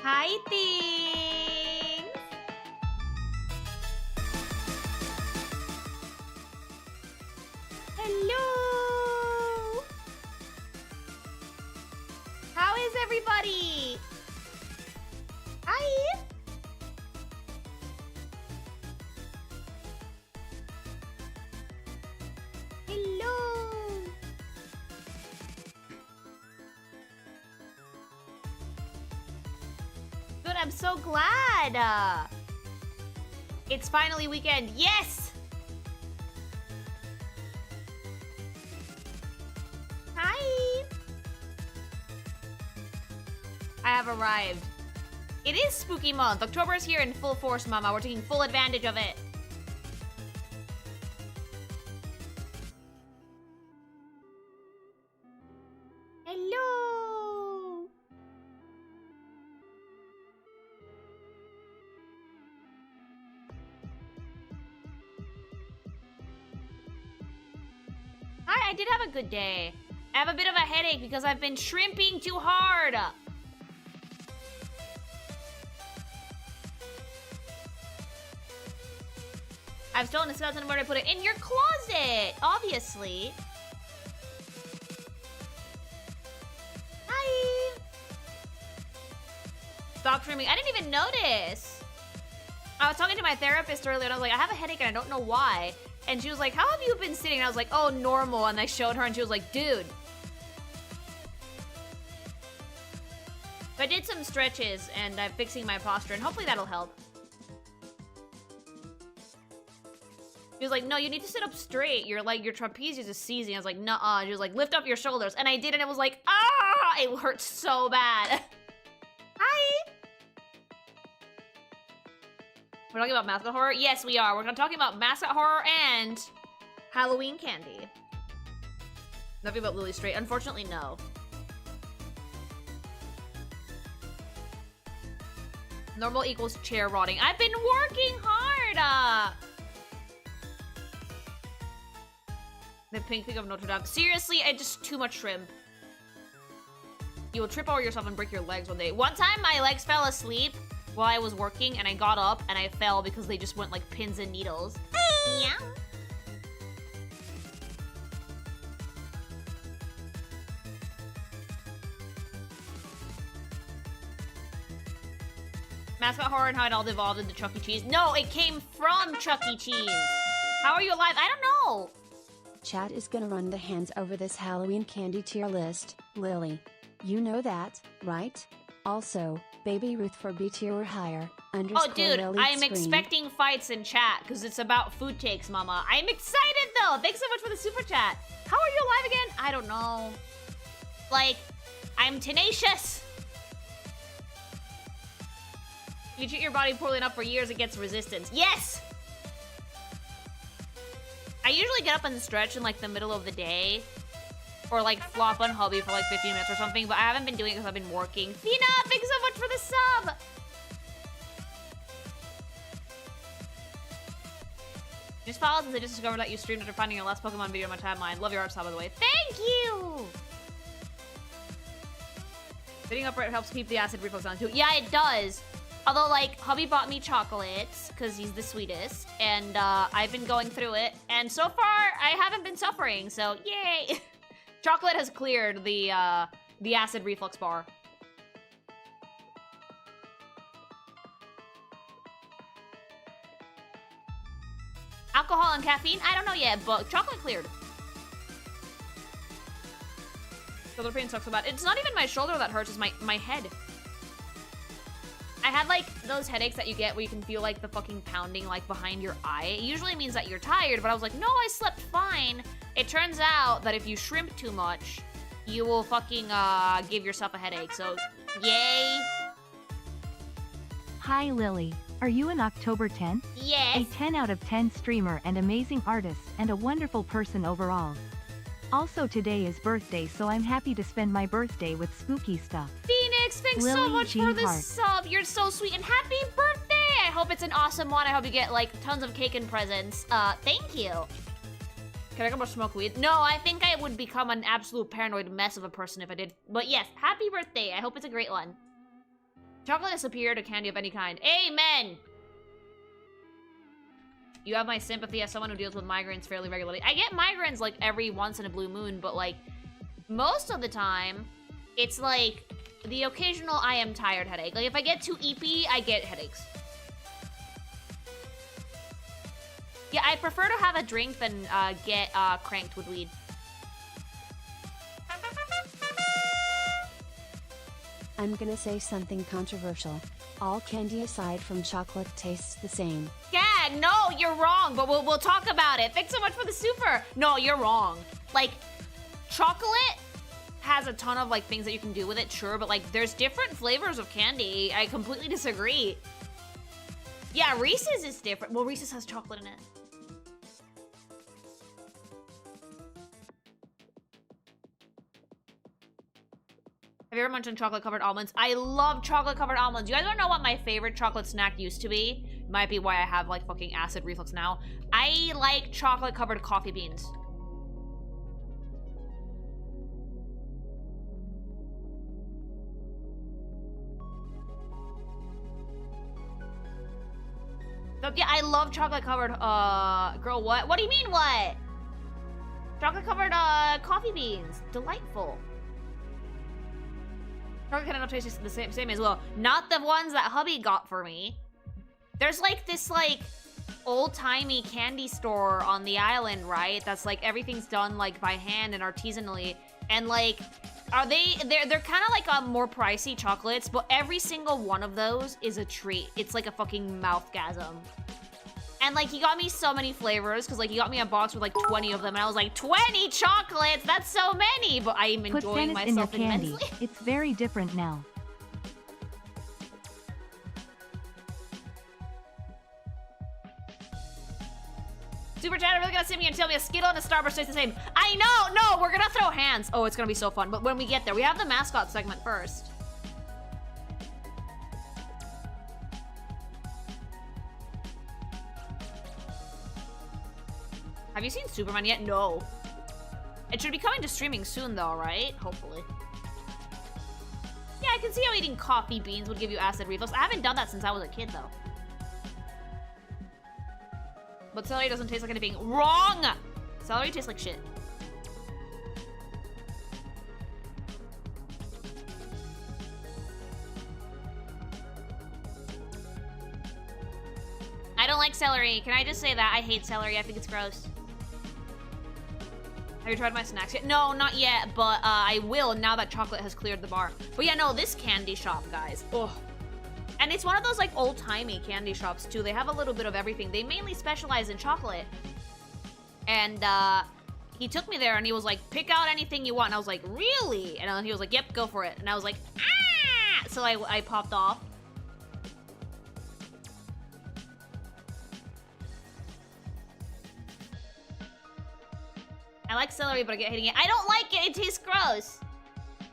Hi, things! Hello! How is everybody? Hi! Hello! Good, I'm so glad! It's finally weekend. Yes! Hi! I have arrived. It is spooky month. October is here in full force, Mama. We're taking full advantage of it. Hello! Hi, I did have a good day. I have a bit of a headache because I've been shrimping too hard. I've stolen a skeleton. Where did I put it? In your closet, obviously. Hi. Stop shrimping. I didn't even notice. I was talking to my therapist earlier and I was like, I have a headache and I don't know why. And she was like, how have you been sitting? And I was like, oh, normal. And I showed her and she was like, dude. I did some stretches and I'm fixing my posture and hopefully that'll help. She was like, no, you need to sit up straight. You're like, your trapezius is seizing. I was like, nuh-uh. She was like, lift up your shoulders. And I did and it was like, ah, it hurt so bad. Hi. We're talking about mascot horror? Yes, we are. We're talking about mascot horror and Halloween candy. Nothing about Lily Straight. Unfortunately, no. Normal equals chair rotting. I've been working hard. The pink pig of Notre Dame. Seriously, I just too much shrimp. You will trip over yourself and break your legs one day. One time, my legs fell asleep while I was working, and I got up and I fell because they just went like pins and needles. Yeah. Mascot horror and how it all devolved into Chuck E. Cheese. No, it came from Chuck E. Cheese. How are you alive? I don't know. Chat is gonna run the hands over this Halloween candy tier list, Lily. You know that, right? Also, Baby Ruth for B tier or higher, _ Oh, dude, Lily I am scream. expecting fights in chat because it's about food takes, Mama. I'm excited though. Thanks so much for the super chat. How are you alive again? I don't know. Like, I'm tenacious. If you treat your body poorly enough for years, it gets resistance. Yes! I usually get up and stretch in like the middle of the day. Or like flop on hubby for like 15 minutes or something, but I haven't been doing it because I've been working. Fina, thanks so much for the sub! Just followed since I just discovered that you streamed after finding your last Pokemon video on my timeline. Love your art style, by the way. Thank you! Sitting upright helps keep the acid reflux on too. Yeah, it does. Although, like, hubby bought me chocolates because he's the sweetest, and I've been going through it, and so far I haven't been suffering, so yay! Chocolate has cleared the acid reflux bar. Alcohol and caffeine? I don't know yet, but chocolate cleared. Shoulder pain sucks so bad. It's not even my shoulder that hurts, it's my head. I had like those headaches that you get where you can feel like the fucking pounding like behind your eye. It usually means that you're tired, but I was like, no, I slept fine. It turns out that if you shrimp too much, you will fucking give yourself a headache, so yay. Hi Lily, are you an October 10th? Yes. A 10 out of 10 streamer and amazing artist and a wonderful person overall. Also today is birthday, so I'm happy to spend my birthday with spooky stuff. Phoenix, thanks so Lily much G. for the Hart. sub. You're so sweet and happy birthday. I hope it's an awesome one. I hope you get like tons of cake and presents. Thank you. Can I go smoke weed? No, I think I would become an absolute paranoid mess of a person if I did. But yes, happy birthday. I hope it's a great one. Chocolate is superior to candy of any kind. Amen! You have my sympathy as someone who deals with migraines fairly regularly. I get migraines like every once in a blue moon, but like most of the time, it's like the occasional I am tired headache. Like if I get too eepy, I get headaches. Yeah, I prefer to have a drink than get cranked with weed. I'm gonna say something controversial. All candy aside from chocolate tastes the same. Gag, no, you're wrong, but we'll talk about it. Thanks so much for the super. No, you're wrong. Like, chocolate has a ton of like things that you can do with it, sure, but like there's different flavors of candy. I completely disagree. Yeah, Reese's is different. Well, Reese's has chocolate in it. Have you ever munched on chocolate-covered almonds? I love chocolate-covered almonds. You guys wanna know what my favorite chocolate snack used to be? Might be why I have like fucking acid reflux now. I like chocolate-covered coffee beans. So, yeah, I love chocolate-covered, girl, what? What do you mean, what? Chocolate-covered, coffee beans. Delightful. Chocolate kind of tastes the same as well. Not the ones that hubby got for me. There's like this like old-timey candy store on the island, right? That's like everything's done like by hand and artisanally. And like, they're kind of like more pricey chocolates, but every single one of those is a treat. It's like a fucking mouthgasm. And like, he got me so many flavors, because like, he got me a box with like 20 of them, and I was like, 20 chocolates? That's so many! But I am enjoying myself immensely. Candy. It's very different now. Super chat, are really gonna sit me and tell me a Skittle and a Starburst taste the same? I know! No, we're gonna throw hands. Oh, it's gonna be so fun. But when we get there, we have the mascot segment first. Have you seen Superman yet? No. It should be coming to streaming soon though, right? Hopefully. Yeah, I can see how eating coffee beans would give you acid reflux. I haven't done that since I was a kid though. But celery doesn't taste like anything. Wrong! Celery tastes like shit. I don't like celery. Can I just say that? I hate celery. I think it's gross. Have you tried my snacks yet? No, not yet, but I will now that chocolate has cleared the bar. But yeah, no, this candy shop, guys. Ugh. And it's one of those like old-timey candy shops too. They have a little bit of everything. They mainly specialize in chocolate. And he took me there and he was like, pick out anything you want. And I was like, really? And he was like, yep, go for it. And I was like, ah! So I popped off. I like celery, but I get hating it. I don't like it. It tastes gross.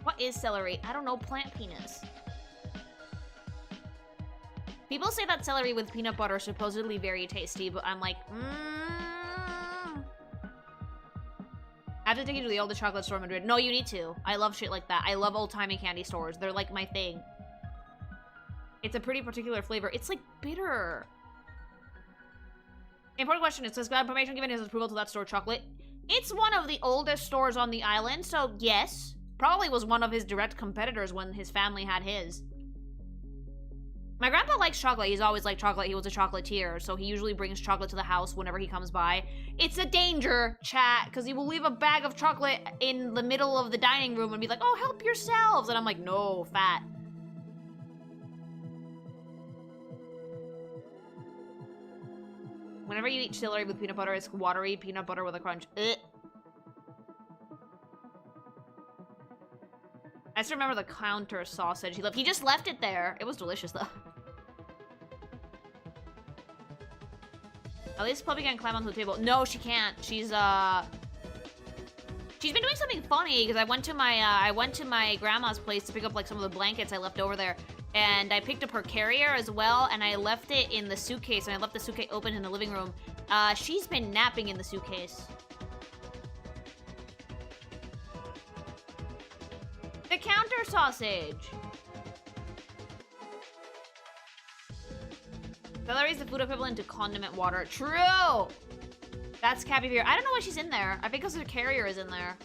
What is celery? I don't know. Plant penis. People say that celery with peanut butter is supposedly very tasty, but I'm like, I have to take you to the oldest chocolate store in Madrid. No, you need to. I love shit like that. I love old-timey candy stores. They're like my thing. It's a pretty particular flavor. It's like bitter. Important question. It says, got information given his approval to that store chocolate. It's one of the oldest stores on the island, so yes. Probably was one of his direct competitors when his family had his. My grandpa likes chocolate. He's always liked chocolate. He was a chocolatier, so he usually brings chocolate to the house whenever he comes by. It's a danger, chat, because he will leave a bag of chocolate in the middle of the dining room and be like, oh, help yourselves. And I'm like, no, fat. Whenever you eat celery with peanut butter, it's watery peanut butter with a crunch. Ugh. I just remember the counter sausage he left. He just left it there. It was delicious, though. At least Puppy can climb onto the table. No, she can't. She's been doing something funny because I went to my grandma's place to pick up like some of the blankets I left over there. And I picked up her carrier as well, and I left it in the suitcase, and I left the suitcase open in the living room. She's been napping in the suitcase. The counter sausage. Celery is the food equivalent to condiment water. True! That's Cappy Beer. I don't know why she's in there. I think because her carrier is in there.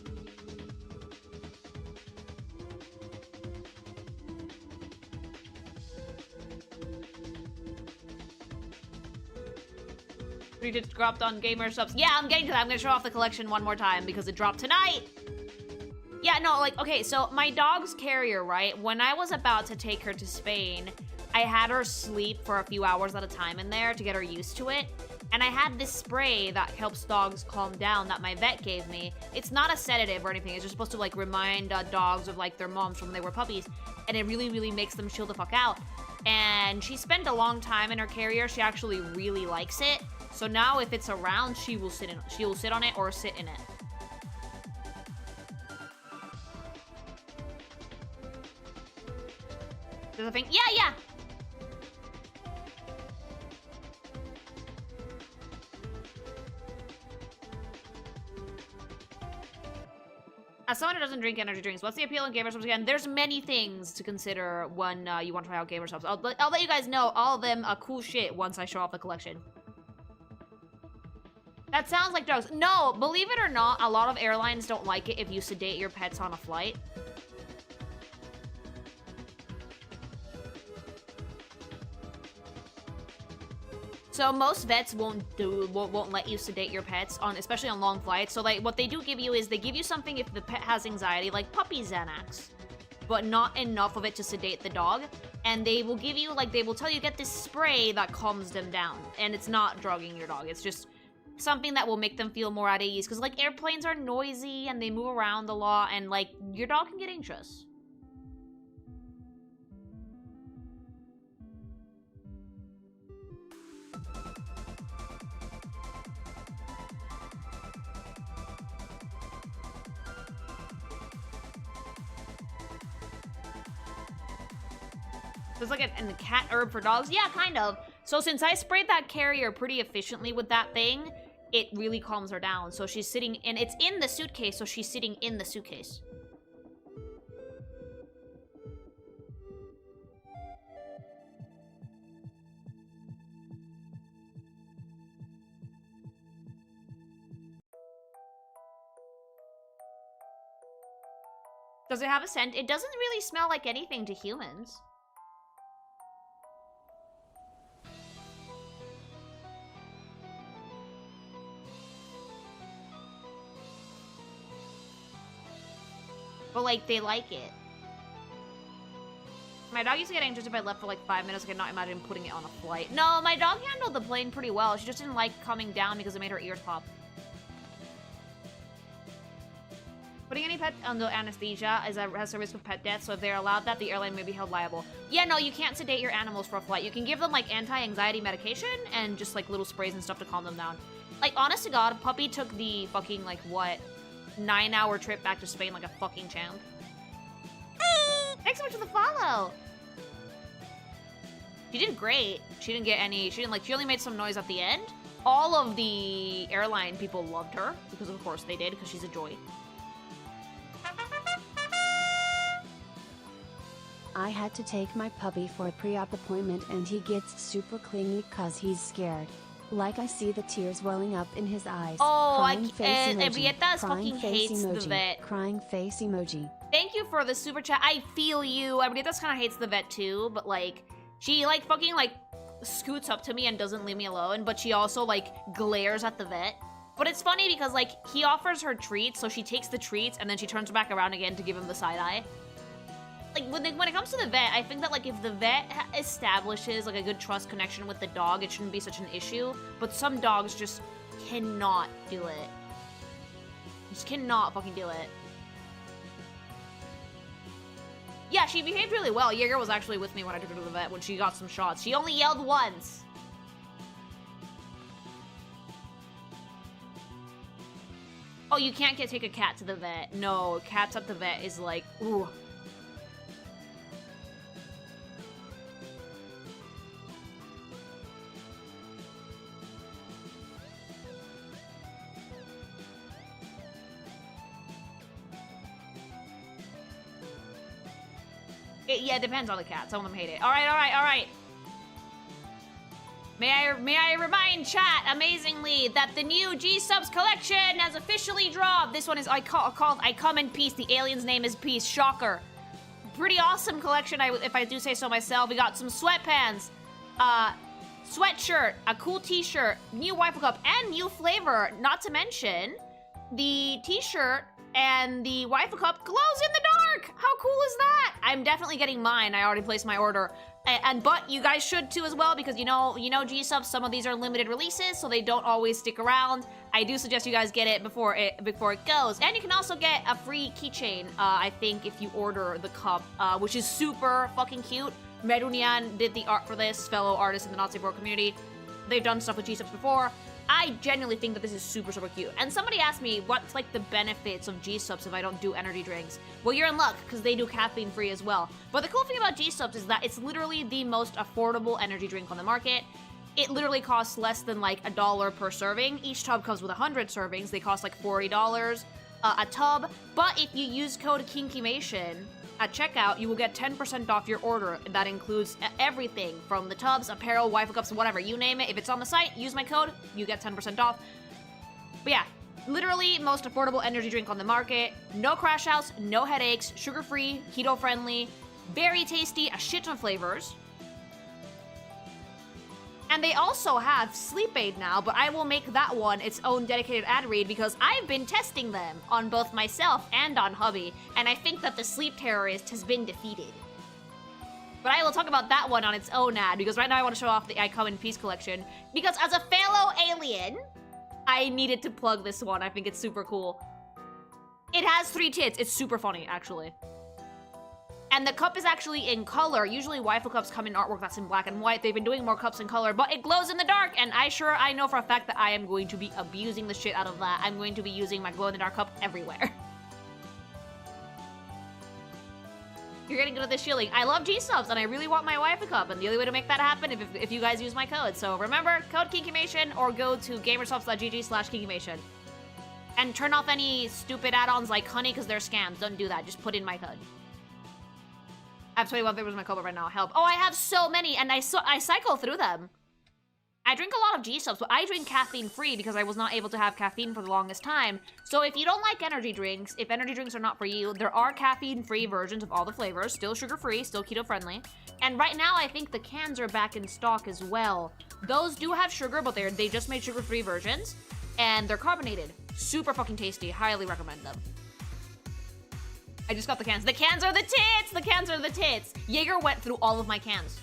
We just dropped on gamer subs. Yeah, I'm getting to that. I'm gonna show off the collection one more time because it dropped tonight. Yeah, no, like, okay, so my dog's carrier, right? When I was about to take her to Spain, I had her sleep for a few hours at a time in there to get her used to it. And I had this spray that helps dogs calm down that my vet gave me. It's not a sedative or anything. It's just supposed to, like, remind dogs of, like, their moms from when they were puppies. And it really, really makes them chill the fuck out. And she spent a long time in her carrier. She actually really likes it. So now if it's around, she will sit on it or sit in it. There's a thing. Yeah. As someone who doesn't drink energy drinks, what's the appeal in gamer subs again? There's many things to consider when you want to try out gamer subs. I'll let you guys know all of them are cool shit once I show off the collection. That sounds like drugs. No, believe it or not, a lot of airlines don't like it if you sedate your pets on a flight. So most vets won't let you sedate your pets on, especially on long flights. So like what they do give you is they give you something if the pet has anxiety, like puppy Xanax, but not enough of it to sedate the dog. And they will give you, like, they will tell you get this spray that calms them down. And it's not drugging your dog. It's just something that will make them feel more at ease. Because like airplanes are noisy and they move around a lot, and like your dog can get anxious. There's like a cat herb for dogs. Yeah, kind of. So since I sprayed that carrier pretty efficiently with that thing, it really calms her down. So she's sitting, and it's in the suitcase, so she's sitting in the suitcase. Does it have a scent? It doesn't really smell like anything to humans. But, like, they like it. My dog used to get anxious if I left for, like, 5 minutes. I could not imagine putting it on a flight. No, my dog handled the plane pretty well. She just didn't like coming down because it made her ears pop. Putting any pet under anesthesia has a risk of pet death, so if they're allowed that, the airline may be held liable. Yeah, no, you can't sedate your animals for a flight. You can give them, like, anti-anxiety medication and just, like, little sprays and stuff to calm them down. Like, honest to God, Puppy took the fucking, like, what? 9-hour trip back to Spain like a fucking champ. Thanks so much for the follow. She did great. She only made some noise at the end. All of the airline people loved her because of course they did, because she's a joy. I had to take my puppy for a pre-op appointment and he gets super clingy cause he's scared. Like I see the tears welling up in his eyes. Oh, Henrietta's fucking hates the vet. Crying face emoji. Thank you for the super chat. I feel you. Henrietta's kind of hates the vet too, but like, she like fucking like scoots up to me and doesn't leave me alone, but she also like glares at the vet. But it's funny because like, he offers her treats, so she takes the treats and then she turns back around again to give him the side eye. Like, when it comes to the vet, I think that, like, if the vet establishes, like, a good trust connection with the dog, it shouldn't be such an issue. But some dogs just cannot do it. Just cannot fucking do it. Yeah, she behaved really well. Jaeger was actually with me when I took her to the vet when she got some shots. She only yelled once. Oh, you can't take a cat to the vet. No, cats at the vet is like, ooh. Yeah, it depends on the cat. Some of them hate it. All right. May I remind chat, amazingly, that the new gsupps collection has officially dropped. This one is called I Come in Peace. The alien's name is Peace. Shocker. Pretty awesome collection, if I do say so myself. We got some sweatpants, sweatshirt, a cool t-shirt, new waifu cup, and new flavor. Not to mention, the t-shirt and the waifu cup glows in the dark. How cool is that? I'm definitely getting mine. I already placed my order. But you guys should too as well, because you know gsupps, some of these are limited releases, so they don't always stick around. I do suggest you guys get it before it goes. And you can also get a free keychain, I think, if you order the cup, which is super fucking cute. Merunian did the art for this, fellow artist in the Nazi Bro community. They've done stuff with gsupps before. I genuinely think that this is super, super cute. And somebody asked me, what's like the benefits of gsupps if I don't do energy drinks? Well, you're in luck, because they do caffeine free as well. But the cool thing about gsupps is that it's literally the most affordable energy drink on the market. It literally costs less than like $1 per serving. Each tub comes with 100 servings. They cost like $40 a tub. But if you use code KINKYMATION at checkout, you will get 10% off your order. That includes everything from the tubs, apparel, waifu cups, whatever, you name it. If it's on the site, use my code, you get 10% off. But yeah, literally most affordable energy drink on the market. No crash outs, no headaches, sugar-free, keto-friendly, very tasty, a shit ton of flavors. And they also have sleep aid now, but I will make that one its own dedicated ad read because I've been testing them on both myself and on hubby, and I think that the sleep terrorist has been defeated. But I will talk about that one on its own ad, because right now I want to show off the I Come in Peace collection, because as a fellow alien, I needed to plug this one. I think it's super cool. It has 3 tits. It's super funny, actually. And the cup is actually in color. Usually waifu cups come in artwork that's in black and white. They've been doing more cups in color, but it glows in the dark. And I know for a fact that I am going to be abusing the shit out of that. I'm going to be using my glow in the dark cup everywhere. You're getting good at this shielding. I love gsupps and I really want my waifu cup. And the only way to make that happen is if you guys use my code. So remember, code KINKYMATION or go to gamersupps.gg/KINKYMATION. And turn off any stupid add-ons like honey because they're scams. Don't do that. Just put in my code. I have 21 flavors in my cupboard right now. Help. Oh, I have so many, and I cycle through them. I drink a lot of gsupps, but I drink caffeine-free because I was not able to have caffeine for the longest time. So if you don't like energy drinks, if energy drinks are not for you, there are caffeine-free versions of all the flavors, still sugar-free, still keto-friendly. And right now, I think the cans are back in stock as well. Those do have sugar, but they just made sugar-free versions, and they're carbonated. Super fucking tasty. Highly recommend them. I just got the cans. The cans are the tits! The cans are the tits! Jaeger went through all of my cans.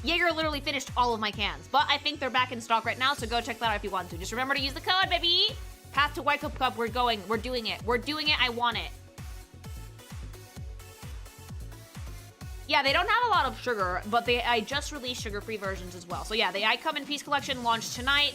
Jaeger literally finished all of my cans. But I think they're back in stock right now, so go check that out if you want to. Just remember to use the code, baby! Path to Waifu Cup, we're going. We're doing it. We're doing it. I want it. Yeah, they don't have a lot of sugar, but I just released sugar-free versions as well. So yeah, the I Come in Peace collection launched tonight.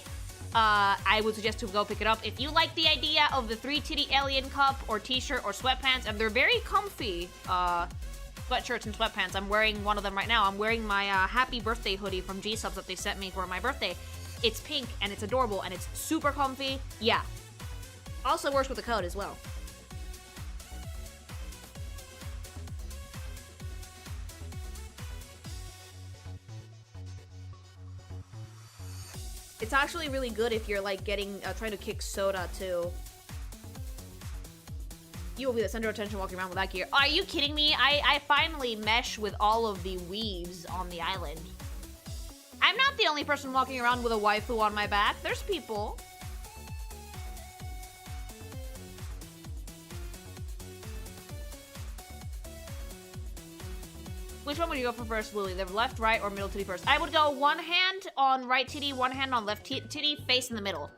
I would suggest to go pick it up. If you like the idea of the 3-titty alien cup or t-shirt or sweatpants, and they're very comfy sweatshirts and sweatpants. I'm wearing one of them right now. I'm wearing my happy birthday hoodie from gsupps that they sent me for my birthday. It's pink and it's adorable and it's super comfy. Yeah. Also works with the code as well. It's actually really good if you're like trying to kick soda too. You will be the center of attention walking around with that gear. Are you kidding me? I finally mesh with all of the weaves on the island. I'm not the only person walking around with a waifu on my back. There's people. Which one would you go for first, Lily? The left, right, or middle titty first? I would go one hand on right titty, one hand on left titty, face in the middle.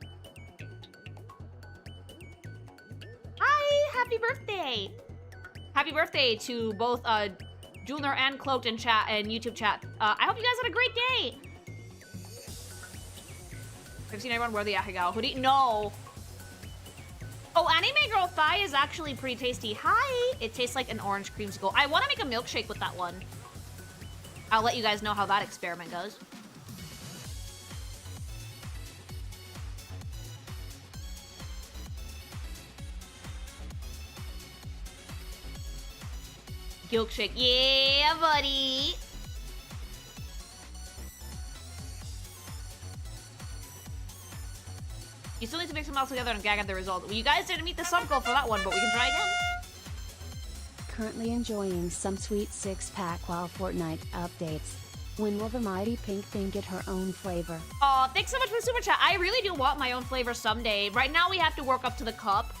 Hi, happy birthday! Happy birthday to both Julner and Cloaked in chat and YouTube chat. I hope you guys had a great day. Have you seen everyone wear the Ahegao hoodie? No. Oh, Anime Girl Thigh is actually pretty tasty. Hi! It tastes like an orange creamsicle. I want to make a milkshake with that one. I'll let you guys know how that experiment goes. Milkshake. Yeah, buddy! You still need to mix them all together and gag at the result. Well, you guys didn't meet the sub goal for that one, but we can try again. Currently enjoying some sweet six-pack while Fortnite updates. When will the mighty pink thing get her own flavor? Aw, thanks so much for the super chat. I really do want my own flavor someday. Right now, we have to work up to the cup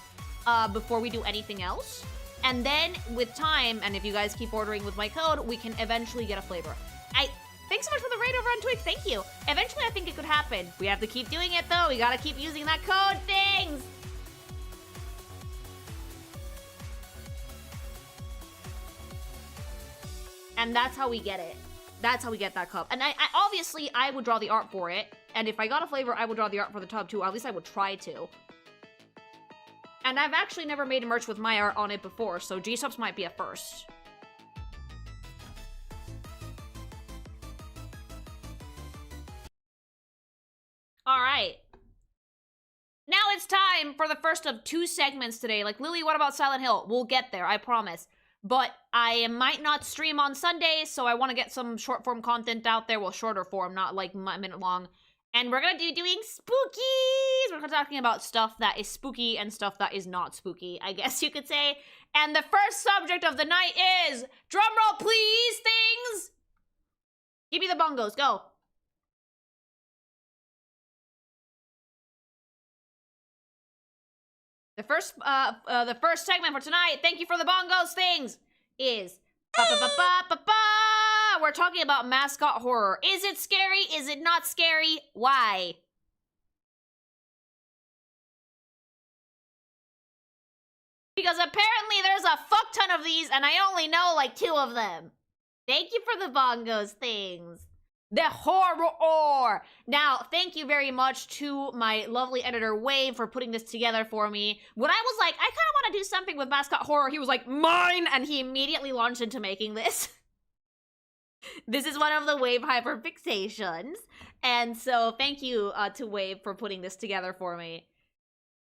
before we do anything else. And then, with time, and if you guys keep ordering with my code, we can eventually get a flavor. Thanks so much for the raid over on Twitch. Thank you. Eventually, I think it could happen. We have to keep doing it, though. We gotta keep using that code things. And that's how we get it. That's how we get that cup. And I obviously, I would draw the art for it. And if I got a flavor, I would draw the art for the tub, too. At least I would try to. And I've actually never made a merch with my art on it before, so gsupps might be a first. Alright. Now it's time for the first of 2 segments today. Like, Lily, what about Silent Hill? We'll get there, I promise. But I might not stream on Sundays, so I want to get some short-form content out there. Well, shorter form, not like a minute long. And we're gonna be doing spookies! We're gonna be talking about stuff that is spooky and stuff that is not spooky, I guess you could say. And the first subject of the night is... drumroll, please, things! Give me the bongos, go. The first segment for tonight, thank you for the bongos things, is ba-ba-ba-ba-ba-ba! We're talking about mascot horror. Is it scary? Is it not scary? Why? Because apparently there's a fuck ton of these and I only know like 2 of them. Thank you for the bongos things. The horror. Now, thank you very much to my lovely editor, Wave, for putting this together for me. When I was like, I kind of want to do something with mascot horror, he was like, mine! And he immediately launched into making this. This is one of the Wave hyperfixations. And so, thank you to Wave for putting this together for me.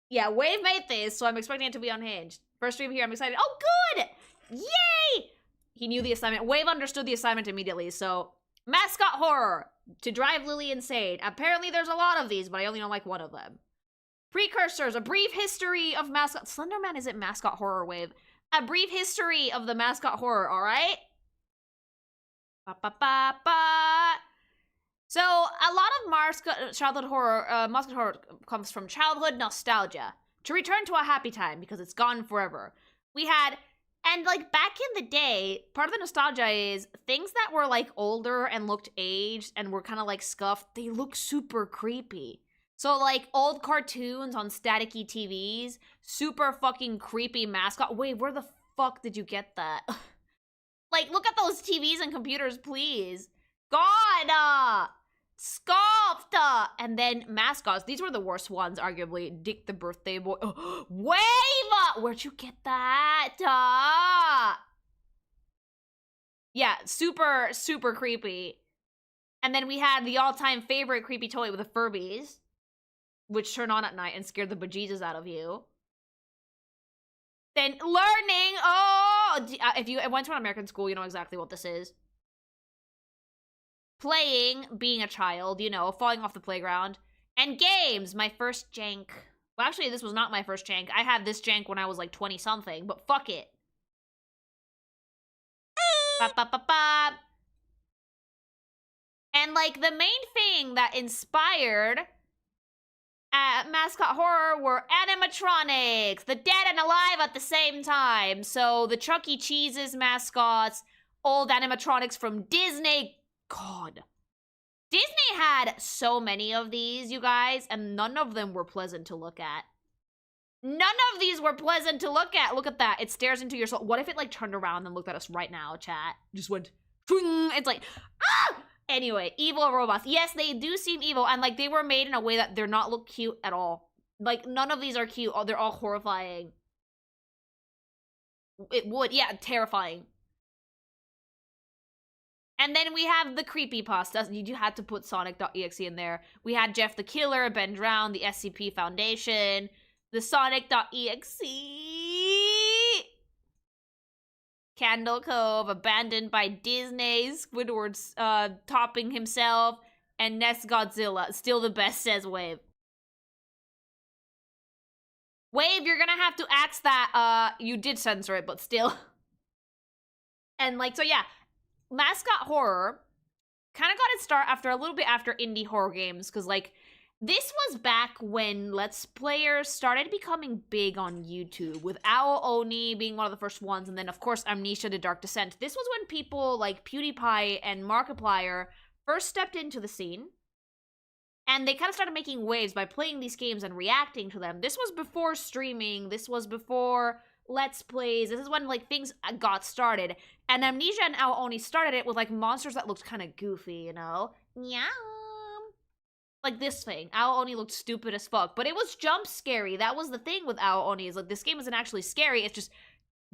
Yeah, Wave made this, so I'm expecting it to be unhinged. First stream here, I'm excited. Oh, good! Yay! He knew the assignment. Wave understood the assignment immediately, so... mascot horror, to drive Lily insane. Apparently there's a lot of these, but I only know like 1 of them. Precursors, a brief history of mascot... Slenderman isn't mascot horror, Wave. A brief history of the mascot horror, alright? Ba-ba-ba-ba. So, a lot of mascot horror comes from childhood nostalgia. To return to a happy time, because it's gone forever. We had... and, like, back in the day, part of the nostalgia is things that were, like, older and looked aged and were kind of, like, scuffed, they look super creepy. So, like, old cartoons on staticky TVs, super fucking creepy mascot. Wait, where the fuck did you get that? Like, look at those TVs and computers, please. God! Scoffed! And then mascots. These were the worst ones, arguably. Dick the Birthday Boy. Wave! Where'd you get that? Yeah, super, super creepy. And then we had the all-time favorite creepy toy with the Furbies, which turn on at night and scare the bejesus out of you. Then learning! Oh! If you went to an American school, you know exactly what this is. Playing, being a child, you know, falling off the playground. And games, my first jank. Well, actually, this was not my first jank. I had this jank when I was like 20-something, but fuck it. Ba-ba-ba-ba. And like the main thing that inspired mascot horror were animatronics, the dead and alive at the same time. So the Chuck E. Cheese's mascots, old animatronics from Disney. God. Disney had so many of these, you guys, and none of them were pleasant to look at. None of these were pleasant to look at. Look at that. It stares into your soul. What if it like turned around and looked at us right now, chat? Just went, it's like, ah! Anyway, evil robots. Yes, they do seem evil, and like they were made in a way that they're not look cute at all. Like none of these are cute. Oh, they're all horrifying. It would, yeah, terrifying. And then we have the creepypasta. You had to put Sonic.exe in there. We had Jeff the Killer, Ben Drown, the SCP Foundation, the Sonic.exe, Candle Cove, abandoned by Disney, Squidward's topping himself, and Nest Godzilla. Still the best, says Wave. Wave, you're gonna have to axe that. You did censor it, but still. And like, so yeah, Mascot Horror kind of got its start after a little bit after indie horror games, because like, this was back when Let's Players started becoming big on YouTube, with Owl Oni being one of the first ones, and then of course Amnesia: The Dark Descent. This was when people like PewDiePie and Markiplier first stepped into the scene, and they kind of started making waves by playing these games and reacting to them. This was before streaming, this was before Let's Plays, this is when like things got started, and Amnesia and Owl Oni started it with like monsters that looked kind of goofy, you know? Meow. Like this thing. Owl Oni looked stupid as fuck, but it was jump scary. That was the thing with Owl Oni, is like this game isn't actually scary, it's just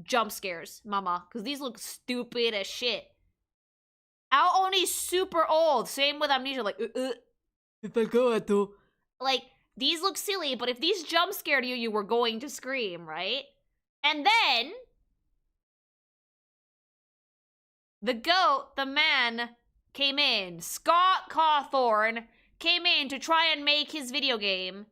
jump scares, mama, because these look stupid as shit. Owl Oni's super old, same with Amnesia, like, if I go at to. Like, these look silly, but if these jump scared you, you were going to scream, right? And then the GOAT, the man, came in. Scott Cawthorne came in to try and make his video game.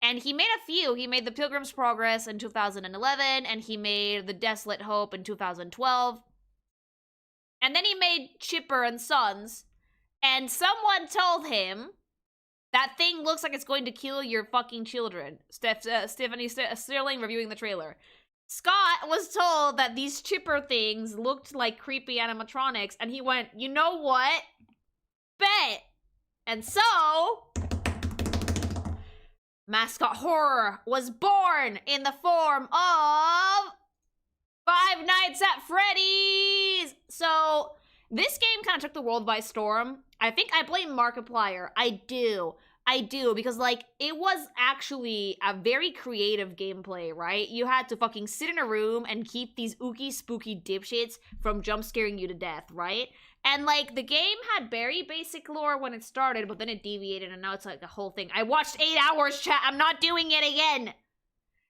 And he made a few. He made The Pilgrim's Progress in 2011, and he made The Desolate Hope in 2012. And then he made Chipper and Sons. And someone told him, that thing looks like it's going to kill your fucking children. Stephanie Sterling reviewing the trailer. Scott was told that these Chipper things looked like creepy animatronics, and he went, you know what? Bet! And so, Mascot Horror was born in the form of Five Nights at Freddy's! So, this game kind of took the world by storm. I think I blame Markiplier. I do, because, like, it was actually a very creative gameplay, right? You had to fucking sit in a room and keep these ooky spooky dipshits from jump scaring you to death, right? And, like, the game had very basic lore when it started, but then it deviated, and now it's, like, a whole thing. I watched 8 hours, chat. I'm not doing it again.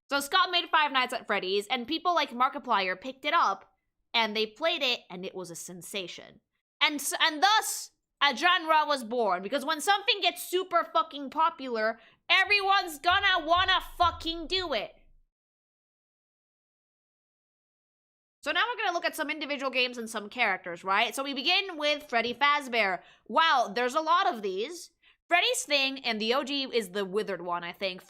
So Scott made Five Nights at Freddy's, and people like Markiplier picked it up, and they played it, and it was a sensation. And thus, a genre was born, because when something gets super fucking popular, everyone's gonna wanna fucking do it. So now we're gonna look at some individual games and some characters, right? So we begin with Freddy Fazbear. Wow, there's a lot of these. Freddy's thing, and the OG is the withered one, I think.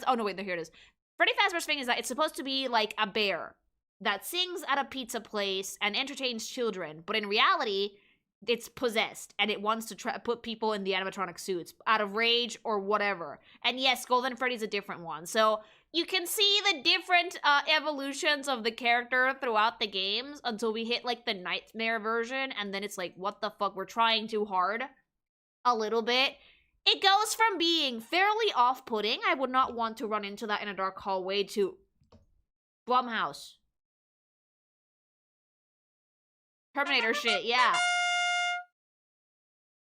Oh no, wait, here it is. Freddy Fazbear's thing is that it's supposed to be like a bear that sings at a pizza place and entertains children, but in reality, it's possessed, and it wants to put people in the animatronic suits out of rage or whatever. And yes, Golden Freddy's a different one. So you can see the different evolutions of the character throughout the games until we hit, like, the Nightmare version, and then it's like, what the fuck, we're trying too hard a little bit. It goes from being fairly off-putting, I would not want to run into that in a dark hallway, to Blumhouse. Terminator shit, yeah.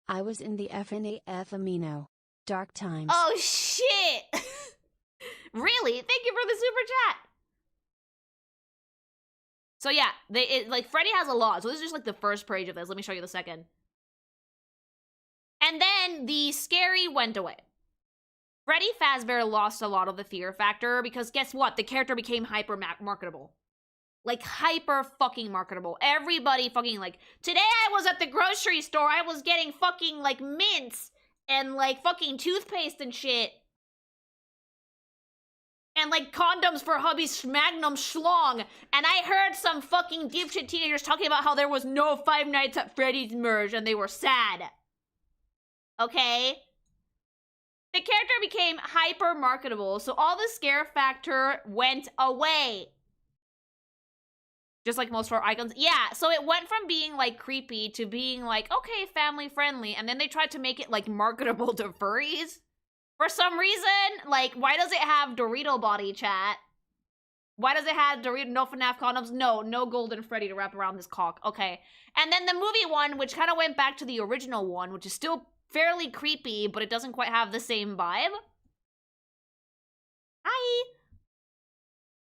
I was in the FNAF Amino. Dark times. Oh, shit! Really? Thank you for the super chat! So yeah, like, Freddy has a lot. So this is just, like, the first page of this. Let me show you the second. And then the scary went away. Freddy Fazbear lost a lot of the fear factor, because guess what? The character became hyper-marketable. Like, hyper-fucking-marketable. Everybody fucking, like, today I was at the grocery store, I was getting fucking, like, mints and, like, fucking toothpaste and shit. And, like, condoms for hubby's Magnum schlong. And I heard some fucking dipshit teenagers talking about how there was no Five Nights at Freddy's merge, and they were sad. Okay? The character became hyper-marketable, so all the scare factor went away. Just like most horror icons. Yeah, so it went from being, like, creepy to being, like, okay, family-friendly, and then they tried to make it, like, marketable to furries. For some reason, like, why does it have Dorito body, chat? Why does it have Dorito, no FNAF condoms? No Golden Freddy to wrap around his cock. Okay. And then the movie one, which kind of went back to the original one, which is still fairly creepy, but it doesn't quite have the same vibe. Hi!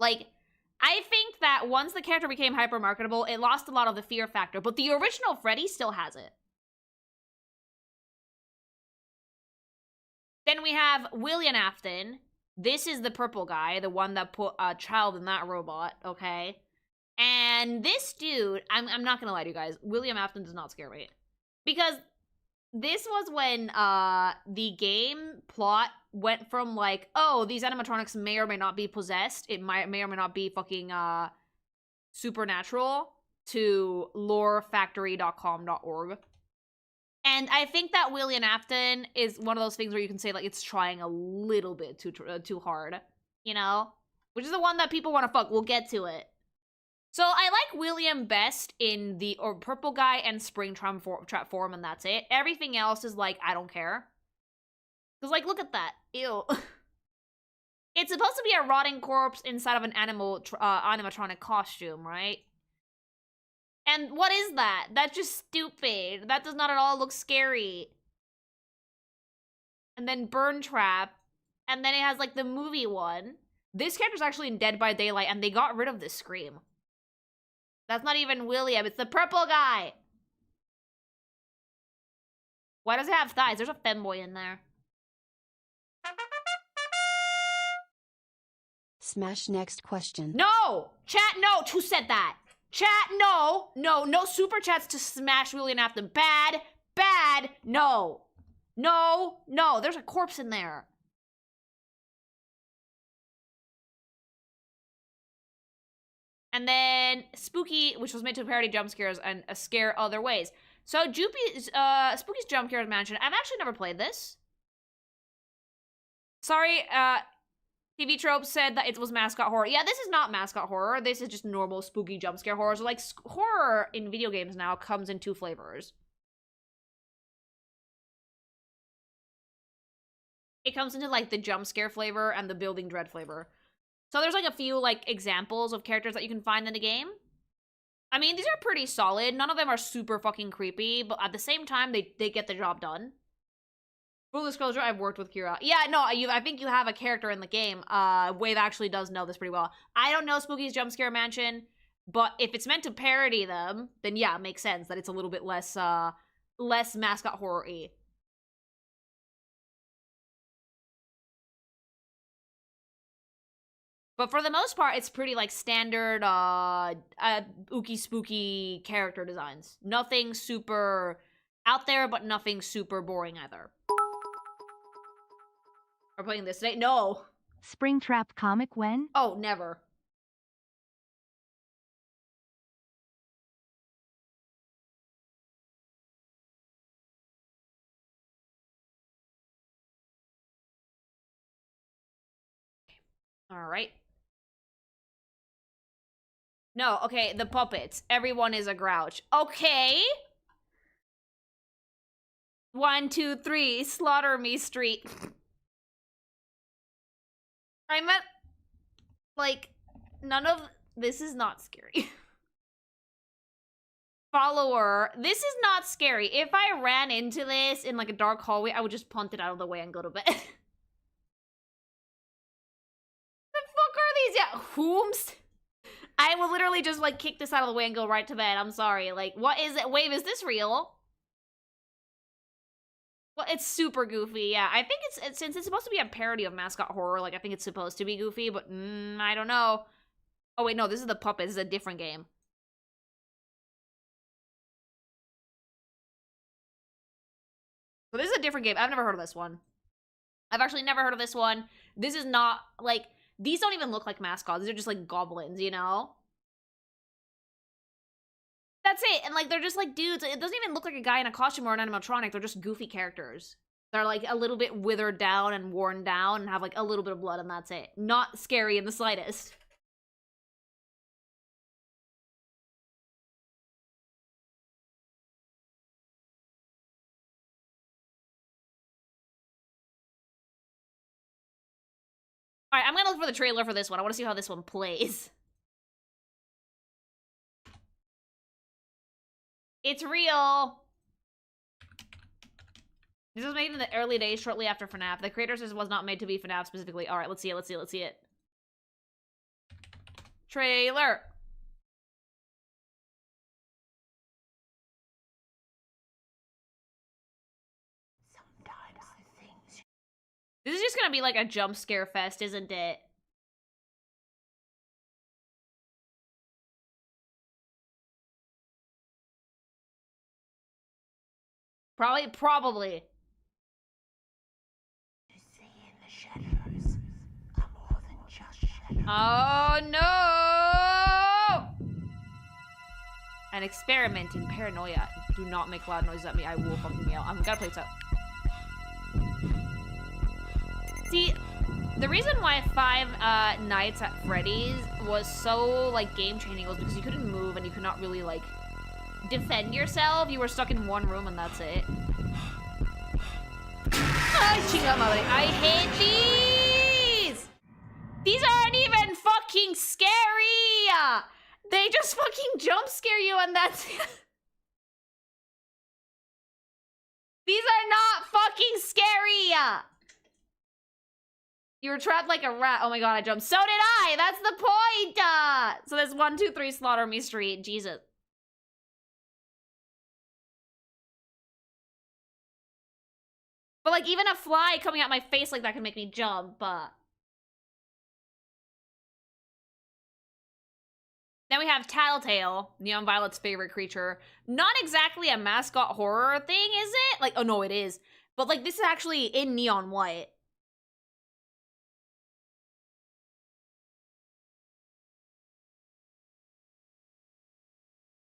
Like, I think that once the character became hyper-marketable, it lost a lot of the fear factor, but the original Freddy still has it. Then we have William Afton, This is the purple guy, the one that put a child in that robot, okay? And this dude, I'm not gonna lie to you guys, William Afton does not scare me. Because this was when the game plot went from like, oh, these animatronics may or may not be possessed, it may or may not be fucking supernatural, to lorefactory.com.org. And I think that William Afton is one of those things where you can say like it's trying a little bit too hard, you know? Which is the one that people want to fuck. We'll get to it. So I like William best in the purple guy and Springtrap form, and that's it. Everything else is like, I don't care. Because, like, look at that. Ew. It's supposed to be a rotting corpse inside of an animatronic costume, right? And what is that? That's just stupid. That does not at all look scary. And then Burn Trap. And then it has, like, the movie one. This character's actually in Dead by Daylight, and they got rid of this scream. That's not even William, it's the purple guy! Why does it have thighs? There's a femboy in there. Smash next question. No! Chat, no! Who said that? Chat, no! No, no super chats to smash William Afton. Bad! Bad! No! No! No! There's a corpse in there. And then Spooky, which was meant to parody jump scares and scare other ways. So Spooky's Jump Scares Mansion. I've actually never played this. Sorry, TV Trope said that it was mascot horror. Yeah, this is not mascot horror. This is just normal spooky jump scare horror. So like horror in video games now comes in two flavors. It comes into like the jump scare flavor and the building dread flavor. So there's like a few like examples of characters that you can find in the game. I mean, these are pretty solid. None of them are super fucking creepy, but at the same time, they get the job done. Full disclosure, I've worked with Kira. Yeah, no, I think you have a character in the game. Wave actually does know this pretty well. I don't know Spooky's Jump Scare Mansion, but if it's meant to parody them, then yeah, it makes sense that it's a little bit less mascot horror-y. But for the most part, it's pretty, like, standard, ooky spooky character designs. Nothing super out there, but nothing super boring either. We're playing this today? No. Springtrap comic when? Oh, never. All right. No, okay, the puppets. Everyone is a grouch. Okay. 1, 2, 3, slaughter me street. I meant, like, none of this is not scary. Follower, this is not scary. If I ran into this in, like, a dark hallway, I would just punt it out of the way and go to bed. The fuck are these? Yeah, whomst? I will literally just, like, kick this out of the way and go right to bed. I'm sorry. Like, what is it? Wave, is this real? Well, it's super goofy, yeah. I think it's since it's supposed to be a parody of mascot horror, like, I think it's supposed to be goofy, but, I don't know. Oh, wait, no, this is the puppet. This is a different game. So this is a different game. I've never heard of this one. I've actually never heard of this one. This is not, like, these don't even look like mascots. These are just, like, goblins, you know? That's it. And, like, they're just, like, dudes. It doesn't even look like a guy in a costume or an animatronic. They're just goofy characters. They're, like, a little bit withered down and worn down and have, like, a little bit of blood, and that's it. Not scary in the slightest. Alright, I'm gonna look for the trailer for this one. I want to see how this one plays. It's real! This was made in the early days, shortly after FNAF. The creator says it was not made to be FNAF specifically. Alright, let's see it, let's see it, let's see it. Trailer! This is just gonna be like a jump scare fest, isn't it? Probably. Oh no! An experiment in paranoia. Do not make loud noises at me. I will fucking yell. I'm gonna play this out. See, the reason why Five Nights at Freddy's was so like game changing was because you couldn't move and you could not really like defend yourself. You were stuck in one room and that's it. I hate these! These aren't even fucking scary! They just fucking jump scare you and that's it. These are not fucking scary! You were trapped like a rat. Oh my god, I jumped. So did I! That's the point! So there's 1, 2, 3 Slaughter Me Street. Jesus. But like, even a fly coming out my face like that can make me jump, Then we have Tattletale, Neon Violet's favorite creature. Not exactly a mascot horror thing, is it? Like, oh no, it is. But like, this is actually in Neon White.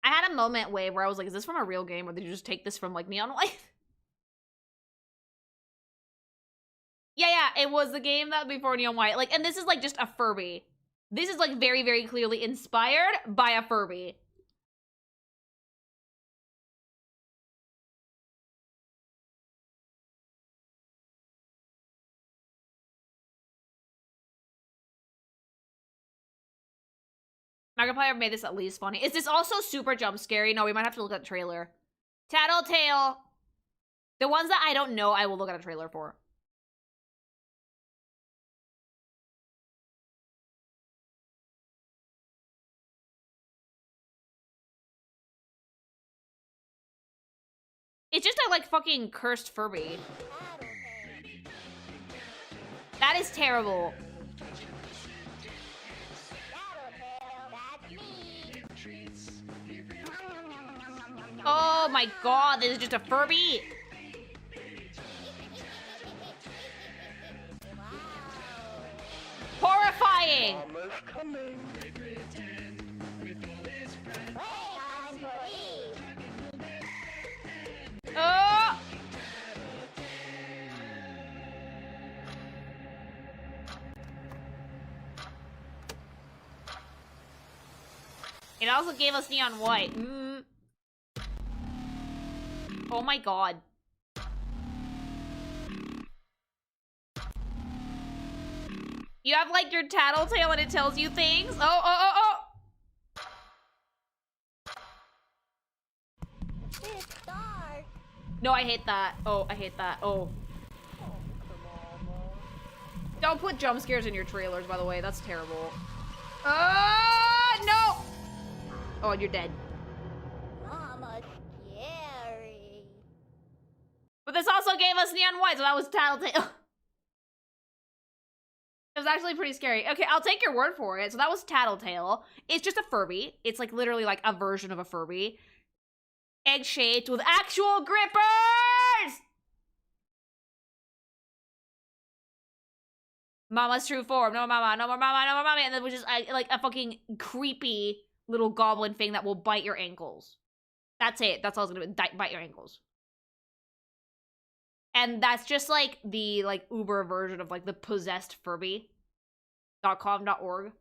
I had a moment, Wave, where I was like, is this from a real game or did you just take this from like Neon White? Yeah, it was the game that before Neon White. Like, and this is like just a Furby. This is like very, very clearly inspired by a Furby. Markiplier made this at least funny. Is this also super jump scary? No, we might have to look at the trailer. Tattletale. The ones that I don't know, I will look at a trailer for. It's just a, like, fucking cursed Furby. That is terrible. Oh my god, this is just a Furby. Horrifying. Oh! It also gave us Neon White. Oh my god. You have like your tattletale and it tells you things? Oh! No, I hate that. Oh, I hate that. Oh. Don't put jump scares in your trailers, by the way. That's terrible. No! Oh, you're dead. Mama, scary. But this also gave us Neon White, so that was Tattletale. It was actually pretty scary. Okay, I'll take your word for it. So that was Tattletale. It's just a Furby. It's like literally like a version of a Furby. Egg-shaped with actual grippers! Mama's true form. No mama, no more mama, no more mommy. And then which is like a fucking creepy little goblin thing that will bite your ankles. That's it. That's all it's gonna do. Bite your ankles. And that's just like the like Uber version of like the possessed Furby.com.org.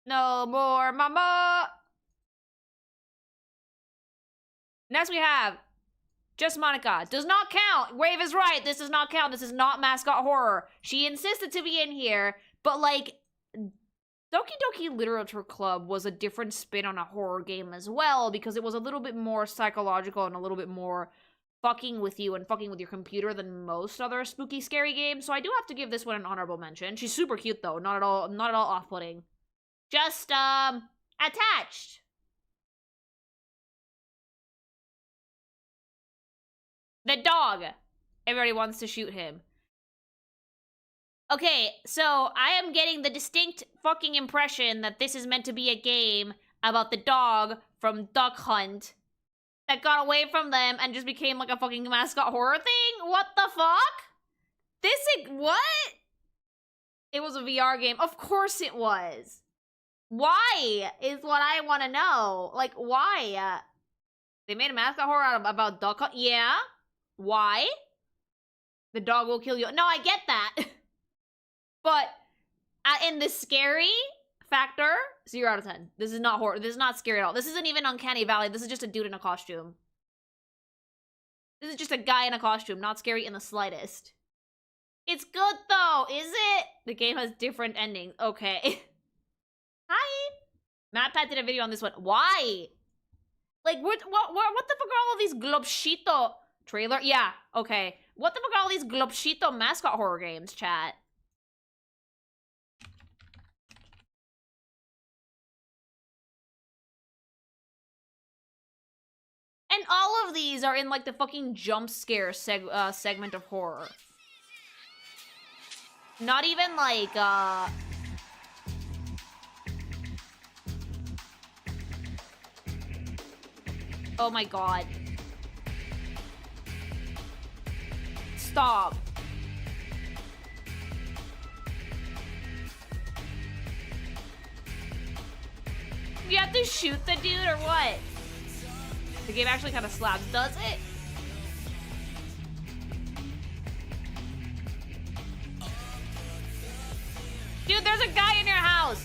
No more mama. Next we have Just Monica. Does not count. Wave is right. This does not count. This is not mascot horror. She insisted to be in here, but like Doki Doki Literature Club was a different spin on a horror game as well because it was a little bit more psychological and a little bit more fucking with you and fucking with your computer than most other spooky scary games. So I do have to give this one an honorable mention. She's super cute though. Not at all off-putting. Just attached. The dog. Everybody wants to shoot him. Okay, so I am getting the distinct fucking impression that this is meant to be a game about the dog from Duck Hunt that got away from them and just became like a fucking mascot horror thing? What the fuck? What? It was a VR game. Of course it was. Why is what I want to know. Like, why? They made a mascot horror about Duck Hunt? Yeah? Why? The dog will kill you. No, I get that. But in the scary factor, 0 out of 10. This is not horror. This is not scary at all. This isn't even Uncanny Valley. This is just a dude in a costume. This is just a guy in a costume. Not scary in the slightest. It's good though, is it? The game has different endings. Okay. Hi. MatPat did a video on this one. Why? Like, what the fuck are all these Globshito trailer? Yeah, okay. What the fuck are all these Globshito mascot horror games, chat? And all of these are in, like, the fucking jump scare segment of horror. Not even, like, oh my god. Stop. You have to shoot the dude or what? The game actually kind of slaps, does it? Dude, there's a guy in your house!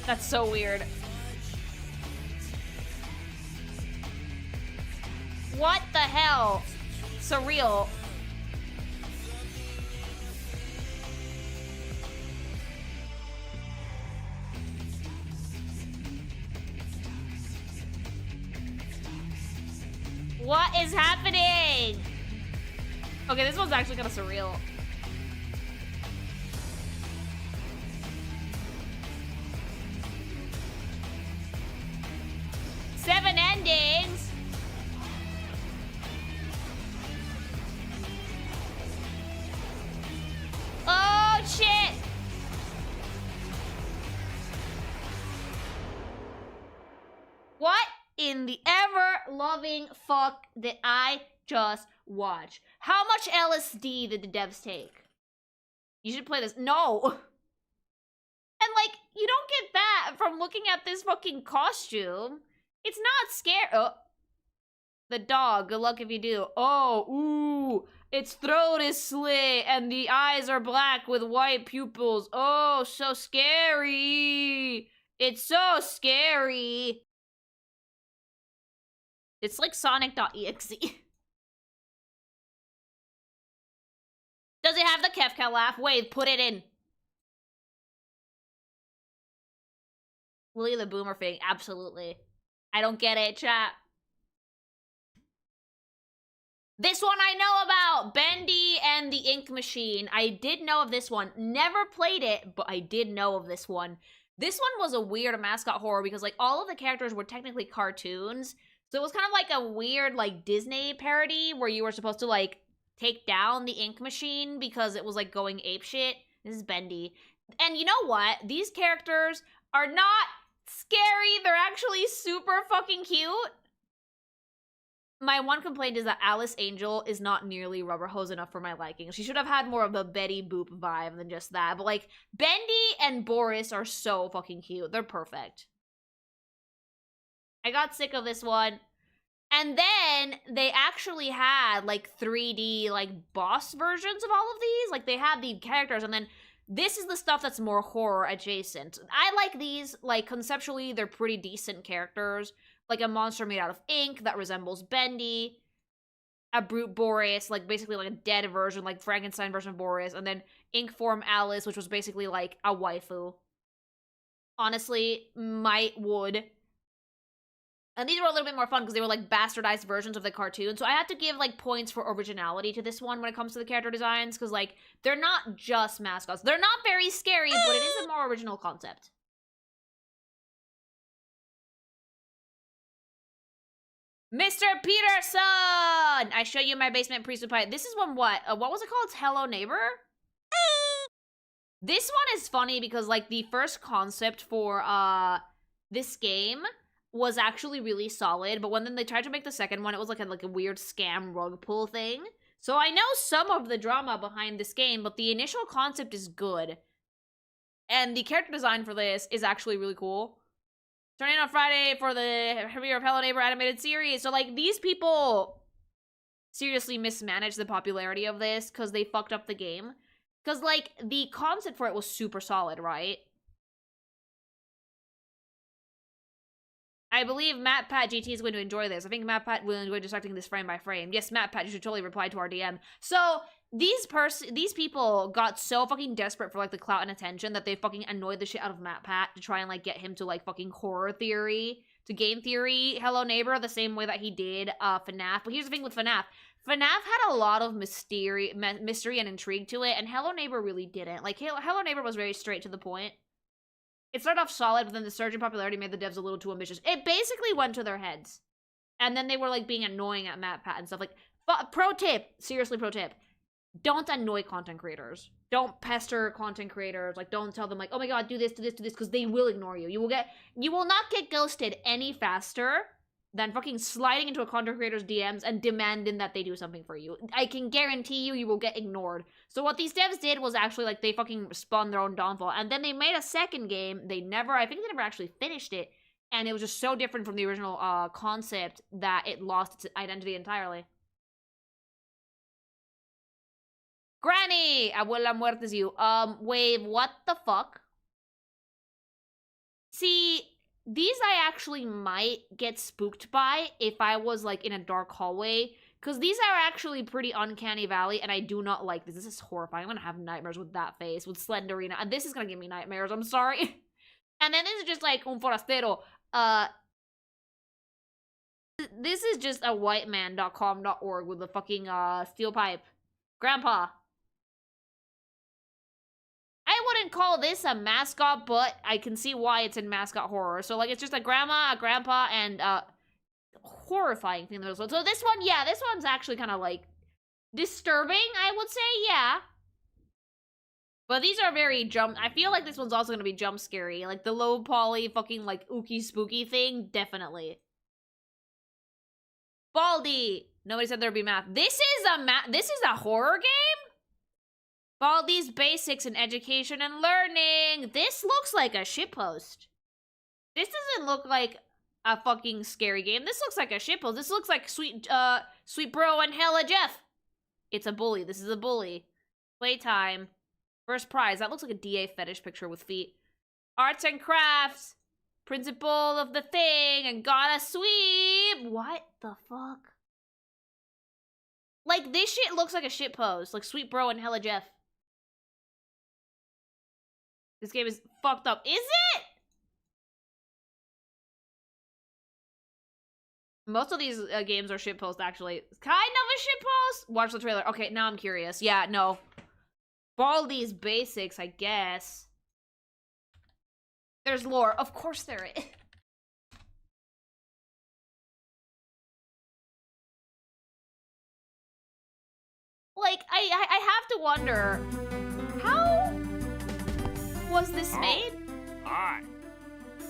That's so weird. What the hell? Surreal. What is happening? Okay, this one's actually kind of surreal. Seven endings. Oh, shit. What in the ever-loving fuck did I just watch? How much LSD did the devs take? You should play this. No. And, like, you don't get that from looking at this fucking costume. It's not scary. Oh. The dog. Good luck if you do. Oh, ooh. Its throat is slit and the eyes are black with white pupils. Oh, so scary. It's so scary. It's like Sonic.exe. Does it have the Kefka laugh? Wait, put it in. Willie the Boomer thing, absolutely. I don't get it, chat. This one I know about! Bendy and the Ink Machine. I did know of this one. Never played it, but I did know of this one. This one was a weird mascot horror because, like, all of the characters were technically cartoons. So it was kind of like a weird, like, Disney parody where you were supposed to, like, take down the Ink Machine because it was, like, going apeshit. This is Bendy. And you know what? These characters are not scary. They're actually super fucking cute. My one complaint is that Alice Angel is not nearly rubber hose enough for my liking. She should have had more of a Betty Boop vibe than just that. But, like, Bendy and Boris are so fucking cute. They're perfect. I got sick of this one. And then they actually had, like, 3D, like, boss versions of all of these. Like, they had the characters, and then this is the stuff that's more horror adjacent. I like these. Like, conceptually, they're pretty decent characters. Like a monster made out of ink that resembles Bendy. A brute Boris, like, basically like a dead version, like Frankenstein version of Boris. And then ink form Alice, which was basically like a waifu. Honestly, would. And these were a little bit more fun because they were, like, bastardized versions of the cartoon. So I had to give, like, points for originality to this one when it comes to the character designs. Because, like, they're not just mascots. They're not very scary, but it is a more original concept. Mr. Peterson! I show you my basement priesthood pipe. This is one what? What was it called? Hello Neighbor? This one is funny because, like, the first concept for, this game was actually really solid, but when then they tried to make the second one, it was like a weird scam rug pull thing. So I know some of the drama behind this game, but the initial concept is good. And the character design for this is actually really cool. Turning on Friday for the premiere of Hello Neighbor animated series. So, like, these people seriously mismanaged the popularity of this because they fucked up the game. Because, like, the concept for it was super solid, right? I believe MatPat GT is going to enjoy this. I think MatPat will enjoy dissecting this frame by frame. Yes, MatPat, you should totally reply to our DM. So, these people got so fucking desperate for, like, the clout and attention that they fucking annoyed the shit out of MatPat to try and, like, get him to, like, fucking horror theory, to game theory Hello Neighbor the same way that he did FNAF. But here's the thing with FNAF. FNAF had a lot of mystery and intrigue to it, and Hello Neighbor really didn't. Like, Hello Neighbor was very straight to the point. It started off solid, but then the surge in popularity made the devs a little too ambitious. It basically went to their heads. And then they were, like, being annoying at MatPat and stuff. Like, pro tip, seriously pro tip. Don't annoy content creators. Don't pester content creators. Like, don't tell them, like, oh my god, do this, because they will ignore you. You will not get ghosted any faster than fucking sliding into a content creator's DMs and demanding that they do something for you. I can guarantee you will get ignored. So what these devs did was actually, like, they fucking spun their own downfall. And then they made a second game. I think they never actually finished it. And it was just so different from the original concept that it lost its identity entirely. Granny! Abuela muertes you. Wave, what the fuck? See, these I actually might get spooked by if I was, like, in a dark hallway. Because these are actually pretty uncanny valley, and I do not like this. This is horrifying. I'm gonna have nightmares with that face, with Slenderina. And this is gonna give me nightmares, I'm sorry. And then this is just, like, un forastero. This is just a whiteman.com.org with a fucking, steel pipe. Grandpa. I wouldn't call this a mascot, but I can see why it's in mascot horror. So, like, it's just a grandma, a grandpa, and horrifying thing. So this one, yeah, this one's actually kind of, like, disturbing, I would say, yeah. But these are very I feel like this one's also gonna be jump scary. Like, the low poly fucking, like, ooky spooky thing, definitely. Baldi! Nobody said there'd be math. This is a horror game? Baldi's Basics in Education and Learning. This looks like a shitpost. This doesn't look like a fucking scary game. This looks like a shitpost. This looks like Sweet Bro and Hella Jeff. It's a bully. This is a bully. Playtime. First prize. That looks like a DA fetish picture with feet. Arts and crafts. Principle of the thing. And gotta sweep. What the fuck? Like, this shit looks like a shitpost. Like Sweet Bro and Hella Jeff. This game is fucked up. Is it? Most of these games are shitpost, actually. Kind of a shitpost? Watch the trailer. Okay, now I'm curious. Yeah, no. Baldi's Basics, I guess. There's lore. Of course there is. Like, I have to wonder, how was this made? Hi.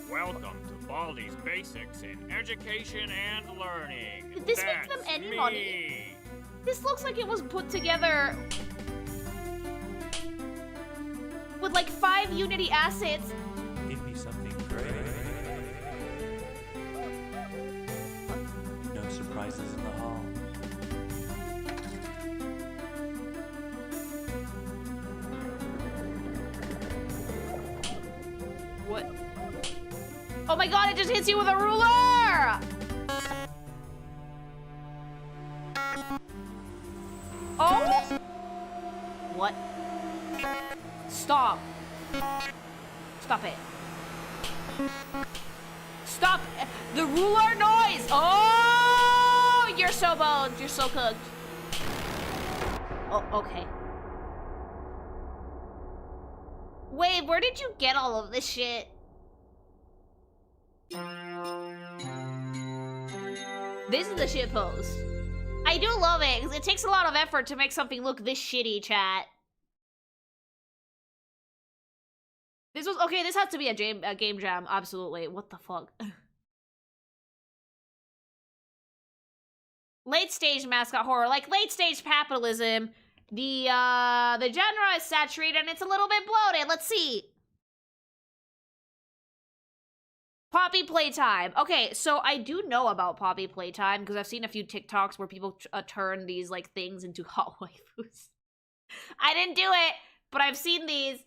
Welcome to Baldi's Basics in Education and Learning. Did this make them any money? This looks like it was put together with, like, 5 Unity assets. Give me something great. No surprises in the hall. What? Oh my god, it just hits you with a ruler! Oh? What? Stop. Stop it. Stop the ruler noise! Oh! You're so boned. You're so cooked. Oh, okay. Wait, where did you get all of this shit? This is the shit post. I do love it, because it takes a lot of effort to make something look this shitty, chat. This was, okay, this has to be a game jam, absolutely. What the fuck? Late stage mascot horror, like late stage capitalism. The genre is saturated and it's a little bit bloated. Let's see. Poppy Playtime. Okay, so I do know about Poppy Playtime because I've seen a few TikToks where people turn these like things into hot waifus. I didn't do it, but I've seen these.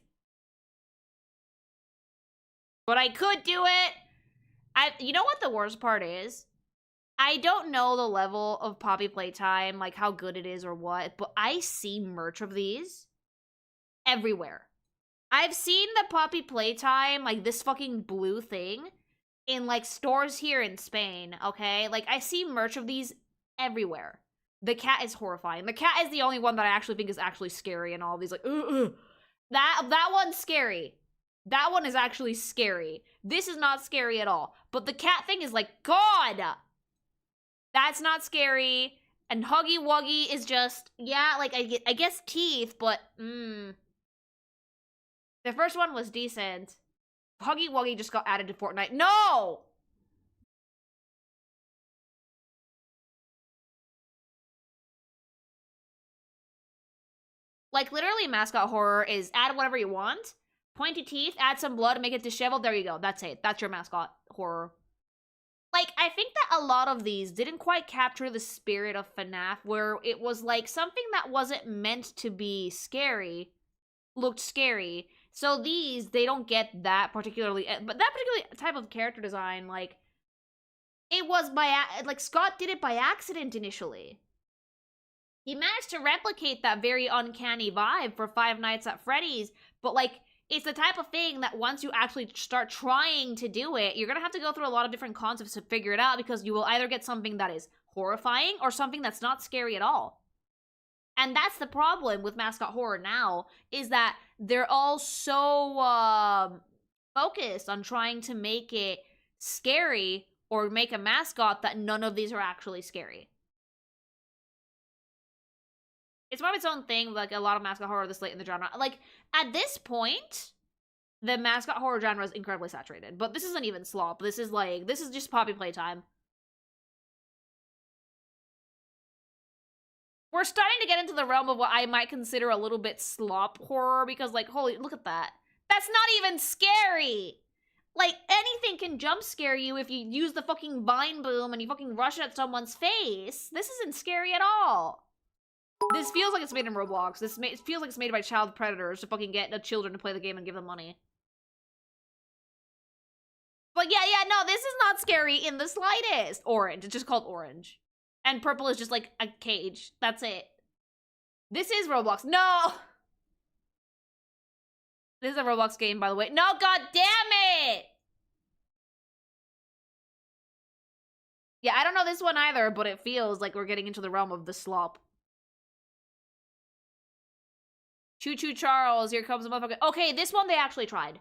But I could do it. You know what the worst part is? I don't know the level of Poppy Playtime, like how good it is or what, but I see merch of these everywhere. I've seen the Poppy Playtime, like this fucking blue thing, in like stores here in Spain, okay? Like I see merch of these everywhere. The cat is horrifying. The cat is the only one that I actually think is actually scary and all these like, That one's scary. That one is actually scary. This is not scary at all. But the cat thing is like, God! That's not scary. And Huggy Wuggy is just, yeah, like I guess teeth, but The first one was decent. Huggy Wuggy just got added to Fortnite. No! Like, literally, mascot horror is add whatever you want. Pointy teeth, add some blood, make it disheveled. There you go. That's it. That's your mascot horror. Like, I think that a lot of these didn't quite capture the spirit of FNAF, where it was like something that wasn't meant to be scary looked scary. So these, they don't get that particularly, but that particular type of character design, like, it was like, Scott did it by accident initially. He managed to replicate that very uncanny vibe for Five Nights at Freddy's, but, like, it's the type of thing that once you actually start trying to do it, you're gonna have to go through a lot of different concepts to figure it out, because you will either get something that is horrifying or something that's not scary at all. And that's the problem with mascot horror now, is that they're all so focused on trying to make it scary or make a mascot that none of these are actually scary. It's more of its own thing, like a lot of mascot horror this late in the genre. Like, at this point, the mascot horror genre is incredibly saturated. But this isn't even slop. This is just Poppy Playtime. We're starting to get into the realm of what I might consider a little bit slop horror, because, like, holy, look at that. That's not even scary! Like, anything can jump scare you if you use the fucking vine boom and you fucking rush it at someone's face. This isn't scary at all. This feels like it's made in Roblox. It feels like it's made by child predators to fucking get the children to play the game and give them money. But yeah, no, this is not scary in the slightest. Orange, it's just called orange. And purple is just like a cage. That's it. This is Roblox. No! This is a Roblox game, by the way. No, god damn it! Yeah, I don't know this one either, but it feels like we're getting into the realm of the slop. Choo Choo Charles, here comes the motherfucker. Okay, this one they actually tried.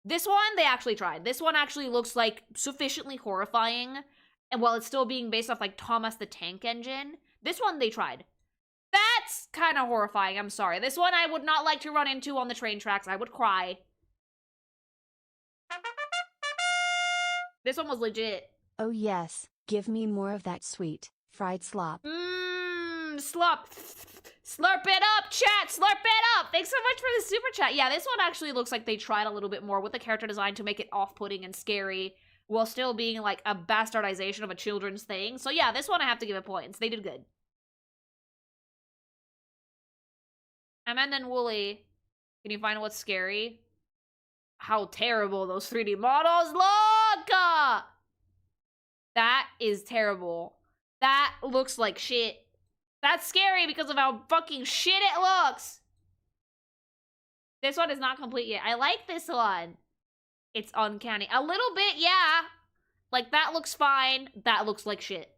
This one they actually tried. This one actually looks like sufficiently horrifying. And while it's still being based off like Thomas the Tank Engine, this one they tried. That's kind of horrifying, I'm sorry. This one I would not like to run into on the train tracks. I would cry. This one was legit. Oh yes, give me more of that sweet, fried slop. Slop. Slurp it up, chat! Slurp it up! Thanks so much for the super chat. Yeah, this one actually looks like they tried a little bit more with the character design to make it off-putting and scary, while still being like a bastardization of a children's thing. So yeah, this one I have to give it points. They did good. Amanda and Wooly, can you find what's scary? How terrible those 3D models look! That is terrible. That looks like shit. That's scary because of how fucking shit it looks. This one is not complete yet. I like this one. It's uncanny. A little bit, yeah. Like, that looks fine. That looks like shit.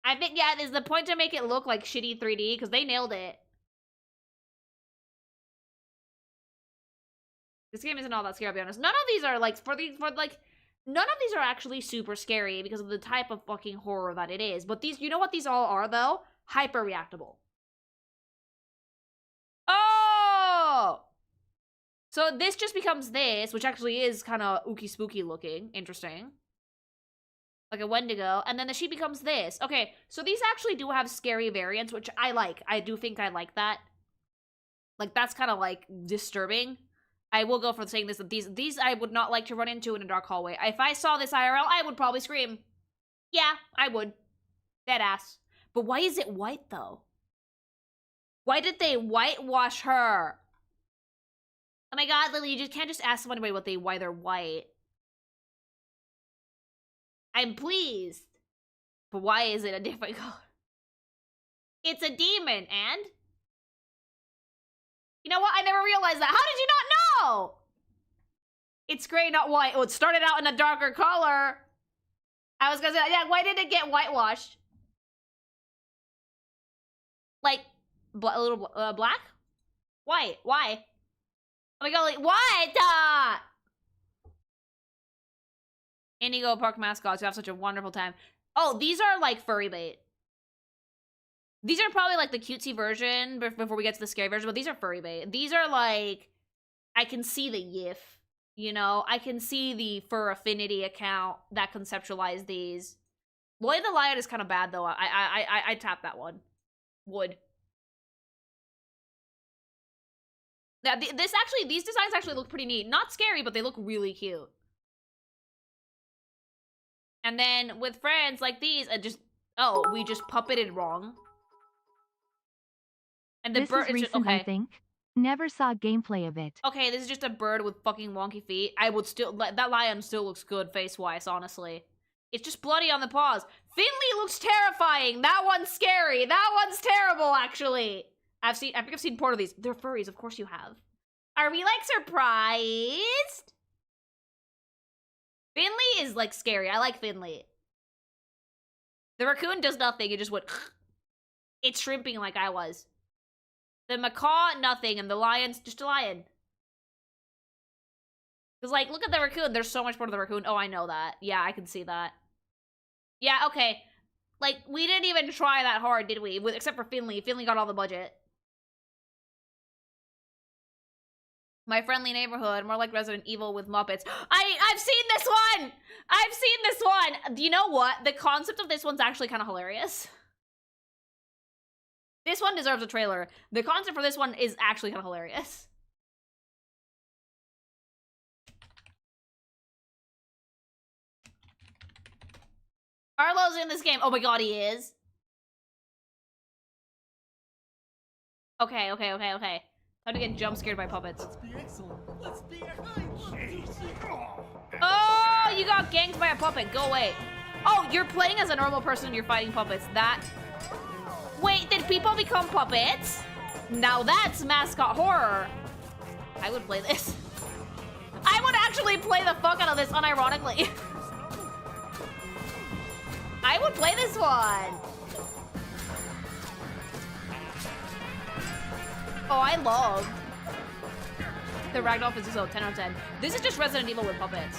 I think, yeah, is the point to make it look like shitty 3D, because they nailed it. This game isn't all that scary, I'll be honest. None of these are, like, none of these are actually super scary because of the type of fucking horror that it is. But these, you know what these all are, though? Hyper-reactable. Oh! So this just becomes this, which actually is kind of ooky spooky looking. Interesting. Like a Wendigo. And then the sheep becomes this. Okay, so these actually do have scary variants, which I like. I do think I like that. Like, that's kind of, like, disturbing. I will go for saying this, that these I would not like to run into in a dark hallway. If I saw this IRL, I would probably scream. Yeah, I would. Dead ass. But why is it white, though? Why did they whitewash her? Oh my god, Lily, you just can't just ask somebody why they're white. I'm pleased. But why is it a different color? It's a demon, and? You know what? I never realized that. How did you not know? It's gray, not white. Oh, it started out in a darker color. I was gonna say, yeah, why did it get whitewashed? Like, a little black? White. Why? Oh my god, like, what? Indigo Park mascots who have such a wonderful time. Oh, these are like furry bait. These are probably like the cutesy version before we get to the scary version, but these are furry bait. These are like, I can see the yiff, you know? I can see the Fur Affinity account that conceptualized these. Lloyd the Lion is kind of bad though. I tap that one. Would. Yeah, these designs actually look pretty neat. Not scary, but they look really cute. And then with friends like these, we just puppeted wrong. And the This bird is is recent, just, okay. I think. Never saw gameplay of it. Okay, this is just a bird with fucking wonky feet. I would still, that lion still looks good face-wise, honestly. It's just bloody on the paws. Finley looks terrifying. That one's scary. That one's terrible, actually. I think I've seen part of these. They're furries, of course you have. Are we, like, surprised? Finley is, like, scary. I like Finley. The raccoon does nothing. It just went... It's shrimping like I was. The macaw, nothing. And the lion's just a lion. Because, like, look at the raccoon. There's so much more to the raccoon. Oh, I know that. Yeah, I can see that. Yeah, okay. Like, we didn't even try that hard, did we? Except for Finley. Finley got all the budget. My Friendly Neighborhood, more like Resident Evil with Muppets. I've seen this one! I've seen this one! Do you know what? The concept of this one's actually kind of hilarious. This one deserves a trailer. The concept for this one is actually kind of hilarious. Arlo's in this game. Oh my god, he is. Okay. Time to get jump scared by puppets. Let's be excellent. Let's be excellent. Oh, you got ganked by a puppet. Go away. Oh, you're playing as a normal person and you're fighting puppets. That... Wait, did people become puppets? Now that's mascot horror. I would play this. I would actually play the fuck out of this unironically. I would play this one. Oh, I love the Ragdoll physics. 10 out of 10. This is just Resident Evil with puppets.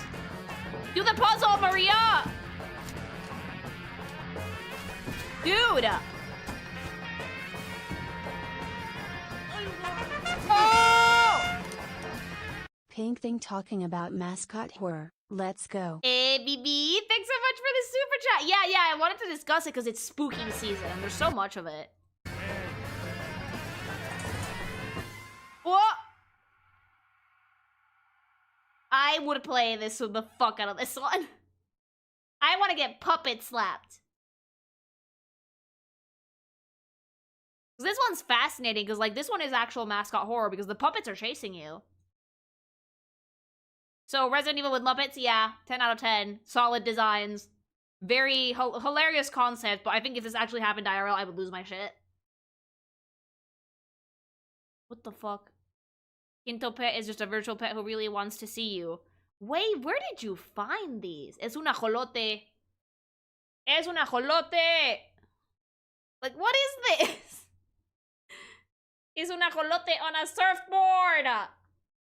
Do the puzzle, Maria! Dude! Oh! Pink Thing talking about mascot horror. Let's go. Hey, BB, thanks so much for the super chat. Yeah, I wanted to discuss it because it's spooky season and there's so much of it. What? I would play this with the fuck out of this one. I want to get puppet slapped. This one's fascinating because, like, this one is actual mascot horror because the puppets are chasing you. So, Resident Evil with Muppets, yeah, 10 out of 10. Solid designs. Very hilarious concept, but I think if this actually happened IRL, I would lose my shit. What the fuck? Quinto Pet is just a virtual pet who really wants to see you. Wait, where did you find these? Es un ajolote. Es un ajolote! Like, what is this? Es un ajolote on a surfboard!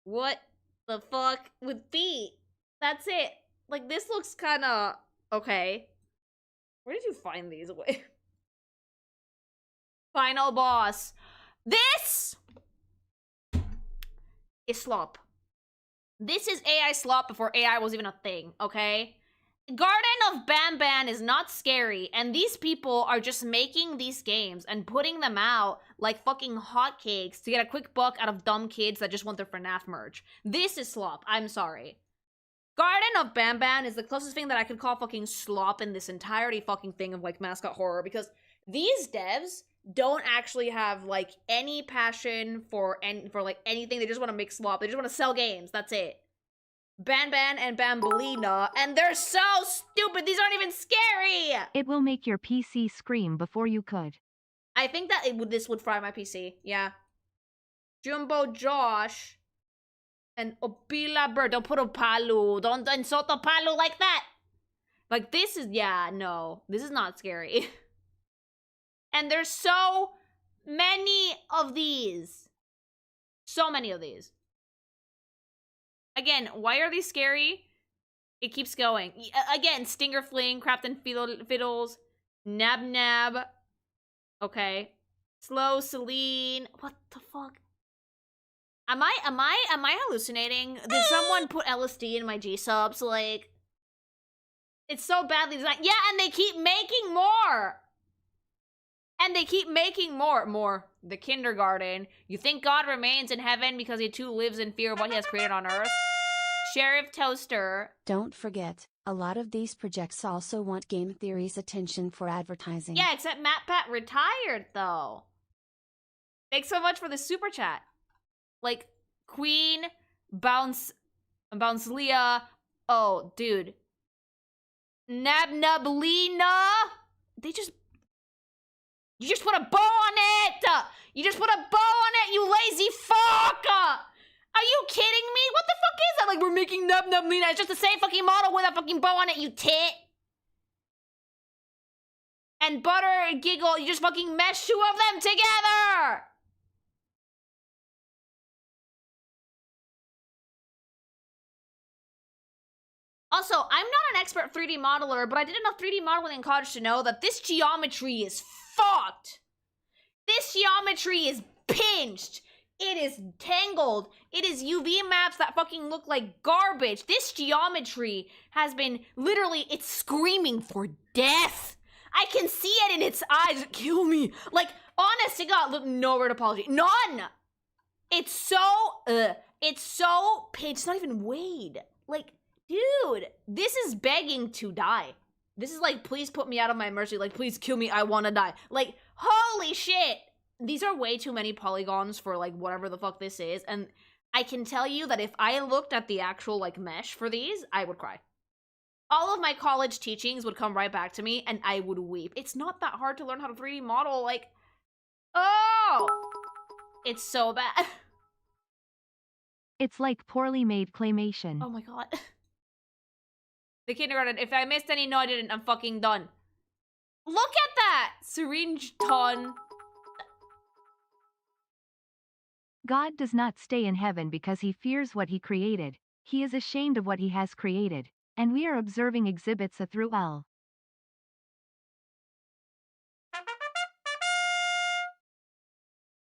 What the fuck? With feet. That's it. Like, this looks kind of okay. Where did you find these? Wait. Final boss. This is slop. This is AI slop before AI was even a thing, okay? Garden of Bamban is not scary, and these people are just making these games and putting them out like fucking hotcakes to get a quick buck out of dumb kids that just want their FNAF merch. This is slop. I'm sorry. Garden of Bamban is the closest thing that I could call fucking slop in this entirety fucking thing of like mascot horror, because these devs don't actually have like any passion for like anything. They just want to make slop. They just want to sell games. That's it. Banban and Bambolina, and they're so stupid. These aren't even scary. It will make your PC scream before you could. I think that this would fry my PC. Yeah. Jumbo Josh and Opila Bird. Don't put Opalu. Don't insult Opalu like that. Like, this is, yeah, no. This is not scary. And there's so many of these. So many of these. Again, why are these scary? It keeps going. Again, Stinger Fling, Crafton Fiddles, Nab Nab. Okay. Slow Celine. What the fuck? Am I hallucinating? Did someone put LSD in my gsupps? Like, it's so badly designed. Yeah, and they keep making more. And they keep making more. The kindergarten. You think God remains in heaven because he too lives in fear of what he has created on earth? Sheriff Toaster. Don't forget, a lot of these projects also want Game Theory's attention for advertising. Yeah, except MatPat retired, though. Thanks so much for the super chat. Like, Queen, Bounce Leah. Oh, dude. Nabnablina. You just put a bow on it! You just put a bow on it, you lazy fuck! Are you kidding me? What the fuck is that? Like, we're making Nub Nub Lena. It's just the same fucking model with a fucking bow on it, you tit! And Butter and Giggle, you just fucking mesh two of them together! Also, I'm not an expert 3D modeler, but I did enough 3D modeling in college to know that this geometry is fucked. This geometry is pinched. It is tangled. It is UV maps that fucking look like garbage. This geometry has been literally, it's screaming for death. I can see it in its eyes. Kill me. Like, honest to God, look, no word apology. None. It's so pinched. It's not even weighed. Like, dude, this is begging to die. This is like, please put me out of my mercy. Like, please kill me. I want to die. Like, holy shit. These are way too many polygons for, like, whatever the fuck this is. And I can tell you that if I looked at the actual, like, mesh for these, I would cry. All of my college teachings would come right back to me, and I would weep. It's not that hard to learn how to 3D model. Like, oh! It's so bad. It's like poorly made claymation. Oh my god. The kindergarten. If I missed any, no, I didn't. I'm fucking done. Look at that! Syringe ton. God does not stay in heaven because he fears what he created. He is ashamed of what he has created. And we are observing exhibits A through L.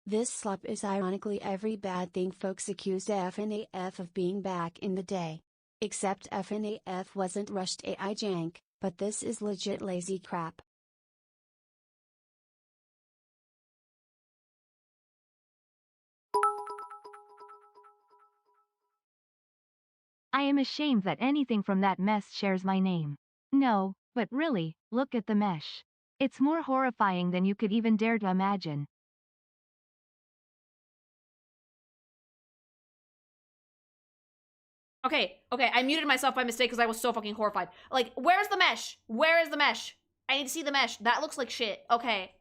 This slop is ironically every bad thing folks accused FNAF of being back in the day. Except FNAF wasn't rushed AI jank, but this is legit lazy crap. I am ashamed that anything from that mess shares my name. No, but really, look at the mesh. It's more horrifying than you could even dare to imagine. Okay, I muted myself by mistake because I was so fucking horrified. Like, where's the mesh? Where is the mesh? I need to see the mesh. That looks like shit. Okay.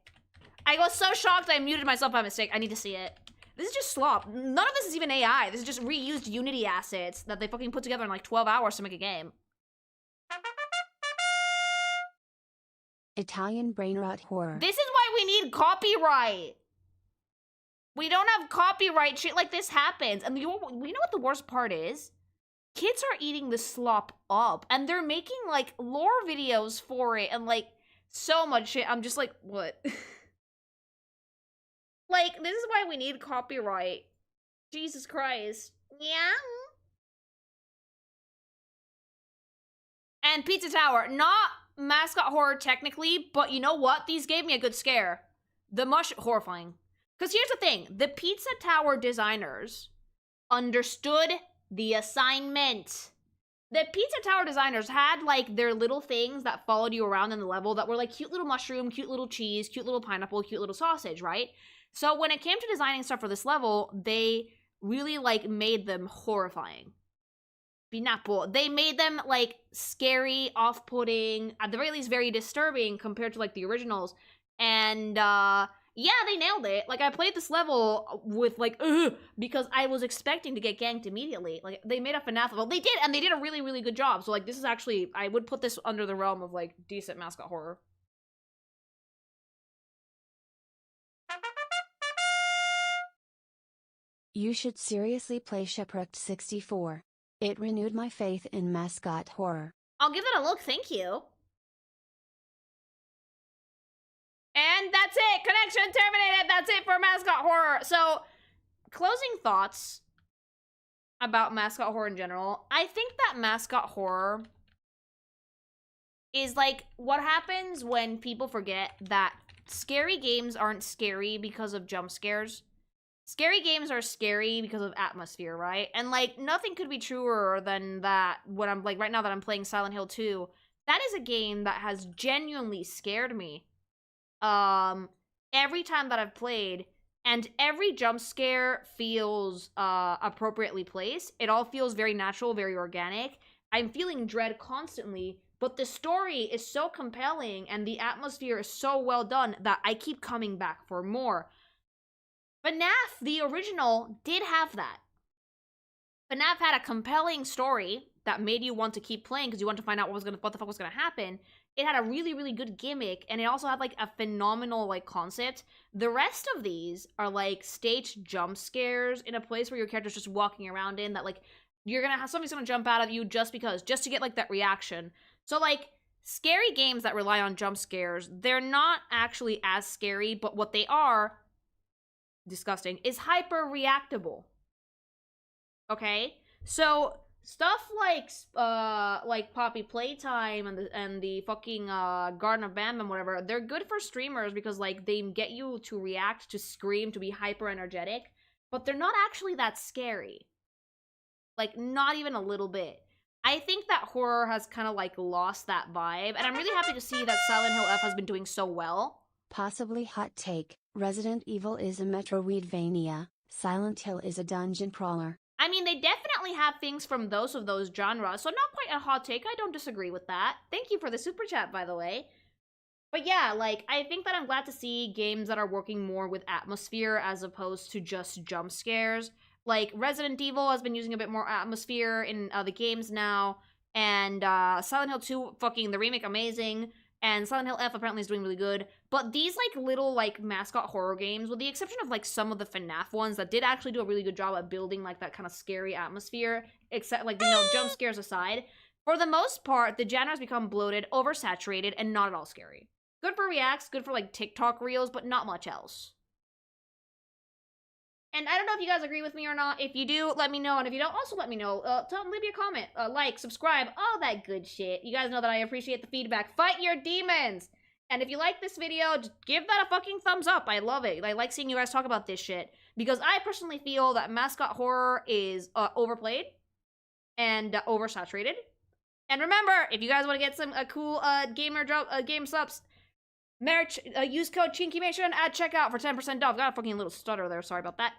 I was so shocked I muted myself by mistake. I need to see it. This is just slop. None of this is even AI. This is just reused Unity assets that they fucking put together in like 12 hours to make a game. Italian brain rot horror. This is why we need copyright. We don't have copyright. Shit like this happens. And you know what the worst part is? kids are eating the slop up, and they're making, like, lore videos for it, and, like, so much shit. I'm just like, what? Like, this is why we need copyright. Jesus Christ. Yeah. And Pizza Tower, not mascot horror technically, but you know what? These gave me a good scare. The mush horrifying. Because here's the thing, the Pizza Tower designers understood the assignment. The Pizza Tower designers had, like, their little things that followed you around in the level that were, like, cute little mushroom, cute little cheese, cute little pineapple, cute little sausage, right? So when it came to designing stuff for this level, they really, like, made them horrifying. Binapo. They made them, like, scary, off-putting, at the very least very disturbing compared to, like, the originals. And, yeah, they nailed it. Like, I played this level with, like, because I was expecting to get ganked immediately. Like, they made a FNAF level. They did, and they did a really, really good job. So, like, this is actually, I would put this under the realm of, like, decent mascot horror. You should seriously play Shipwrecked 64. It renewed my faith in mascot horror. I'll give it a look, thank you. And that's it! Connection terminated! That's it for mascot horror! So, closing thoughts about mascot horror in general. I think that mascot horror is like what happens when people forget that scary games aren't scary because of jump scares. Scary games are scary because of atmosphere, right? And, like, nothing could be truer than that when I'm, like, right now that I'm playing Silent Hill 2. That is a game that has genuinely scared me. Every time that I've played, and every jump scare feels, appropriately placed. It all feels very natural, very organic. I'm feeling dread constantly, but the story is so compelling, and the atmosphere is so well done that I keep coming back for more. FNAF, the original, did have that. FNAF had a compelling story that made you want to keep playing because you want to find out what the fuck was gonna happen. It had a really, really good gimmick, and it also had, like, a phenomenal, like, concept. The rest of these are, like, staged jump scares in a place where your character's just walking around in that, like, you're gonna have something's gonna jump out of you just because, just to get, like, that reaction. So, like, scary games that rely on jump scares, they're not actually as scary, but what they are, disgusting, is hyper-reactable. Okay? So, stuff like Poppy Playtime and the fucking Garden of Bam and whatever, they're good for streamers because, like, they get you to react, to scream, to be hyper-energetic, but they're not actually that scary. Like, not even a little bit. I think that horror has kind of, like, lost that vibe, and I'm really happy to see that Silent Hill F has been doing so well. Possibly hot take, Resident Evil is a Metroidvania, Silent Hill is a dungeon crawler. I mean, they definitely have things from those genres, so not quite a hot take. I don't disagree with that. Thank you for the super chat, by the way. But yeah, like, I think that I'm glad to see games that are working more with atmosphere as opposed to just jump scares. Like, Resident Evil has been using a bit more atmosphere in the games now, and Silent Hill 2, fucking the remake, amazing. And Silent Hill F apparently is doing really good. But these, like, little, like, mascot horror games, with the exception of, like, some of the FNAF ones that did actually do a really good job at building, like, that kind of scary atmosphere, except, like, you know, jump scares aside, for the most part, the genre has become bloated, oversaturated, and not at all scary. Good for reacts, good for, like, TikTok reels, but not much else. And I don't know if you guys agree with me or not. If you do, let me know. And if you don't, also let me know. Leave me a comment, like, subscribe, all that good shit. You guys know that I appreciate the feedback. Fight your demons! And if you like this video, just give that a fucking thumbs up. I love it. I like seeing you guys talk about this shit. Because I personally feel that mascot horror is overplayed and oversaturated. And remember, if you guys want to get some cool game subs merch, use code ChinkyMation at checkout for 10% off. Got a fucking little stutter there. Sorry about that.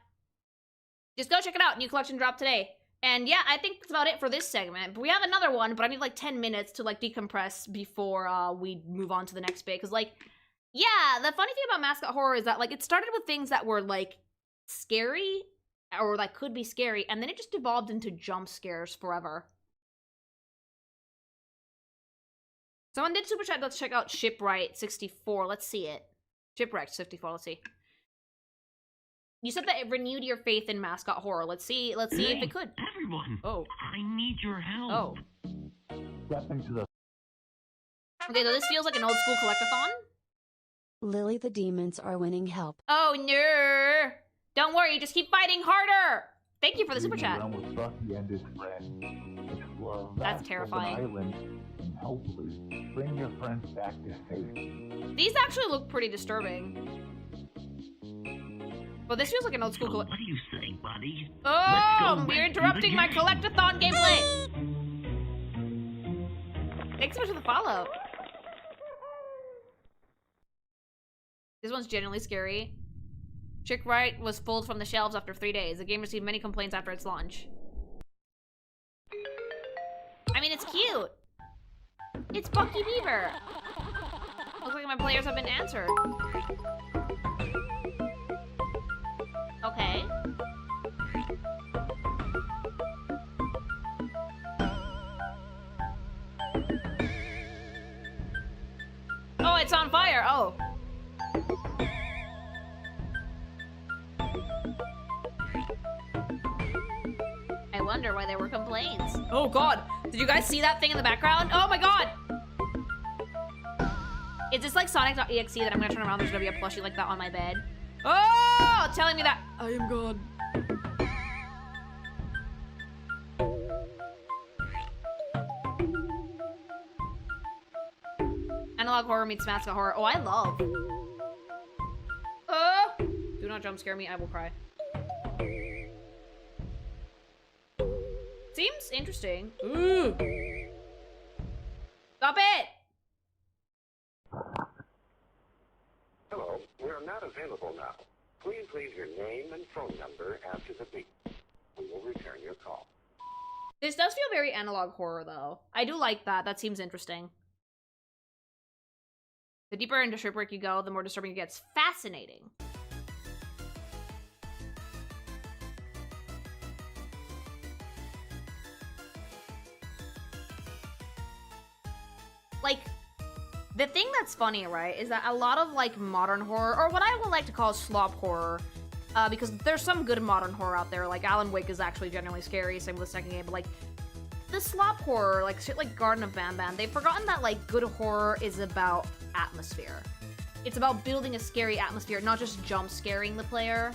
Just go check it out. New collection dropped today. And yeah, I think that's about it for this segment. But we have another one, but I need like 10 minutes to like decompress before we move on to the next bit. Because like, yeah, the funny thing about mascot horror is that like it started with things that were like scary or like could be scary, and then it just evolved into jump scares forever. Someone did super chat. Let's check out Shipwright 64. Let's see it. Shipwrecked 64. Let's see. You said that it renewed your faith in mascot horror. Let's see if it could. Everyone! Oh. I need your help. Oh. Step into the Okay, so this feels like an old school collectathon. Lily, the demons are winning. Help. Oh no! Don't worry, just keep fighting harder! Thank you for the super chat. Realm with Bucky and his friends. Explore That's vast terrifying. open islands and hopefully bring your friends back to safety. These actually look pretty disturbing. Well, this feels like an old school. What do you say, buddy? Oh, back you're to the interrupting my game. collectathon gameplay. Thanks so much for the follow. This one's genuinely scary. Chick Right was pulled from the shelves after 3 days. The game received many complaints after its launch. I mean, it's cute. It's Bucky Beaver. Looks like my players have been answered. Okay. Oh, it's on fire. Oh. I wonder why there were complaints. Oh god, did you guys see that thing in the background? Oh my god! Is this like Sonic.exe that I'm gonna turn around, there's gonna be a plushie like that on my bed? Oh, telling me that I am God. Analog horror meets mascot horror. Oh, I love. Do not jump scare me, I will cry. Seems interesting. Ooh. Stop it! Hello, we are not available now. Please leave your name and phone number after the beep. We will return your call. This does feel very analog horror, though. I do like that. That seems interesting. The deeper into stripwork you go, the more disturbing it gets. Fascinating. Like, the thing that's funny, right, is that a lot of, like, modern horror, or what I would like to call slop horror, because there's some good modern horror out there, like Alan Wake is actually genuinely scary, same with the second game, but, like, the slop horror, like, shit like Garden of Banban, they've forgotten that, like, good horror is about atmosphere. It's about building a scary atmosphere, not just jump scaring the player.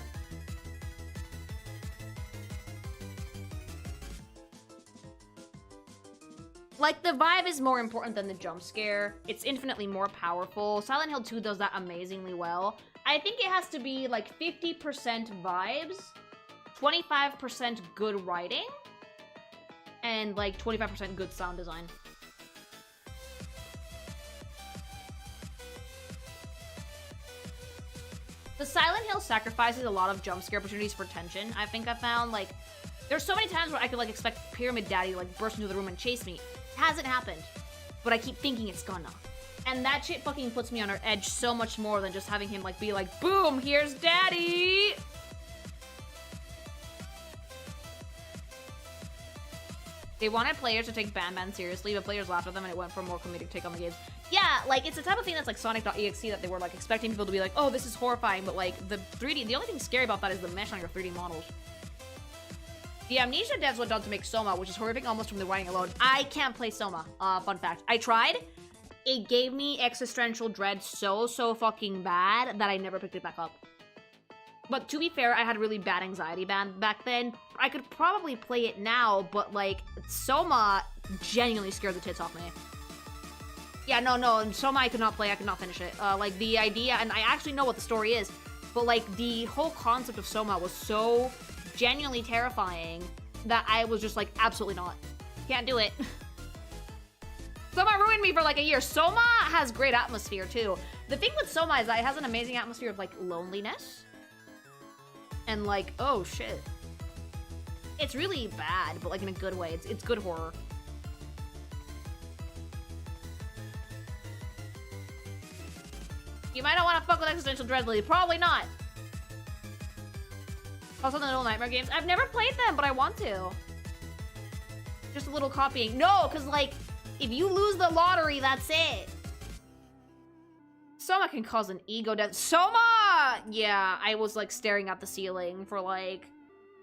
Like, the vibe is more important than the jump scare. It's infinitely more powerful. Silent Hill 2 does that amazingly well. I think it has to be, like, 50% vibes, 25% good writing, and, like, 25% good sound design. The Silent Hill sacrifices a lot of jump scare opportunities for tension. I think I found, like, there's so many times where I could, like, expect Pyramid Daddy to, like, burst into the room and chase me. It hasn't happened, but I keep thinking it's gonna. And that shit fucking puts me on our edge so much more than just having him, like, be like, boom, here's Daddy! They wanted players to take Banban seriously, but players laughed at them and it went for a more comedic take on the games. Yeah, like, it's the type of thing that's like Sonic.exe that they were, like, expecting people to be like, oh, this is horrifying, but, like, the 3D, the only thing scary about that is the mesh on your 3D models. The Amnesia devs went on to make Soma, which is horrific almost from the writing alone. I can't play Soma, fun fact. I tried. It gave me existential dread so fucking bad that I never picked it back up. But to be fair, I had really bad anxiety back then. I could probably play it now, but, like, Soma genuinely scared the tits off me. Yeah, no, Soma I could not play, I could not finish it. Like, the idea, and I actually know what the story is, but, like, the whole concept of Soma was so genuinely terrifying that I was just like, absolutely not. Can't do it. Soma ruined me for like a year. Soma has great atmosphere too. The thing with Soma is that it has an amazing atmosphere of like loneliness. And like, oh shit. It's really bad, but like in a good way. It's good horror. You might not want to fuck with Existential Dread, Lily. Probably not. Also, the Little Nightmare games. I've never played them, but I want to. Just a little copying. No, because, like, if you lose the lottery, that's it. Soma can cause an ego death. Soma! Yeah, I was like staring at the ceiling for like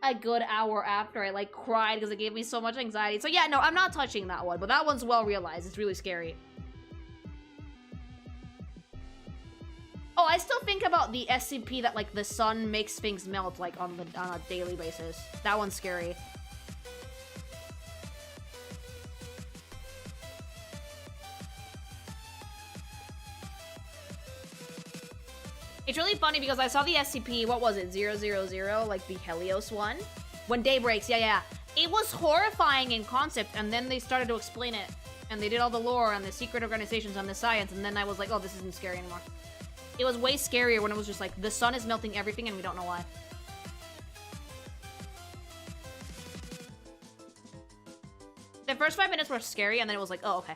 a good hour after I like cried because it gave me so much anxiety. So yeah, no, I'm not touching that one, but that one's well realized. It's really scary. Oh, I still think about the SCP that like the sun makes things melt like on a daily basis. That one's scary. It's really funny because I saw the SCP, what was it, 000, like the Helios one? When day breaks, yeah. It was horrifying in concept, and then they started to explain it. And they did all the lore and the secret organizations and the science, and then I was like, oh, this isn't scary anymore. It was way scarier when it was just like, the sun is melting everything and we don't know why. The first 5 minutes were scary, and then it was like, oh, okay.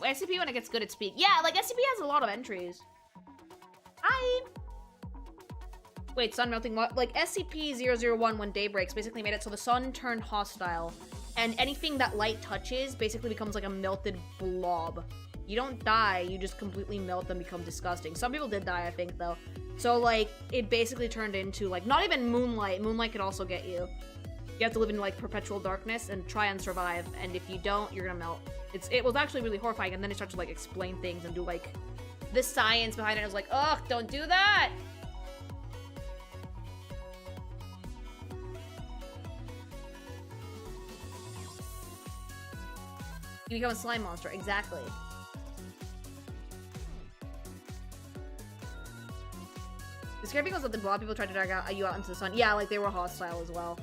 SCP when it gets good at speed. Yeah, like SCP has a lot of entries. Wait, sun melting what? Like SCP-001 when day breaks basically made it so the sun turned hostile. And anything that light touches basically becomes like a melted blob. You don't die, you just completely melt and become disgusting. Some people did die, I think, though. So, like, it basically turned into, like, not even moonlight. Moonlight could also get you. You have to live in, like, perpetual darkness and try and survive. And if you don't, you're gonna melt. It was actually really horrifying, and then it started to, like, explain things and do, like, the science behind it. I was like, ugh, don't do that! You become a slime monster, exactly. The scary thing was that the blob people tried to drag you out into the sun. Yeah, like, they were hostile as well.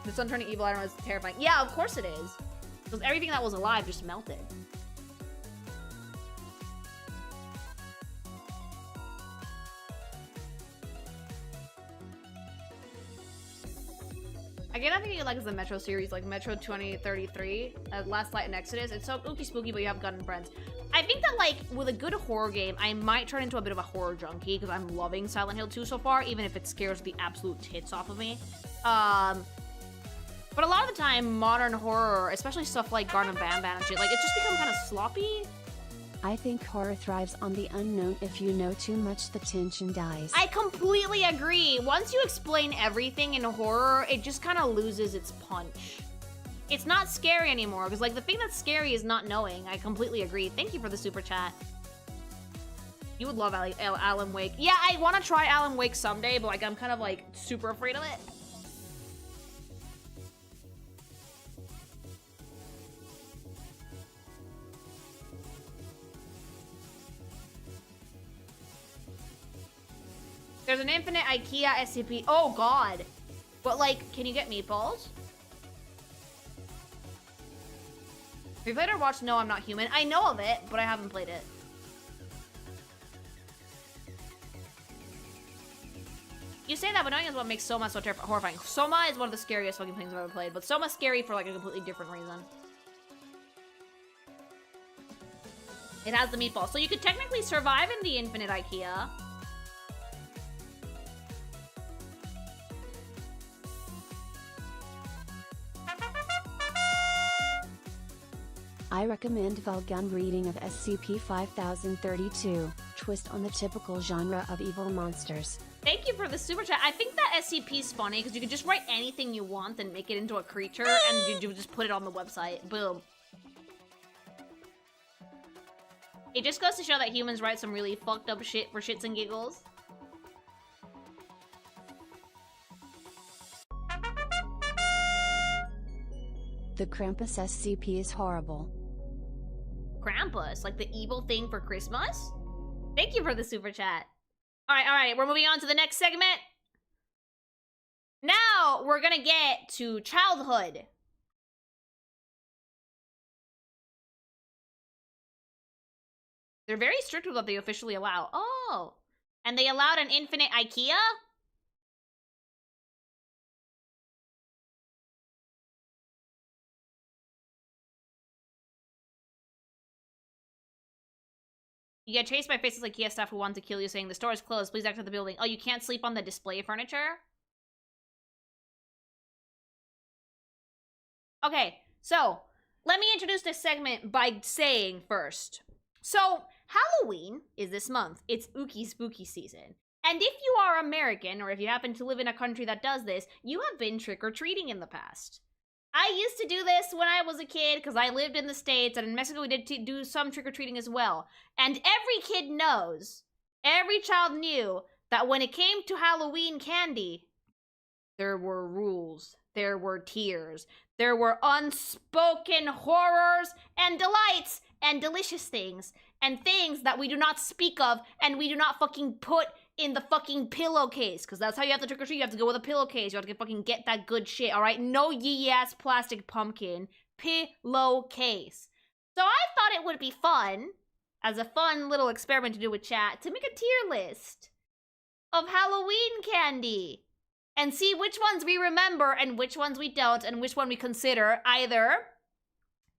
The sun turning evil, I don't know, is terrifying. Yeah, of course it is. Because everything that was alive just melted. Again, I think you like the Metro series, like Metro 2033, Last Light in Exodus. It's so ooky spooky, but you have gun and friends. I think that, like, with a good horror game, I might turn into a bit of a horror junkie, because I'm loving Silent Hill 2 so far, even if it scares the absolute tits off of me. But a lot of the time, modern horror, especially stuff like Garden Bam Bam and shit, like, it's just become kind of sloppy. I think horror thrives on the unknown. If you know too much, the tension dies. I completely agree. Once you explain everything in horror, it just kind of loses its punch. It's not scary anymore, because, like, the thing that's scary is not knowing. I completely agree. Thank you for the super chat. You would love Alan Wake. Yeah, I want to try Alan Wake someday, but, like, I'm kind of, like, super afraid of it. There's an infinite IKEA SCP. Oh, God. But, like, can you get meatballs? Have you played or watched No, I'm Not Human? I know of it, but I haven't played it. You say that, but knowing is what makes Soma so horrifying. Soma is one of the scariest fucking things I've ever played, but Soma's scary for, like, a completely different reason. It has the meatballs. So you could technically survive in the infinite IKEA. I recommend Valgun reading of SCP-5032, twist on the typical genre of evil monsters. Thank you for the super chat. I think that SCP is funny because you can just write anything you want and make it into a creature, and you just put it on the website. Boom. It just goes to show that humans write some really fucked up shit for shits and giggles. The Krampus SCP is horrible. Krampus, like the evil thing for Christmas? Thank you for the super chat. All right, we're moving on to the next segment. Now we're gonna get to childhood. They're very strict with what they officially allow. Oh, and they allowed an infinite IKEA? You get chased by faces like Kia staff who want to kill you, saying the store is closed. Please exit the building. Oh, you can't sleep on the display furniture? Okay, so let me introduce this segment by saying first. So, Halloween is this month. It's Ookie Spooky season. And if you are American, or if you happen to live in a country that does this, you have been trick-or-treating in the past. I used to do this when I was a kid because I lived in the States, and in Mexico we did do some trick-or-treating as well. And every kid knows, every child knew, that when it came to Halloween candy, there were rules, there were tiers, there were unspoken horrors and delights and delicious things, and things that we do not speak of and we do not fucking put in the fucking pillowcase, because that's how you have to trick or treat. You have to go with a pillowcase. You have to fucking get that good shit, all right? No yee-ass plastic pumpkin. Pillowcase. So I thought it would be fun, as a fun little experiment to do with chat, to make a tier list of Halloween candy and see which ones we remember and which ones we don't, and which one we consider either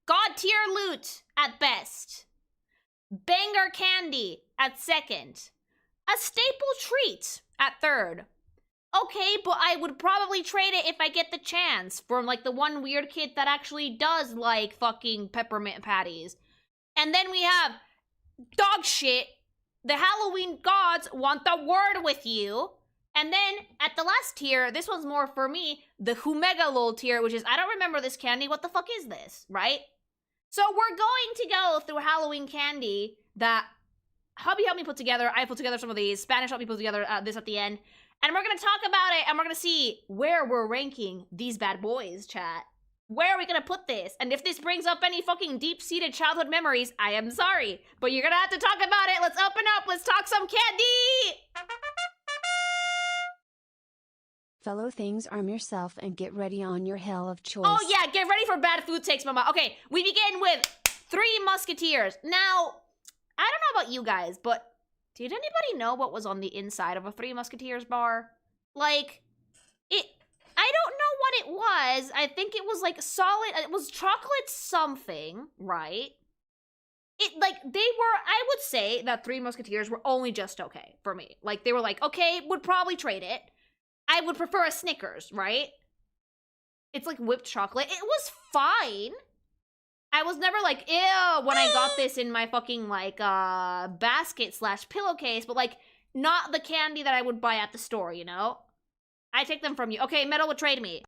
God tier loot at best, banger candy at second, a staple treat at third. Okay, but I would probably trade it if I get the chance from, like, the one weird kid that actually does like fucking peppermint patties. And then we have dog shit. The Halloween gods want the word with you. And then at the last tier, this one's more for me, the Humegalol tier, which is, I don't remember this candy. What the fuck is this, right? So we're going to go through Halloween candy that Hubby helped me put together. I put together some of these. Spanish helped me put together this at the end. And we're going to talk about it, and we're going to see where we're ranking these bad boys, chat. Where are we going to put this? And if this brings up any fucking deep-seated childhood memories, I am sorry. But you're going to have to talk about it. Let's open up. Let's talk some candy. Fellow things, arm yourself and get ready on your hell of choice. Oh yeah, get ready for bad food takes, mama. Okay, we begin with 3 Musketeers. Now, I don't know about you guys, but did anybody know what was on the inside of a 3 Musketeers bar? Like, I don't know what it was. I think it was like solid, it was chocolate something, right? I would say that 3 Musketeers were only just okay for me. Like, they were like, okay, would probably trade it. I would prefer a Snickers, right? It's like whipped chocolate. It was fine. I was never like, ew, when I got this in my fucking, like, basket/pillowcase, but, like, not the candy that I would buy at the store, you know? I take them from you. Okay, Metal would trade me.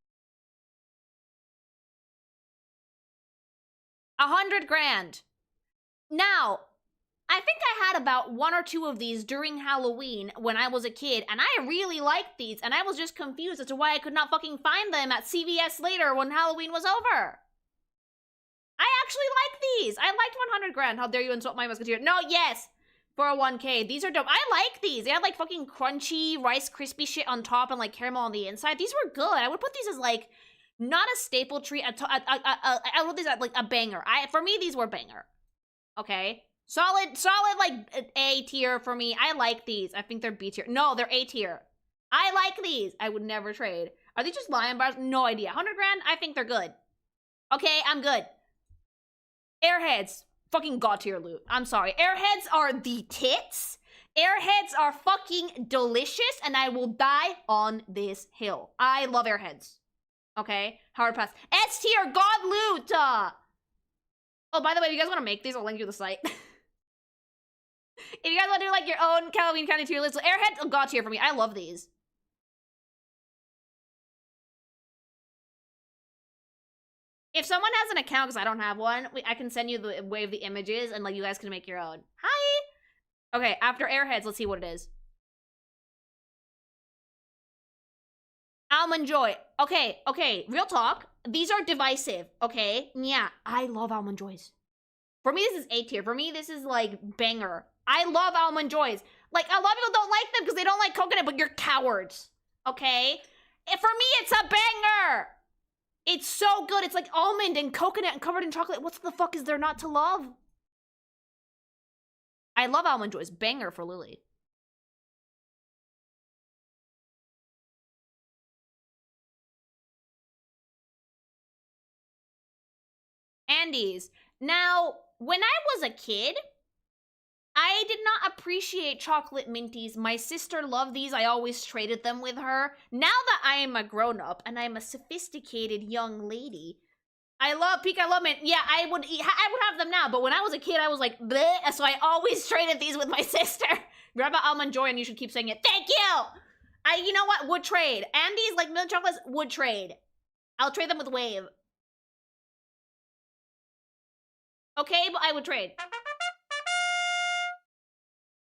100 grand. Now, I think I had about 1 or 2 of these during Halloween when I was a kid, and I really liked these, and I was just confused as to why I could not fucking find them at CVS later when Halloween was over. I actually like these. I liked 100 grand. How dare you insult my Musketeer? No, yes. For a 1K. These are dope. I like these. They had like fucking crunchy Rice Krispie shit on top and like caramel on the inside. These were good. I would put these as like, not a staple treat. I would put these as like a banger. For me, these were banger. Okay? Solid like A tier for me. I like these. I think they're B tier. No, they're A tier. I like these. I would never trade. Are they just Lion Bars? No idea. 100 grand? I think they're good. Okay, I'm good. Airheads, fucking god tier loot. I'm sorry. Airheads are the tits. Airheads are fucking delicious, and I will die on this hill. I love Airheads. Okay, hard pass. S tier, god loot. Oh, by the way, if you guys want to make these, I'll link you the site. If you guys want to do like your own Halloween County tier list, Airheads, god tier for me. I love these. If someone has an account, because I don't have one, I can send you the way of the images, and like you guys can make your own. Hi! Okay, after Airheads, let's see what it is. Almond Joy. Okay, real talk. These are divisive, okay? Yeah, I love Almond Joys. For me, this is A tier. For me, this is like banger. I love Almond Joys. Like, a lot of people don't like them because they don't like coconut, but you're cowards, okay? For me, it's a banger! It's so good. It's like almond and coconut and covered in chocolate. What the fuck is there not to love? I love Almond Joys. Banger for Lily. Andes. Now, when I was a kid, I did not appreciate chocolate minties. My sister loved these. I always traded them with her. Now that I am a grown-up and I'm a sophisticated young lady, I love Pika, I love mint. Yeah, I would have them now, but when I was a kid, I was like, bleh, so I always traded these with my sister. Grab an almond joy and you should keep saying it. Thank you! You know what? Would trade. Andy's, like, milk chocolates, would trade. I'll trade them with Wave. Okay, but I would trade.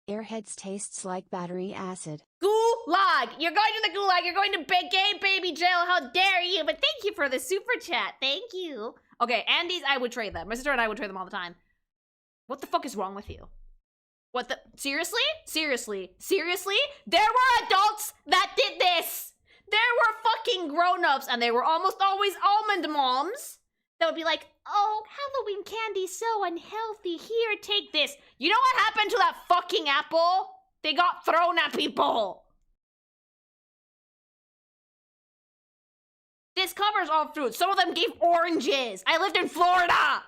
Airheads tastes like battery acid. Gulag! You're going to the gulag! You're going to gay baby jail! How dare you! But thank you for the super chat. Thank you. Okay, Andy's, I would trade them. My sister and I would trade them all the time. What the fuck is wrong with you? What the? Seriously? Seriously? Seriously? There were adults that did this! There were fucking grown-ups, and they were almost always almond moms that would be like, oh, Halloween candy's so unhealthy. Here, take this. You know what happened to that fucking apple? They got thrown at people. This covers all fruits. Some of them gave oranges. I lived in Florida.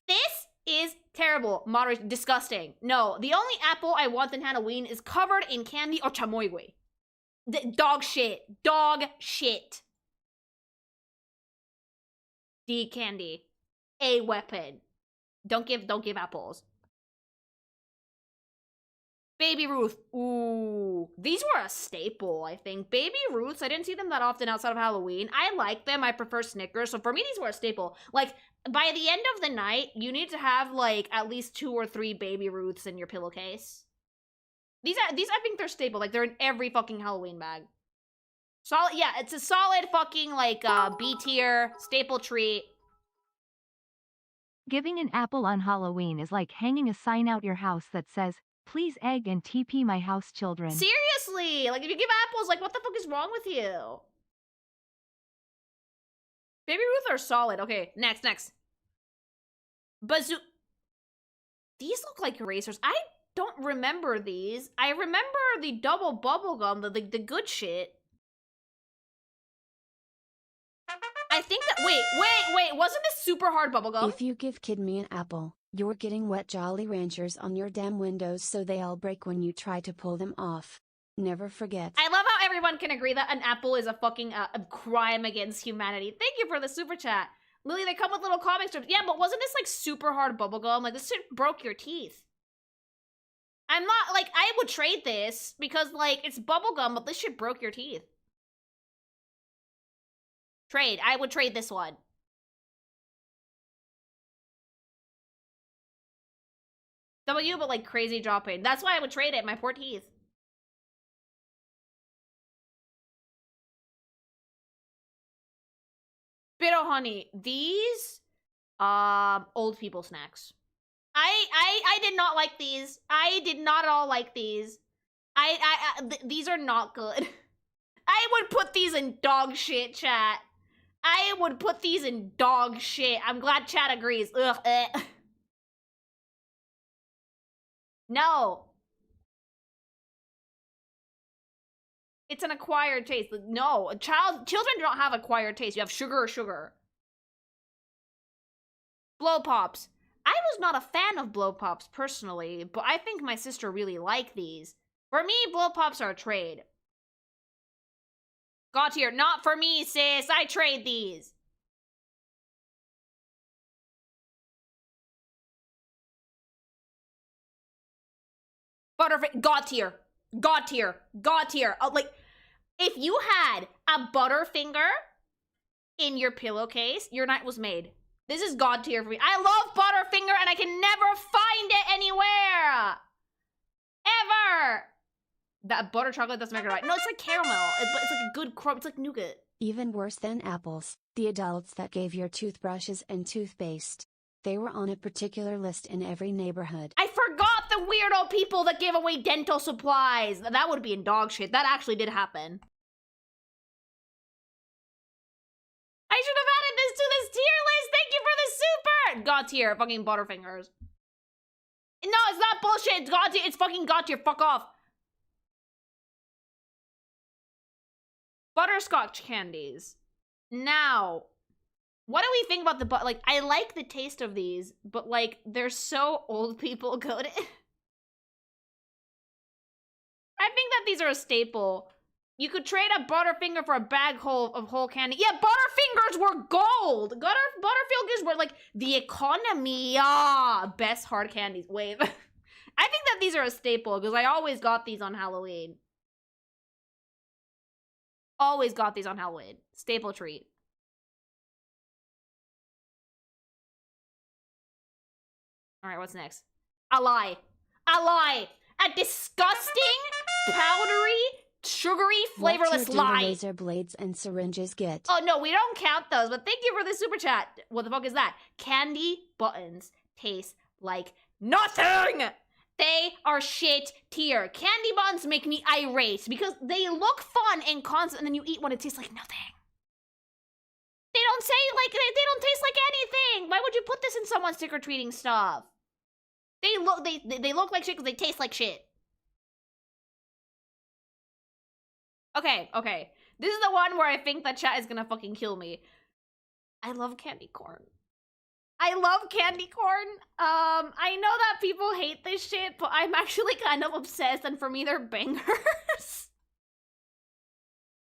This is terrible. Moderate, disgusting. No, the only apple I want in Halloween is covered in candy or chamoy. Dog shit. Dog shit. D candy. A weapon. Don't give apples. Baby Ruth. Ooh. These were a staple, I think. Baby Ruths, I didn't see them that often outside of Halloween. I like them. I prefer Snickers. So for me, these were a staple. Like, by the end of the night, you need to have, like, at least 2 or 3 Baby Ruths in your pillowcase. These I think they're staple. Like, they're in every fucking Halloween bag. Solid, yeah, it's a solid fucking, like, B tier, staple treat. Giving an apple on Halloween is like hanging a sign out your house that says, please egg and TP my house children. Seriously! Like, if you give apples, like, what the fuck is wrong with you? Baby Ruth are solid. Okay, next. Bazoo... These look like erasers. I don't remember these. I remember the double bubblegum, the good shit. I think that, wait, wasn't this super hard bubblegum? If you give Kid Me an apple, you're getting wet Jolly Ranchers on your damn windows so they all break when you try to pull them off. Never forget. I love how everyone can agree that an apple is a fucking a crime against humanity. Thank you for the super chat. Lily, they come with little comic strips. Yeah, but wasn't this like super hard bubblegum? Like, this shit broke your teeth. I'm not, like, I would trade this because, like, it's bubblegum, but this shit broke your teeth. Trade. I would trade this one. W, but like crazy dropping. That's why I would trade it. My poor teeth. Spittle honey. These, old people snacks. I did not like these. I did not at all like these. These are not good. I would put these in dog shit, chat. I would put these in dog shit. I'm glad chat agrees. Ugh. No. It's an acquired taste. No, children don't have acquired taste. You have sugar or sugar. Blow pops. I was not a fan of blow pops personally, but I think my sister really liked these. For me, blow pops are a trade. Got here. Not for me, sis. I trade these. Butterfinger. God tier. God tier. God tier. Like, if you had a Butterfinger in your pillowcase, your night was made. This is God tier for me. I love Butterfinger and I can never find it anywhere. Ever. That butter chocolate doesn't make it right. No, it's like caramel. It's like a good crumb. It's like nougat. Even worse than apples, the adults that gave your toothbrushes and toothpaste. They were on a particular list in every neighborhood. I forgot the weirdo people that gave away dental supplies. That would be in dog shit. That actually did happen. I should have added this to this tier list. Thank you for the super. God tier. Fucking Butterfingers. No, it's not bullshit. It's God tier. It's fucking God tier. Fuck off. Butterscotch candies. Now, What do we think about the like, I like the taste of these, but like, they're so old people coded. I think that these are a staple. You could trade a Butterfinger for a bag of whole candy. Yeah, Butterfingers were gold. Butterfingers were like the economy. Ah, best hard candies. Wait, I think that these are a staple because I always got these on Halloween. Always got these on Halloween. Staple treat. All right, what's next? A lie. A lie. A disgusting, powdery, sugary, flavorless lie. Laser blades and syringes get. Oh, no, we don't count those, but thank you for the super chat. What the fuck is that? Candy buttons taste like nothing. They are shit tier. Candy buttons make me irate because they look fun and constant, and then you eat one, it tastes like nothing. They don't say like, they don't taste like anything. Why would you put this in someone's trick-or-treating stuff? They look like shit because they taste like shit. Okay. This is the one where I think that chat is gonna fucking kill me. I love candy corn. I love candy corn. I know that people hate this shit, but I'm actually kind of obsessed, and for me, they're bangers.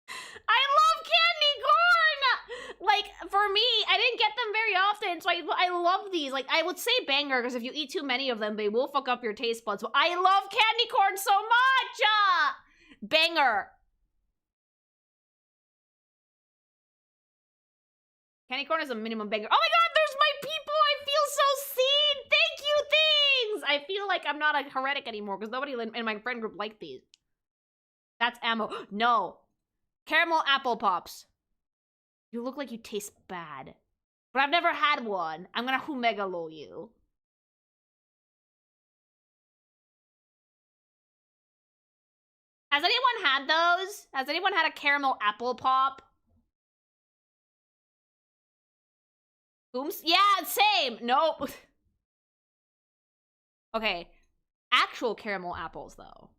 I love candy corn! Like, for me, I didn't get them very often, so I love these. Like, I would say banger, because if you eat too many of them, they will fuck up your taste buds, but I love candy corn so much! Banger. Candy corn is a minimum banger. Oh my god, there's my people! I feel so seen! Thank you, things! I feel like I'm not a heretic anymore, because nobody in my friend group liked these. That's ammo. No. Caramel apple pops. You look like you taste bad. But I've never had one. I'm gonna humegalo you. Has anyone had those? Has anyone had a caramel apple pop? Ooms? Yeah, same. Nope. Okay. Actual caramel apples, though.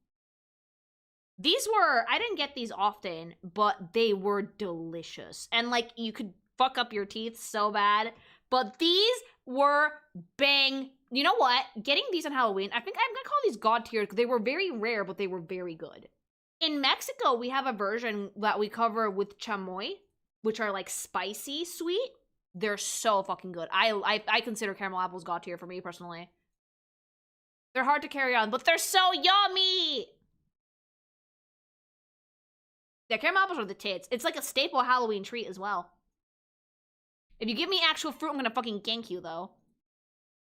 These were, I didn't get these often, but they were delicious. And like, you could fuck up your teeth so bad. But these were bang. You know what? Getting these on Halloween, I think I'm gonna call these god tier because they were very rare, but they were very good. In Mexico, we have a version that we cover with chamoy, which are like spicy sweet. They're so fucking good. I consider caramel apples god tier for me personally. They're hard to carry on, but they're so yummy! Yeah, caramel apples are the tits. It's like a staple Halloween treat as well. If you give me actual fruit, I'm gonna fucking gank you, though.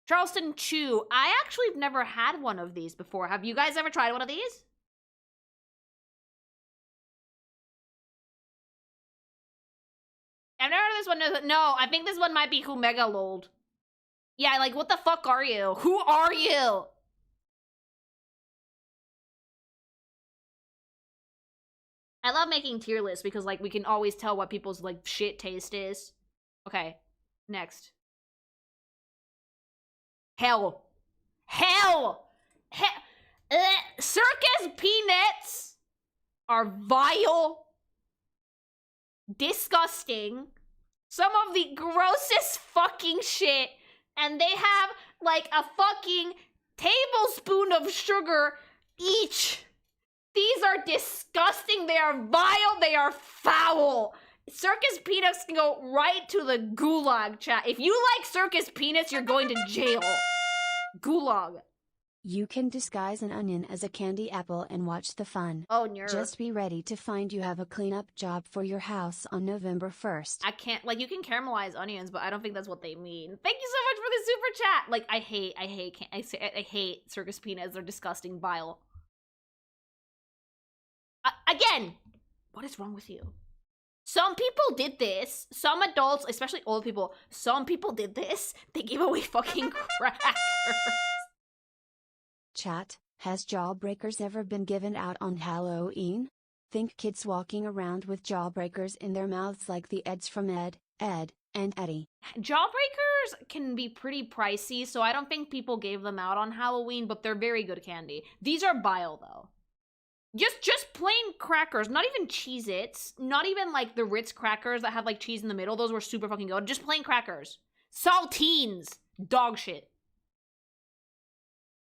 Charleston Chew. I actually have never had one of these before. Have you guys ever tried one of these? I've never heard of this one. No, I think this one might be Humegalold. Yeah, like, what the fuck are you? Who are you? I love making tier lists because, like, we can always tell what people's, like, shit taste is. Okay, next. Hell. Circus peanuts are vile, disgusting, some of the grossest fucking shit, and they have, like, a fucking tablespoon of sugar each. These are disgusting, they are vile, they are foul. Circus peanuts can go right to the gulag, chat. If you like circus peanuts, you're going to jail. Gulag. You can disguise an onion as a candy apple and watch the fun. Oh, nerd. Just be ready to find you have a cleanup job for your house on November 1st. I can't, like, you can caramelize onions, but I don't think that's what they mean. Thank you so much for the super chat. Like, I hate circus peanuts. They're disgusting, vile. Again, what is wrong with you? Some people did this. Some adults, especially old people, some people did this. They gave away fucking crackers. Chat, has jawbreakers ever been given out on Halloween? Think kids walking around with jawbreakers in their mouths like the Eds from Ed, and Eddie. Jawbreakers can be pretty pricey, so I don't think people gave them out on Halloween, but they're very good candy. These are bile, though. Just plain crackers, not even Cheez-Its, not even like the Ritz crackers that have like cheese in the middle. Those were super fucking good. Just plain crackers. Saltines, dog shit.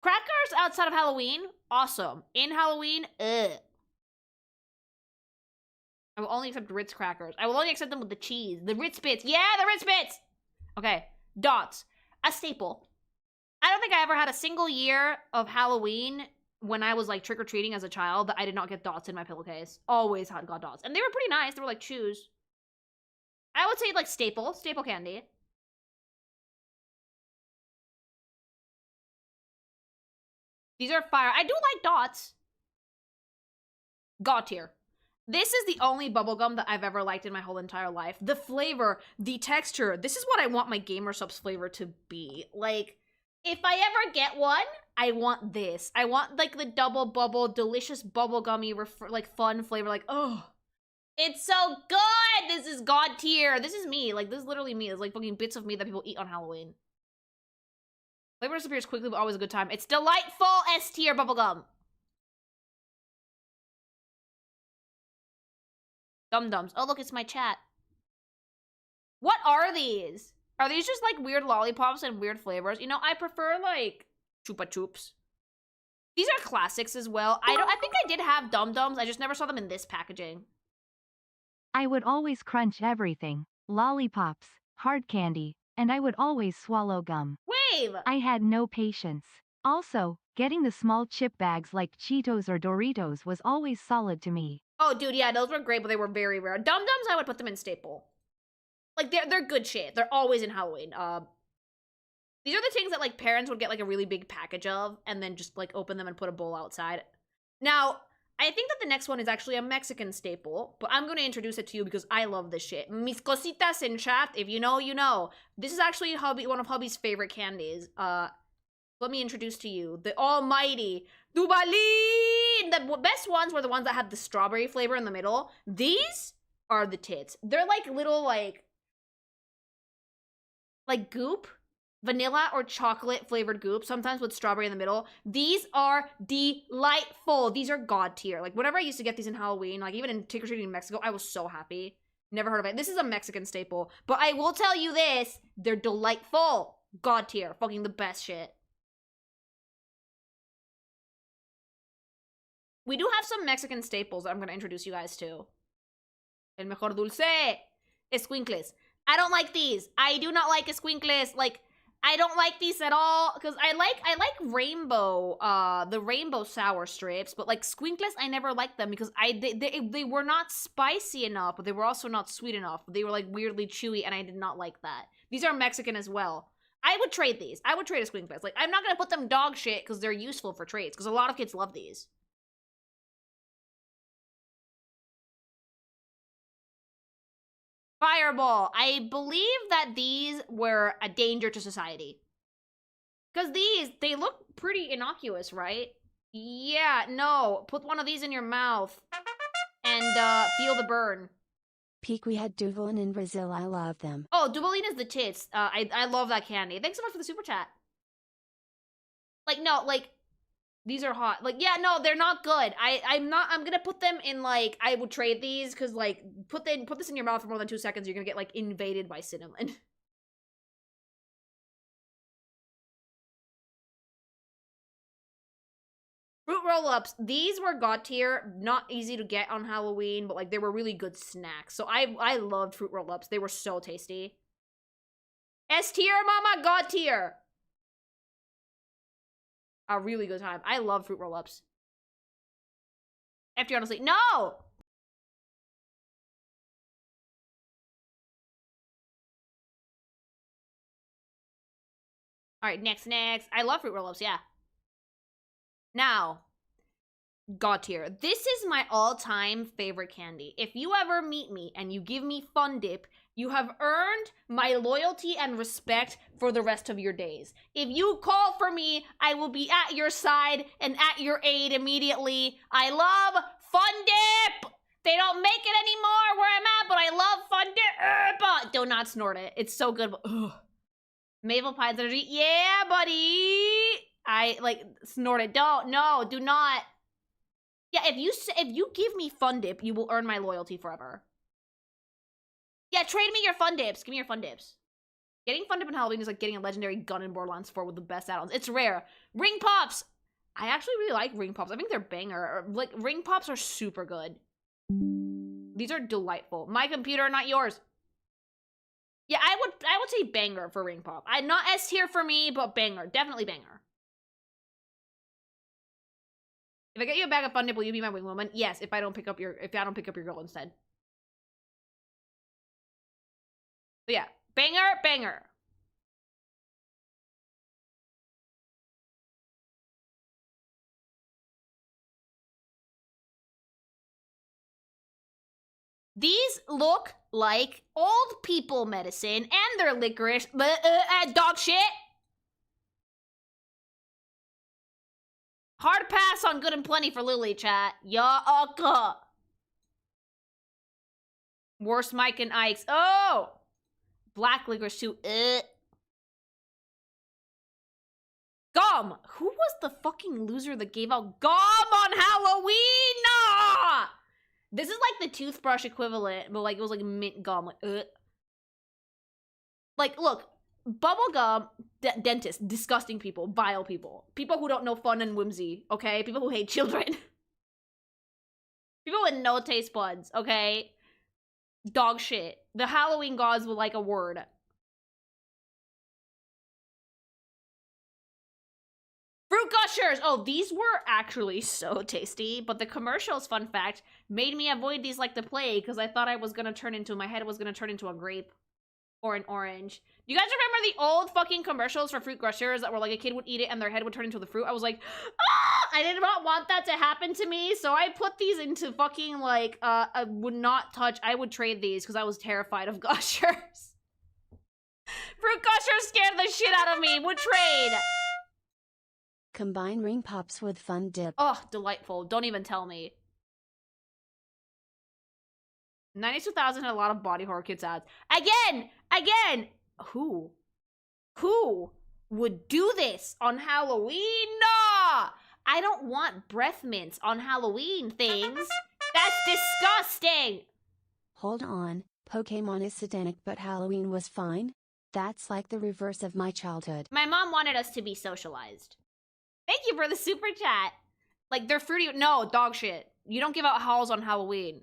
Crackers outside of Halloween, awesome. In Halloween, ugh. I will only accept Ritz crackers. I will only accept them with the cheese. The Ritz bits. Yeah, the Ritz bits! Okay, dots. A staple. I don't think I ever had a single year of Halloween when I was like trick-or-treating as a child that I did not get dots in my pillowcase. Always had got dots. And they were pretty nice. They were like chews. I would say like staple candy. These are fire. I do like dots. God tier. This is the only bubblegum that I've ever liked in my whole entire life. The flavor, the texture. This is what I want my Gamer Supps flavor to be. Like, if I ever get one, I want this. I want, like, the double bubble, delicious bubblegummy, like, fun flavor. Like, oh, it's so good! This is God tier. This is me. Like, this is literally me. It's like fucking bits of me that people eat on Halloween. Flavor disappears quickly, but always a good time. It's delightful S tier bubblegum. Dum-dums. Oh, look, it's my chat. What are these? Are these just, like, weird lollipops and weird flavors? You know, I prefer, like, Chupa Chups. These are classics as well. I think I did have Dum-Dums. I just never saw them in this packaging. I would always crunch everything. Lollipops, hard candy, and I would always swallow gum. Wave! I had no patience. Also, getting the small chip bags like Cheetos or Doritos was always solid to me. Oh, dude, yeah, those were great, but they were very rare. Dum-Dums, I would put them in staple. Like, they're good shit. They're always in Halloween. These are the things that, like, parents would get, like, a really big package of and then just, like, open them and put a bowl outside. Now, I think that the next one is actually a Mexican staple, but I'm going to introduce it to you because I love this shit. Mis cositas in chat, if you know, you know. This is actually one of Hubby's favorite candies. Let me introduce to you the almighty Dubalin! The best ones were the ones that had the strawberry flavor in the middle. These are the tits. They're like little, like goop, vanilla or chocolate flavored goop, sometimes with strawberry in the middle. These are delightful. These are God tier. Like, whenever I used to get these in Halloween, like even in trick-or-treating in Mexico, I was so happy. Never heard of it. This is a Mexican staple. But I will tell you this, they're delightful. God tier. Fucking the best shit. We do have some Mexican staples that I'm going to introduce you guys to. El mejor dulce. Escuincles. I don't like these. I do not like escuincles. Like, I don't like these at all. Because I like rainbow, the rainbow sour strips. But like squinkles, I never liked them because they were not spicy enough. But they were also not sweet enough. They were like weirdly chewy and I did not like that. These are Mexican as well. I would trade these. I would trade escuincles. Like, I'm not going to put them dog shit because they're useful for trades. Because a lot of kids love these. Fireball. I believe that these were a danger to society. Because they look pretty innocuous, right? Yeah, no. Put one of these in your mouth. And, feel the burn. Peak, we had Duvalin in Brazil. I love them. Oh, Duvalin is the tits. I love that candy. Thanks so much for the super chat. Like, no, like, these are hot. Like, yeah, no, they're not good. I'm gonna put them in, like, I would trade these, because, like, put this in your mouth for more than 2 seconds, you're gonna get, like, invaded by cinnamon. Fruit roll-ups. These were God tier. Not easy to get on Halloween, but, like, they were really good snacks. So I loved fruit roll-ups. They were so tasty. S tier, mama, God tier. A really good time. I love fruit roll-ups. After honestly, no! Alright, next. I love fruit roll-ups, yeah. Now, God tier. This is my all-time favorite candy. If you ever meet me and you give me Fun Dip, you have earned my loyalty and respect for the rest of your days. If you call for me, I will be at your side and at your aid immediately. I love Fun Dip! They don't make it anymore where I'm at, but I love Fun Dip! Do not snort it. It's so good. Ugh. Maple Pines Energy. Yeah, buddy! I, like, snort it. Don't. No, do not. Yeah, if you give me Fun Dip, you will earn my loyalty forever. Yeah, trade me your Fun Dips. Give me your Fun Dips. Getting Fun Dip in Halloween is like getting a legendary gun in Borderlands 4 with the best add-ons. It's rare. Ring Pops! I actually really like Ring Pops. I think they're banger. Like, Ring Pops are super good. These are delightful. My computer, not yours. Yeah, I would say banger for Ring Pop. Not S tier for me, but banger. Definitely banger. If I get you a bag of Fun Dip, will you be my wing woman? Yes, if I don't pick up your girl instead. But yeah, banger, banger. These look like old people medicine, and they're licorice, dog shit. Hard pass on Good and Plenty for Lily, chat. Yucca. Worst Mike and Ike's. Oh! Black licorice too. Gum! Who was the fucking loser that gave out gum on Halloween? Nah! This is like the toothbrush equivalent, but like it was like mint gum. Like, look, bubble gum, dentists, disgusting people, vile people. People who don't know fun and whimsy, okay? People who hate children. People with no taste buds, okay? Dog shit. The Halloween gods will like a word. Fruit Gushers! Oh, these were actually so tasty, but the commercials, fun fact, made me avoid these like the plague because I thought my head was gonna turn into a grape or an orange. You guys remember the old fucking commercials for Fruit Gushers that were like a kid would eat it and their head would turn into the fruit? I was like, ah! I did not want that to happen to me, so I put these into fucking like, I would trade these because I was terrified of Gushers. Fruit Gushers scared the shit out of me, would trade. Combine Ring Pops with Fun Dip. Oh, delightful. Don't even tell me. 92,000 had a lot of body horror kids ads. Again! Who would do this on Halloween? Nah! I don't want breath mints on Halloween things. That's disgusting! Hold on, Pokemon is satanic but Halloween was fine? That's like the reverse of my childhood. My mom wanted us to be socialized. Thank you for the super chat. Like, they're fruity. No, dog shit. You don't give out howls on Halloween.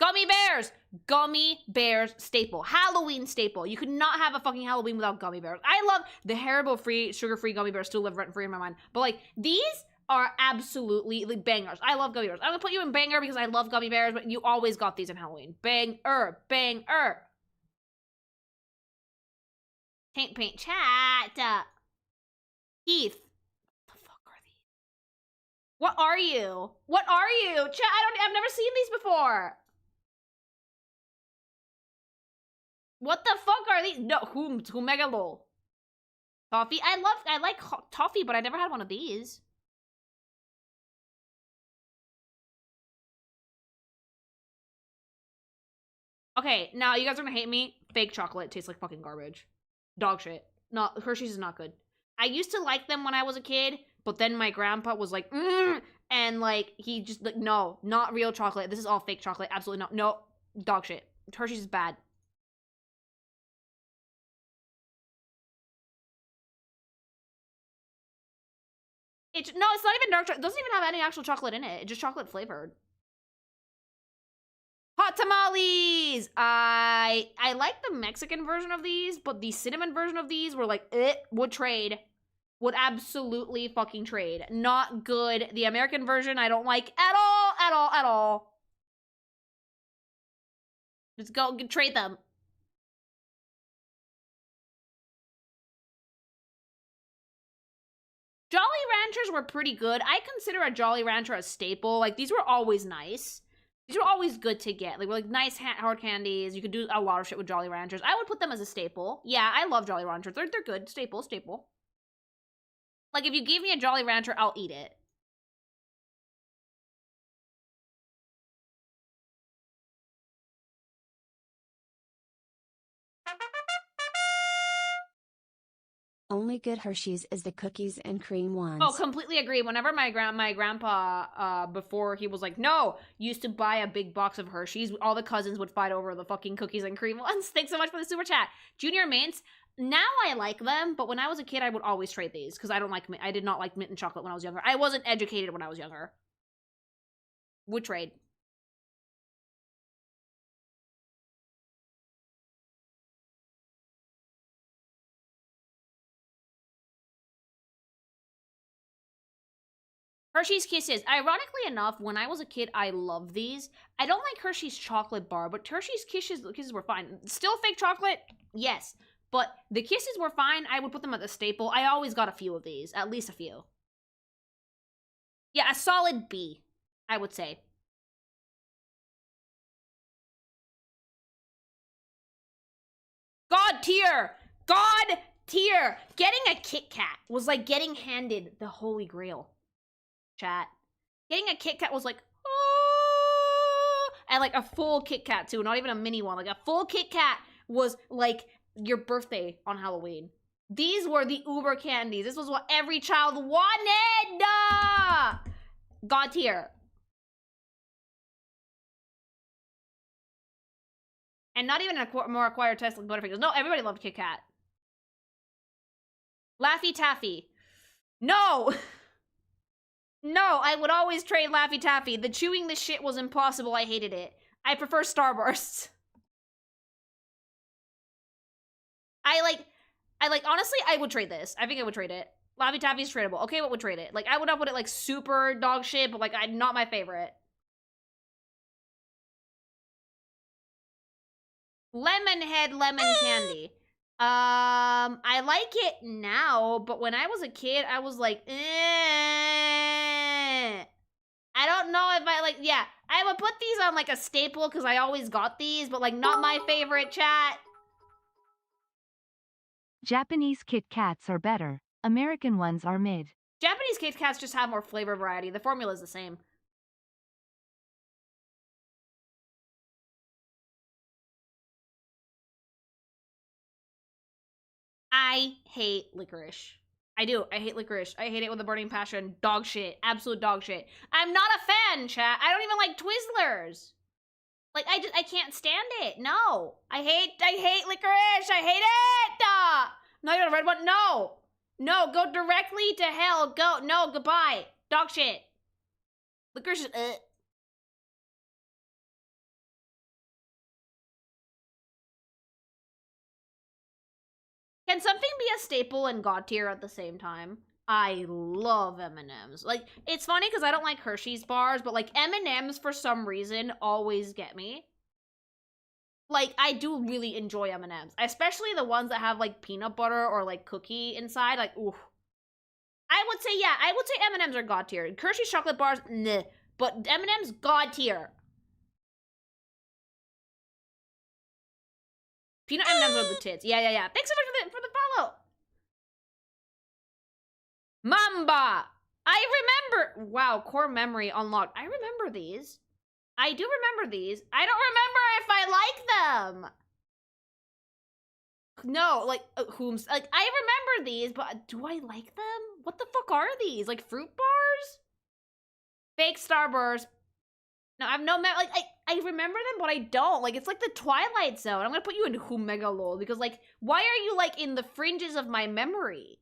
Gummy bears! Gummy bears staple. Halloween staple. You could not have a fucking Halloween without gummy bears. I love the Haribo-free, sugar-free gummy bears still live rent-free in my mind. But, like, these are absolutely like, bangers. I love gummy bears. I'm gonna put you in banger because I love gummy bears, but you always got these in Halloween. Banger. Banger. Paint chat. Heath. What the fuck are these? What are you? What are you? Chat, I've never seen these before. What the fuck are these? No, who mega lol. Toffee? I like toffee, but I never had one of these. Okay, now you guys are gonna hate me. Fake chocolate tastes like fucking garbage. Dog shit. Not Hershey's is not good. I used to like them when I was a kid, but then my grandpa was like, and like he just like, no, not real chocolate. This is all fake chocolate. Absolutely not. No, dog shit. Hershey's is bad. It's not even dark chocolate. It doesn't even have any actual chocolate in it. It's just chocolate flavored. Hot tamales! I like the Mexican version of these, but the cinnamon version of these were like, would trade. Would absolutely fucking trade. Not good. The American version I don't like at all. Just go trade them. Jolly Ranchers were pretty good. I consider a Jolly Rancher a staple. Like, these were always nice. These were always good to get. Like, nice hard candies. You could do a lot of shit with Jolly Ranchers. I would put them as a staple. Yeah, I love Jolly Ranchers. They're good. Staple. Like, if you gave me a Jolly Rancher, I'll eat it. Only good Hershey's is the cookies and cream ones. Oh, completely agree. Whenever my grandpa, before he was like, no, used to buy a big box of Hershey's, all the cousins would fight over the fucking cookies and cream ones. Thanks so much for the super chat. Junior Mints, now I like them, but when I was a kid, I would always trade these, because I did not like mint and chocolate when I was younger. I wasn't educated when I was younger. Would trade. Hershey's Kisses. Ironically enough, when I was a kid, I loved these. I don't like Hershey's chocolate bar, but Hershey's Kisses were fine. Still fake chocolate? Yes. But the Kisses were fine. I would put them at the staple. I always got a few of these. At least a few. Yeah, a solid B, I would say. God tier! God tier! Getting a Kit Kat was like getting handed the Holy Grail. Chat. Getting a Kit Kat was like, oh, and like a full Kit Kat too, not even a mini one. Like a full Kit Kat was like your birthday on Halloween. These were the uber candies. This was what every child wanted. God tier. And not even a more acquired taste like Butterfingers. No, everybody loved Kit Kat. Laffy Taffy. No. No, I would always trade Laffy Taffy. The chewing this shit was impossible. I hated it. I prefer Starbursts. Honestly, I would trade this. I think I would trade it. Laffy Taffy's tradable. Okay, what would trade it? Like, I would not put it, like, super dog shit, but, like, not my favorite. Lemon Head Lemon Candy. I like it now, but when I was a kid, I was like, I don't know if I, like, yeah. I would put these on, like, a staple, because I always got these, but, like, not my favorite, chat. Japanese Kit Kats are better. American ones are mid. Japanese Kit Kats just have more flavor variety. The formula is the same. I hate licorice. I do. I hate licorice. I hate it with a burning passion. Dog shit. Absolute dog shit. I'm not a fan, chat. I don't even like Twizzlers. Like, I can't stand it. No. I hate licorice. I hate it. No, you're the red one. No. No, go directly to hell. Go. No, goodbye. Dog shit. Licorice is, Can something be a staple and God tier at the same time? I love M&Ms. Like, it's funny because I don't like Hershey's bars, but like M&Ms for some reason always get me. Like, I do really enjoy M&Ms, especially the ones that have like peanut butter or like cookie inside. Like, ooh. I would say, yeah, I would say M&Ms are God tier. Hershey's chocolate bars, nah. But M&Ms, God tier. Peanut M&Ms are the tits. Yeah, yeah, yeah. Thanks so much for the follow. Mamba. I remember. Wow, core memory unlocked. I remember these. I do remember these. I don't remember if I like them. No, like, like, I remember these, but do I like them? What the fuck are these? Like, fruit bars? Fake Starburst. No, I have no like, I remember them, but I don't. Like, it's like the Twilight Zone. I'm gonna put you in Humega lol, because, like, why are you, like, in the fringes of my memory?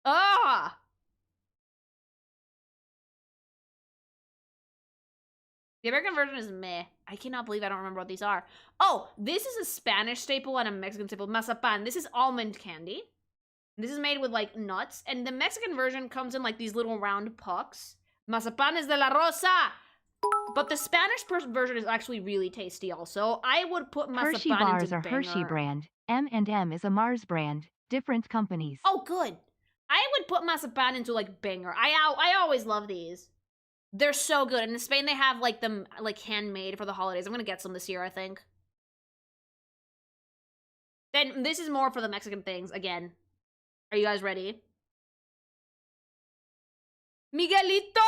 Ah! The American version is meh. I cannot believe I don't remember what these are. Oh, this is a Spanish staple and a Mexican staple. Mazapan. This is almond candy. This is made with, like, nuts. And the Mexican version comes in, like, these little round pucks. Mazapan is de la Rosa! But the Spanish version is actually really tasty also. I would put Mazapan Hershey bars into are banger. Hershey brand. M&M is a Mars brand. Different companies. Oh, good. I would put Mazapan into, like, banger. I always love these. They're so good. And in Spain, they have, like, them, like, handmade for the holidays. I'm gonna get some this year, I think. Then this is more for the Mexican things, again. Are you guys ready? Miguelito!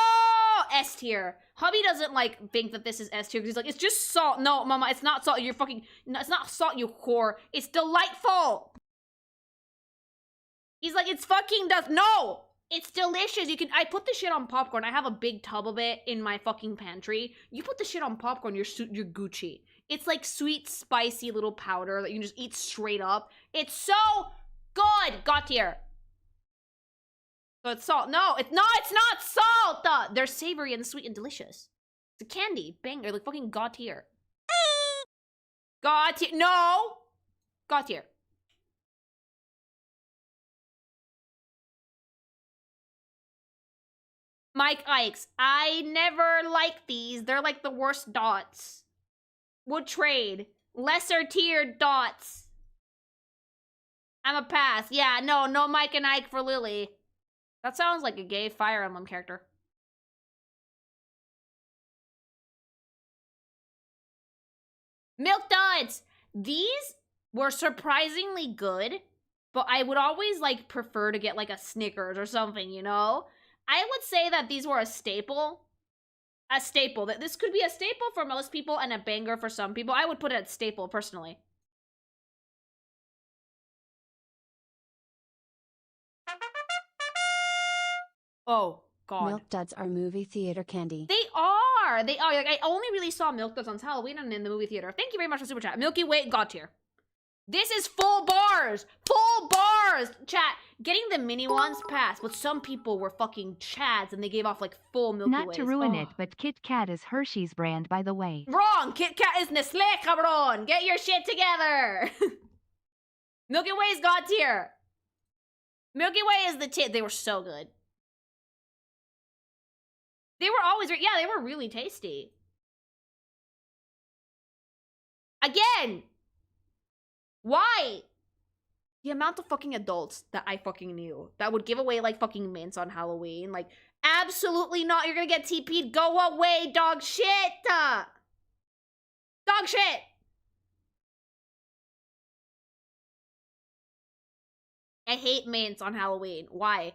S tier. Hubby doesn't, like, think that this is S tier because he's like, it's just salt. No, mama, it's not salt. You're fucking... No, it's not salt, you whore. It's delightful! He's like, it's fucking no! It's delicious. I put the shit on popcorn. I have a big tub of it in my fucking pantry. You put the shit on popcorn, you're Gucci. It's like sweet, spicy little powder that you can just eat straight up. It's so good. Got here. So it's salt. No, it's not salt. They're savory and sweet and delicious. It's a candy. Banger. Like fucking got here. Got here. No. Got here. Mike Ikes. I never liked these. They're like the worst dots. Would trade. Lesser tier dots. I'm a pass. Yeah, no Mike and Ike for Lily. That sounds like a gay Fire Emblem character. Milk Duds! These were surprisingly good, but I would always, like, prefer to get, like, a Snickers or something, you know? I would say that these were a staple. A staple. That this could be a staple for most people and a banger for some people. I would put it at staple, personally. Oh, God. Milk Duds are movie theater candy. They are! They are. Like, I only really saw Milk Duds on Halloween and in the movie theater. Thank you very much for Super Chat. Milky Way got here. This is full bars! Full bars! Chat, getting the mini ones passed, but some people were fucking chads and they gave off, like, full Milky Ways. Not to ruin it, but Kit Kat is Hershey's brand, by the way. Wrong! Kit Kat is Nestle, cabron! Get your shit together! Milky Way's got tier. Milky Way is the tit. They were so good. They were always, yeah, they were really tasty. Again! Why? The amount of fucking adults that I fucking knew that would give away, like, fucking mints on Halloween. Like, absolutely not. You're gonna get TP'd. Go away, dog shit! Dog shit! I hate mints on Halloween. Why?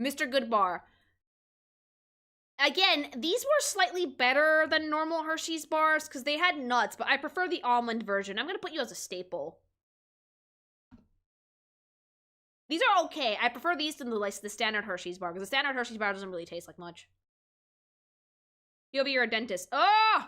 Mr. Goodbar. Again, these were slightly better than normal Hershey's bars because they had nuts, but I prefer the almond version. I'm going to put you as a staple. These are okay. I prefer these to the standard Hershey's bar because the standard Hershey's bar doesn't really taste like much. You'll be your dentist. Oh!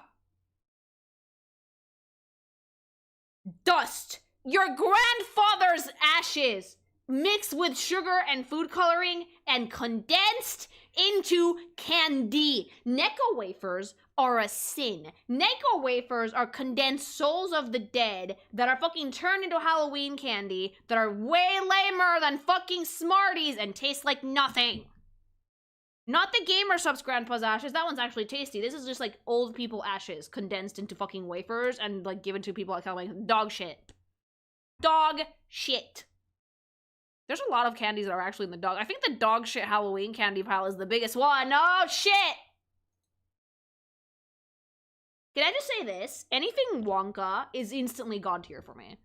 Dust! Your grandfather's ashes mixed with sugar and food coloring and condensed into candy. Necco wafers are a sin. Necco wafers are condensed souls of the dead that are fucking turned into Halloween candy that are way lamer than fucking Smarties and taste like nothing. Not the Gamer Subs Grandpa's ashes. That one's actually tasty. This is just like old people ashes condensed into fucking wafers and like given to people like Halloween. Dog shit. Dog shit. There's a lot of candies that are actually in the dog. I think the dog shit Halloween candy pile is the biggest one. Oh, shit! Can I just say this? Anything Wonka is instantly god tier for me.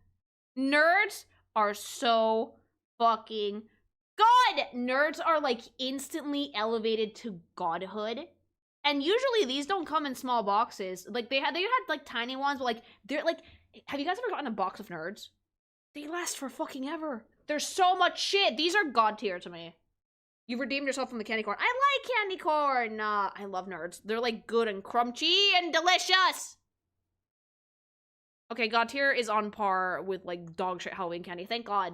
Nerds are so fucking good! Nerds are, like, instantly elevated to godhood. And usually these don't come in small boxes. Like, they had like, tiny ones, but, like, they're, like... Have you guys ever gotten a box of Nerds? They last for fucking ever. There's so much shit. These are god tier to me. You've redeemed yourself from the candy corn. I like candy corn. I love Nerds. They're like good and crunchy and delicious. Okay, god tier is on par with like dog shit Halloween candy. Thank God.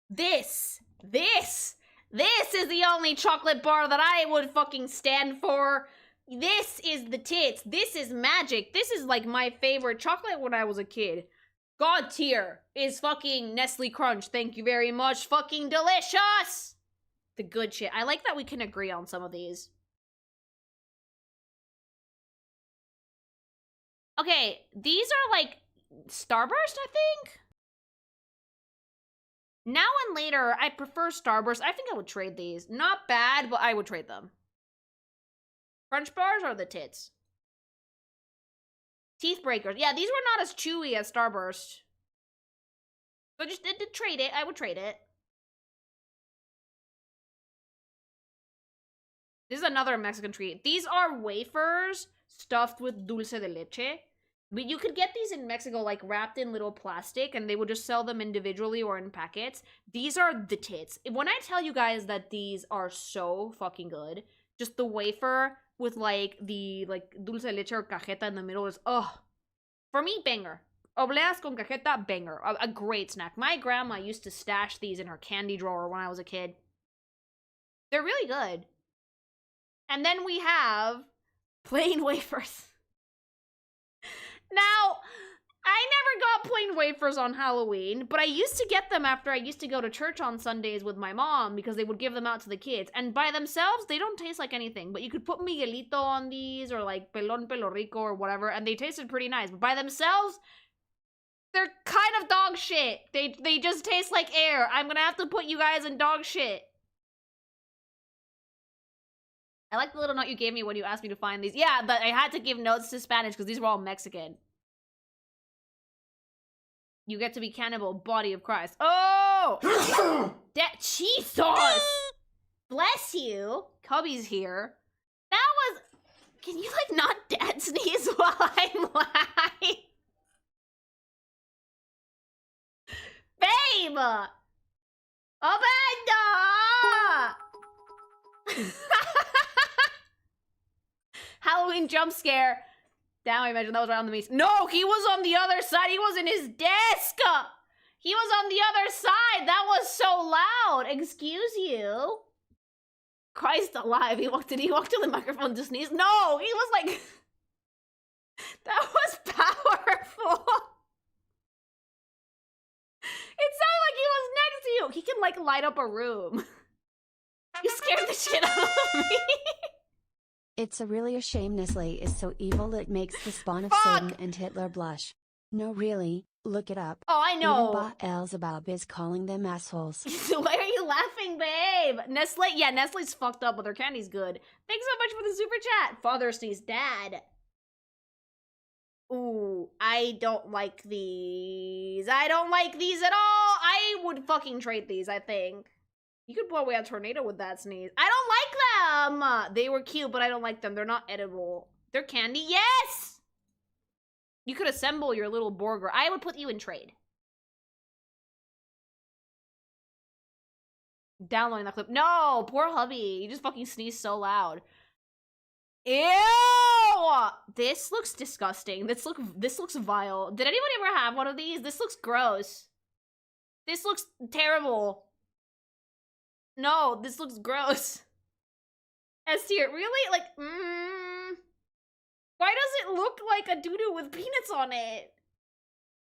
This is the only chocolate bar that I would fucking stand for. This is the tits. This is magic. This is like my favorite chocolate when I was a kid. God tier is fucking Nestle Crunch. Thank you very much. Fucking delicious. The good shit. I like that we can agree on some of these. Okay, these are like Starburst, I think? Now and later, I prefer Starburst. I think I would trade these. Not bad, but I would trade them. Crunch bars or the tits? Teeth breakers. Yeah, these were not as chewy as Starburst. So just to trade it, I would trade it. This is another Mexican treat. These are wafers stuffed with dulce de leche. But you could get these in Mexico, like, wrapped in little plastic, and they would just sell them individually or in packets. These are the tits. When I tell you guys that these are so fucking good, just the wafer with, like, the, like, dulce de leche or cajeta in the middle is, for me, banger. Obleas con cajeta, banger. A great snack. My grandma used to stash these in her candy drawer when I was a kid. They're really good. And then we have plain wafers. Now, I never got plain wafers on Halloween, but I used to get them after I used to go to church on Sundays with my mom because they would give them out to the kids. And by themselves, they don't taste like anything, but you could put Miguelito on these or like Pelón Pelo Rico or whatever, and they tasted pretty nice. But by themselves, they're kind of dog shit. They just taste like air. I'm gonna have to put you guys in dog shit. I like the little note you gave me when you asked me to find these. Yeah, but I had to give notes to Spanish because these were all Mexican. You get to be cannibal, body of Christ. Oh! That Jesus! Bless you. Cubby's here. That was... Can you, like, not dad sneeze while I'm laughing? Babe! Amanda! Halloween jump scare. Now I imagine that was right on the meat. No, he was on the other side. He was in his desk. He was on the other side. That was so loud. Excuse you. Christ alive. He walked to the microphone to sneeze. No, he was like... That was powerful. It sounded like he was next to you. He can, like, light up a room. You scared the shit out of me. It's a really a shame Nestle is so evil it makes the spawn of Satan and Hitler blush. No really, look it up. Oh, I know. Even Beelzebub is calling them assholes. Why are you laughing, babe? Nestle, yeah, Nestle's fucked up, but their candy's good. Thanks so much for the super chat. Father sees dad. Ooh, I don't like these. I don't like these at all. I would fucking trade these, I think. You could blow away a tornado with that sneeze. I don't like them! They were cute, but I don't like them. They're not edible. They're candy. Yes! You could assemble your little burger. I would put you in trade. Downloading that clip. No! Poor hubby. You just fucking sneezed so loud. Ew! This looks disgusting. This looks vile. Did anyone ever have one of these? This looks gross. This looks terrible. No, this looks gross. S tier, really? Like, Why does it look like a doo-doo with peanuts on it?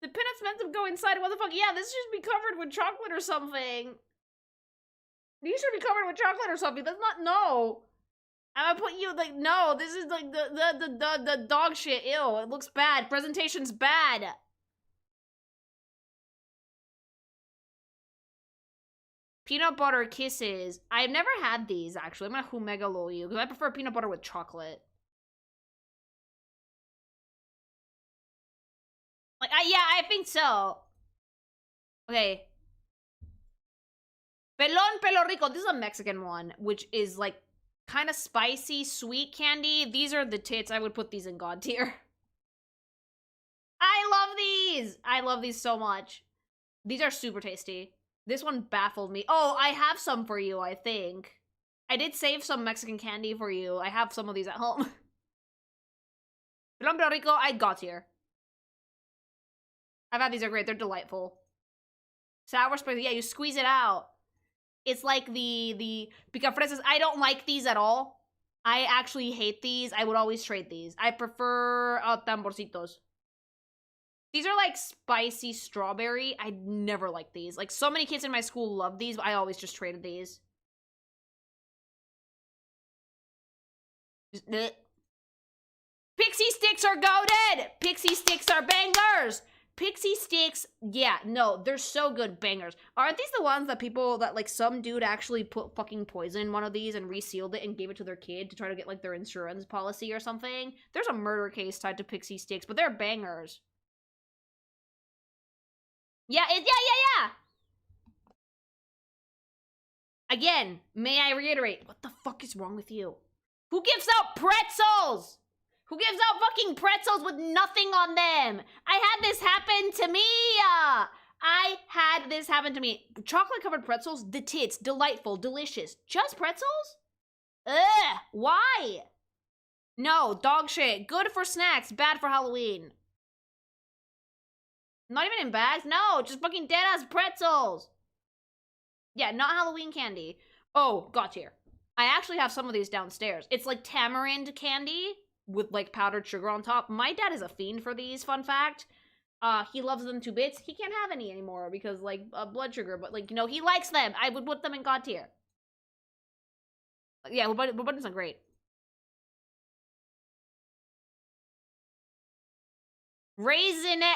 The peanuts meant to go inside. What the fuck? Yeah, this should be covered with chocolate or something. These should be covered with chocolate or something. That's not, no. I'm gonna put you, like, no, this is like the dog shit. Ew, it looks bad. Presentation's bad. Peanut butter kisses. I've never had these, actually. I'm gonna humegalo you, because I prefer peanut butter with chocolate. Like, yeah, I think so. Okay. Pelón Pelo Rico. This is a Mexican one, which is, like, kind of spicy, sweet candy. These are the tits. I would put these in God tier. I love these! I love these so much. These are super tasty. This one baffled me. Oh, I have some for you, I think. I did save some Mexican candy for you. I have some of these at home. Pelón Pelo Rico, I got here. I've had these, are great. They're delightful. Sour spicy. Yeah, you squeeze it out. It's like the picafresas. I don't like these at all. I actually hate these. I would always trade these. I prefer tamborcitos. These are like spicy strawberry. I never liked these. Like, so many kids in my school love these, but I always just traded these. Pixie sticks are goated! Pixie sticks are bangers! Pixie sticks, yeah, no, they're so good, bangers. Aren't these the ones that people, that like some dude actually put fucking poison in one of these and resealed it and gave it to their kid to try to get like their insurance policy or something? There's a murder case tied to Pixie sticks, but they're bangers. Yeah, yeah. Again, may I reiterate, what the fuck is wrong with you? Who gives out pretzels? Who gives out fucking pretzels with nothing on them? I had this happen to me. I had this happen to me. Chocolate covered pretzels, the tits, delightful, delicious. Just pretzels? Ugh, why? No, dog shit. Good for snacks, bad for Halloween. Not even in bags? No, just fucking dead ass pretzels. Yeah, not Halloween candy. Oh, got here. I actually have some of these downstairs. It's like tamarind candy with like powdered sugar on top. My dad is a fiend for these, fun fact. He loves them to bits. He can't have any anymore because like blood sugar, but like, you know, he likes them. I would put them in God tier. Yeah, but buttons are great. Raisinette.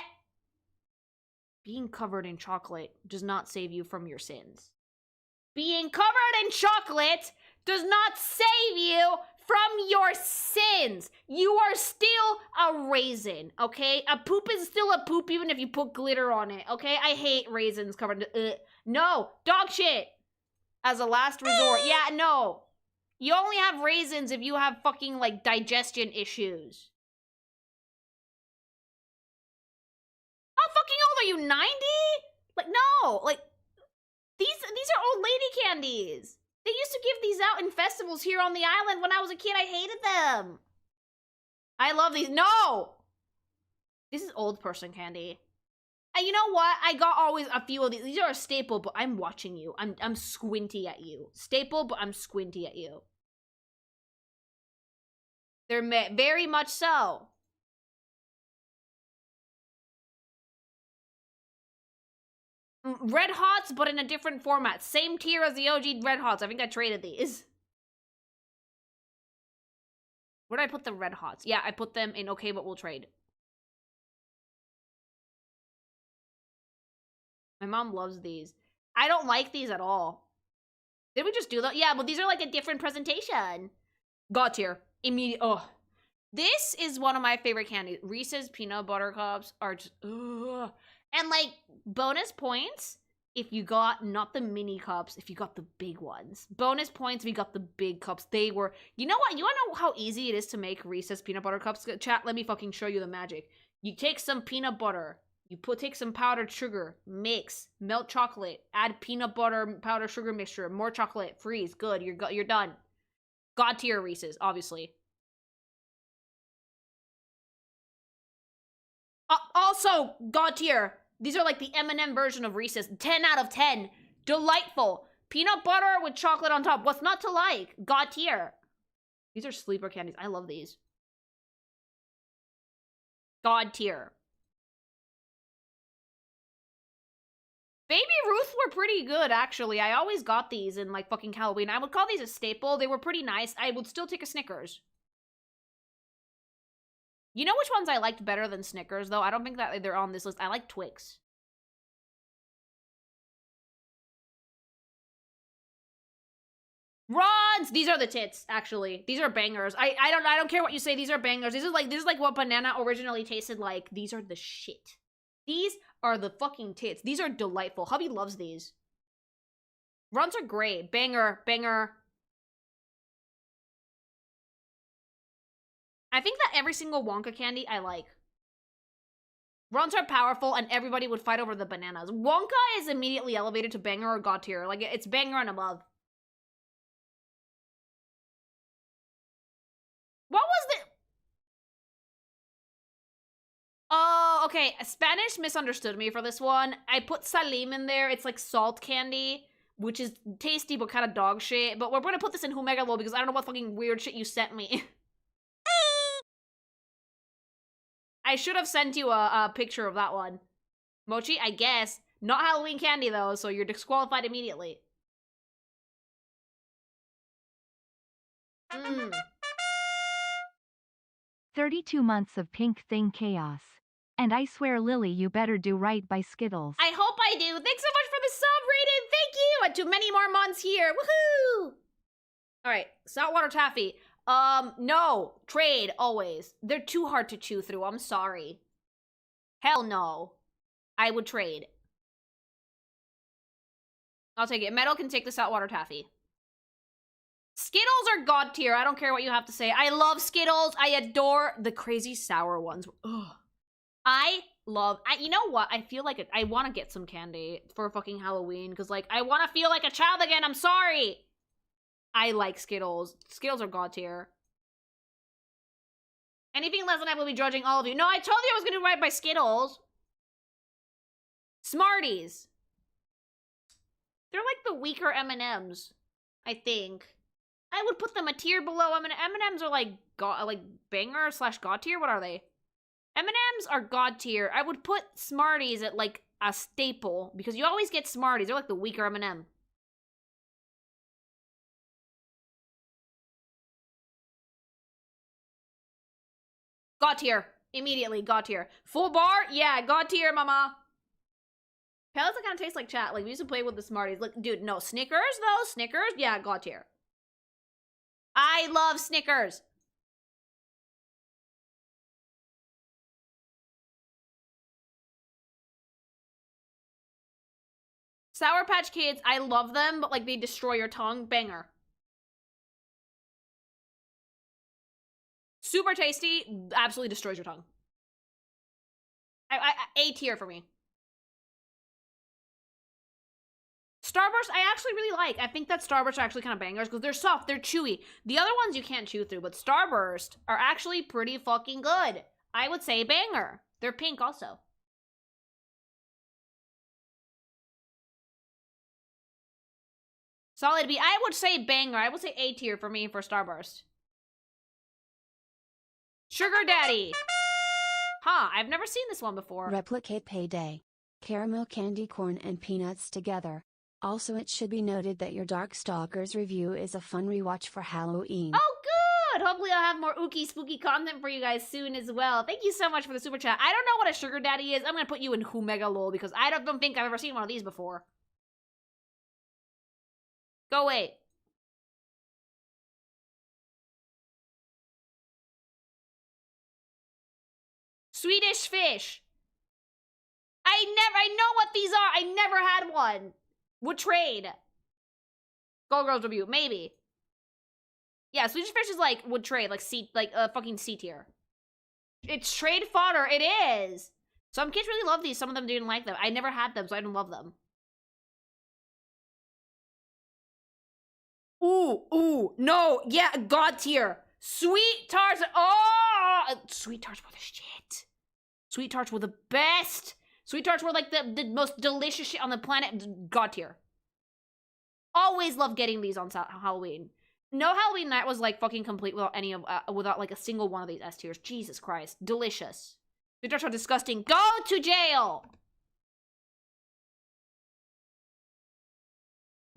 Being covered in chocolate does not save you from your sins. Being covered in chocolate does not save you from your sins. You are still a raisin, okay? A poop is still a poop even if you put glitter on it, okay? I hate raisins covered in... No, dog shit. As a last resort. Yeah, no. You only have raisins if you have fucking, like, digestion issues. How fucking old are you, 90? Like, no, like, these are old lady candies. They used to give these out in festivals here on the island when I was a kid. I hated them. I love these. No! This is old person candy. And you know what? I got always a few of these. These are a staple, but I'm watching you. I'm squinty at you. Staple, but I'm squinty at you. They're very much so. Red Hots, but in a different format. Same tier as the OG Red Hots. I think I traded these. Where did I put the Red Hots? Yeah, I put them in okay, but we'll trade. My mom loves these. I don't like these at all. Did we just do that? Yeah, but these are like a different presentation. Got tier. Immediate. Oh. This is one of my favorite candies. Reese's Peanut Butter Cups are just... Ugh. And, like, bonus points if you got not the mini cups, if you got the big ones. Bonus points if you got the big cups. They were... You know what? You wanna know how easy it is to make Reese's Peanut Butter Cups? Chat, let me fucking show you the magic. You take some peanut butter. You take some powdered sugar. Mix. Melt chocolate. Add peanut butter, powdered sugar mixture. More chocolate. Freeze. Good. You're done. God tier Reese's, obviously. Also, God tier. These are like the M&M version of Reese's. 10 out of 10. Delightful. Peanut butter with chocolate on top. What's not to like? God tier. These are sleeper candies. I love these. God tier. Baby Ruth were pretty good, actually. I always got these in, like, fucking Halloween. I would call these a staple. They were pretty nice. I would still take a Snickers. You know which ones I liked better than Snickers, though? I don't think that they're on this list. I like Twix. Ron's! These are the tits, actually. These are bangers. I don't care what you say. These are bangers. This is like what banana originally tasted like. These are the shit. These are the fucking tits. These are delightful. Hubby loves these. Ron's are great. Banger, banger. I think that every single Wonka candy I like. Runs are powerful and everybody would fight over the bananas. Wonka is immediately elevated to banger or god tier. Like, it's banger and above. What was the... Oh, okay. Spanish misunderstood me for this one. I put Salim in there. It's like salt candy, which is tasty but kind of dog shit. But we're gonna put this in Humegalo because I don't know what fucking weird shit you sent me. I should have sent you a picture of that one. Mochi, I guess. Not Halloween candy, though, so you're disqualified immediately. 32 months of pink thing chaos. And I swear, Lily, you better do right by Skittles. I hope I do. Thanks so much for the sub, Raiden. Thank you. And to many more months here. Woohoo! All right, saltwater taffy. No. Trade, always. They're too hard to chew through. I'm sorry. Hell no. I would trade. I'll take it. Metal can take the saltwater taffy. Skittles are god tier. I don't care what you have to say. I love Skittles. I adore the crazy sour ones. Ugh. You know what? I feel like I want to get some candy for fucking Halloween because, like, I want to feel like a child again. I'm sorry. I like Skittles. Skittles are god tier. Anything less than I will be judging all of you. No, I told you I was going to do right by Skittles. Smarties. They're like the weaker M&Ms, I think. I would put them a tier below. M&Ms are like banger / god tier. What are they? M&Ms are god tier. I would put Smarties at like a staple because you always get Smarties. They're like the weaker M&M. God tier. Immediately, god tier. Full bar? Yeah, god tier, mama. Pellets that kind of taste like chat. Like, we used to play with the Smarties. Like, dude, no. Snickers, though? Snickers? Yeah, god tier. I love Snickers. Sour Patch Kids, I love them, but, like, they destroy your tongue. Banger. Super tasty. Absolutely destroys your tongue. A tier for me. Starburst, I actually really like. I think that Starburst are actually kind of bangers because they're soft, they're chewy. The other ones you can't chew through, but Starburst are actually pretty fucking good. I would say banger. They're pink also. Solid B. I would say banger. I would say A tier for me for Starburst. Sugar Daddy. Huh, I've never seen this one before. Replicate Payday. Caramel candy corn and peanuts together. Also, it should be noted that your Darkstalkers review is a fun rewatch for Halloween. Oh, good! Hopefully I'll have more ooky spooky content for you guys soon as well. Thank you so much for the super chat. I don't know what a sugar daddy is. I'm gonna put you in Whomega lol because I don't think I've ever seen one of these before. Go away. Swedish fish. I know what these are. I never had one. Would trade. Go Girls review, maybe. Yeah, Swedish fish is like would trade, like fucking C tier. It's trade fodder. It is. Some kids really love these. Some of them didn't like them. I never had them, so I didn't love them. Ooh, no, yeah, god tier. Sweet tarts. Oh, sweet tarts were the shit. Sweet tarts were the best. Sweet tarts were like the most delicious shit on the planet. God tier. Always love getting these on Halloween. No Halloween night was like fucking complete without like a single one of these S tiers. Jesus Christ, delicious. Sweet tarts are disgusting. Go to jail.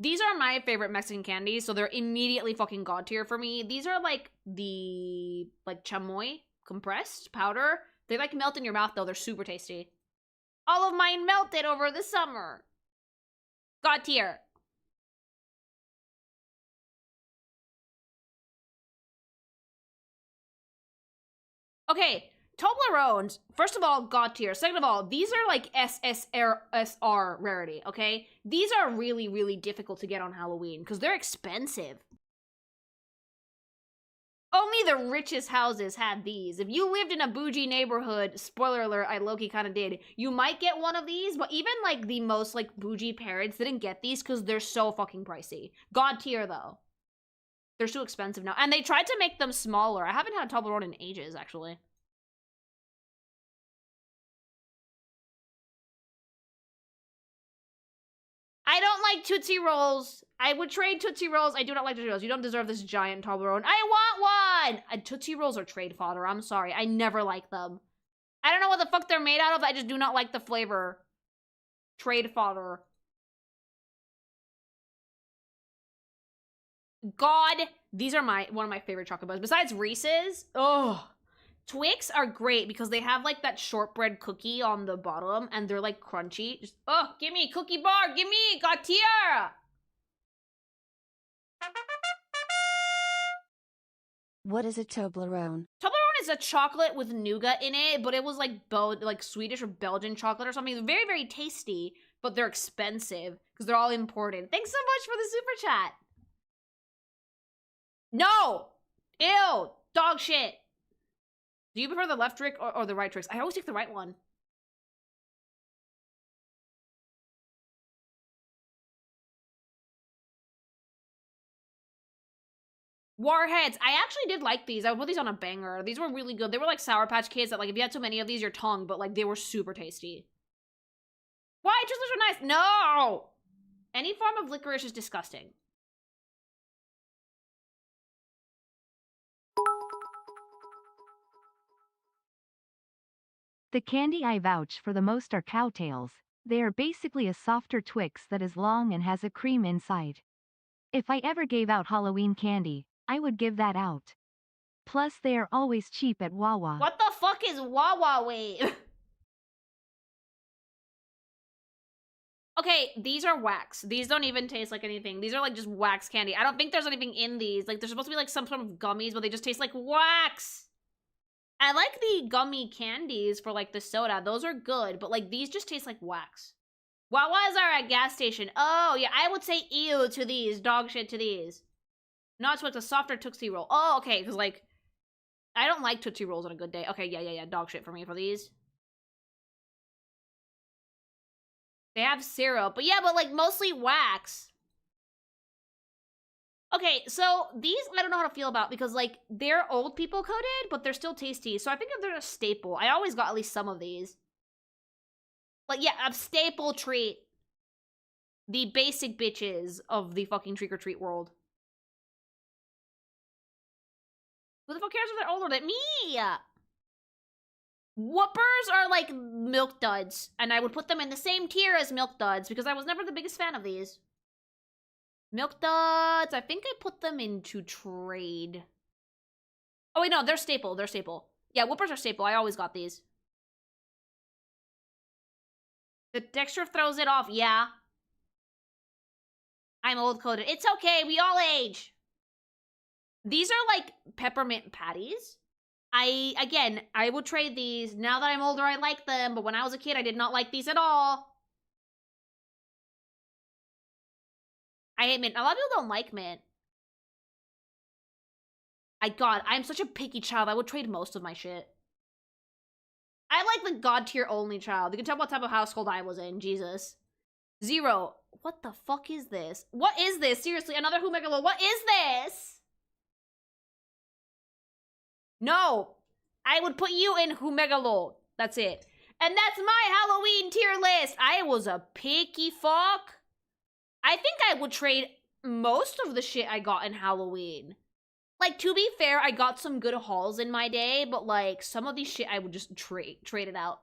These are my favorite Mexican candies, so they're immediately fucking god tier for me. These are like the chamoy compressed powder. They like melt in your mouth though. They're super tasty. All of mine melted over the summer. God tier. Okay, Toblerones. First of all, god tier. Second of all, these are like SSR rarity, okay? These are really, really difficult to get on Halloween because they're expensive. Only the richest houses had these. If you lived in a bougie neighborhood, spoiler alert, I low-key kind of did, you might get one of these, but even like the most like bougie parents didn't get these because they're so fucking pricey. God tier though. They're too expensive now. And they tried to make them smaller. I haven't had a Toblerone in ages, actually. I don't like Tootsie Rolls. I would trade Tootsie Rolls. I do not like Tootsie Rolls. You don't deserve this giant Toblerone. I want one! Tootsie Rolls are trade fodder. I'm sorry. I never like them. I don't know what the fuck they're made out of. I just do not like the flavor. Trade fodder. God, these are one of my favorite chocolate bars. Besides Reese's, Twix are great because they have like that shortbread cookie on the bottom and they're like crunchy. Just, give me cookie bar, give me, god tier. What is a Toblerone? Toblerone is a chocolate with nougat in it, but it was like Swedish or Belgian chocolate or something. Very, very tasty, but they're expensive because they're all imported. Thanks so much for the super chat. No! Ew! Dog shit! Do you prefer the left trick or the right tricks? I always take the right one. Warheads. I actually did like these. I would put these on a banger. These were really good. They were like Sour Patch Kids that, like, if you had too many of these, your tongue, but, like, they were super tasty. Why? Twizzlers are nice. No! Any form of licorice is disgusting. The candy I vouch for the most are cowtails. They are basically a softer Twix that is long and has a cream inside. If I ever gave out Halloween candy, I would give that out. Plus they are always cheap at Wawa. What the fuck is Wawa Wave? Okay, these are wax. These don't even taste like anything. These are like just wax candy. I don't think there's anything in these. Like, they're supposed to be like some sort of gummies, but they just taste like wax. I like the gummy candies for like the soda. Those are good, but like these just taste like wax. Wawas are at gas station. Oh, yeah, I would say ew to these. Dog shit to these. Not Twix, a softer Tootsie Roll. Oh, okay, because like, I don't like Tootsie Rolls on a good day. Okay, yeah. Dog shit for me for these. They have syrup, but yeah, but like mostly wax. Okay, so these I don't know how to feel about because like they're old people coated, but they're still tasty. So I think if they're a staple, I always got at least some of these. Like, yeah, a staple treat. The basic bitches of the fucking trick-or-treat world. Who the fuck cares if they're older than me? Whoopers are like Milk Duds, and I would put them in the same tier as Milk Duds because I was never the biggest fan of these. Milk Duds, I think I put them into trade. Oh wait, no, they're staple, they're staple. Yeah, Whoopers are staple, I always got these. The texture throws it off, yeah. I'm old coded. It's okay, we all age. These are like peppermint patties. Again, I would trade these. Now that I'm older, I like them, but when I was a kid, I did not like these at all. I hate mint. A lot of people don't like mint. God, I'm such a picky child. I would trade most of my shit. I like the God tier only child. You can tell what type of household I was in. Jesus. Zero. What the fuck is this? What is this? Seriously, another Humegalo. What is this? No. I would put you in Humegalo. That's it. And that's my Halloween tier list. I was a picky fuck. I think I would trade most of the shit I got in Halloween. Like, to be fair, I got some good hauls in my day, but, like, some of these shit I would just trade it out.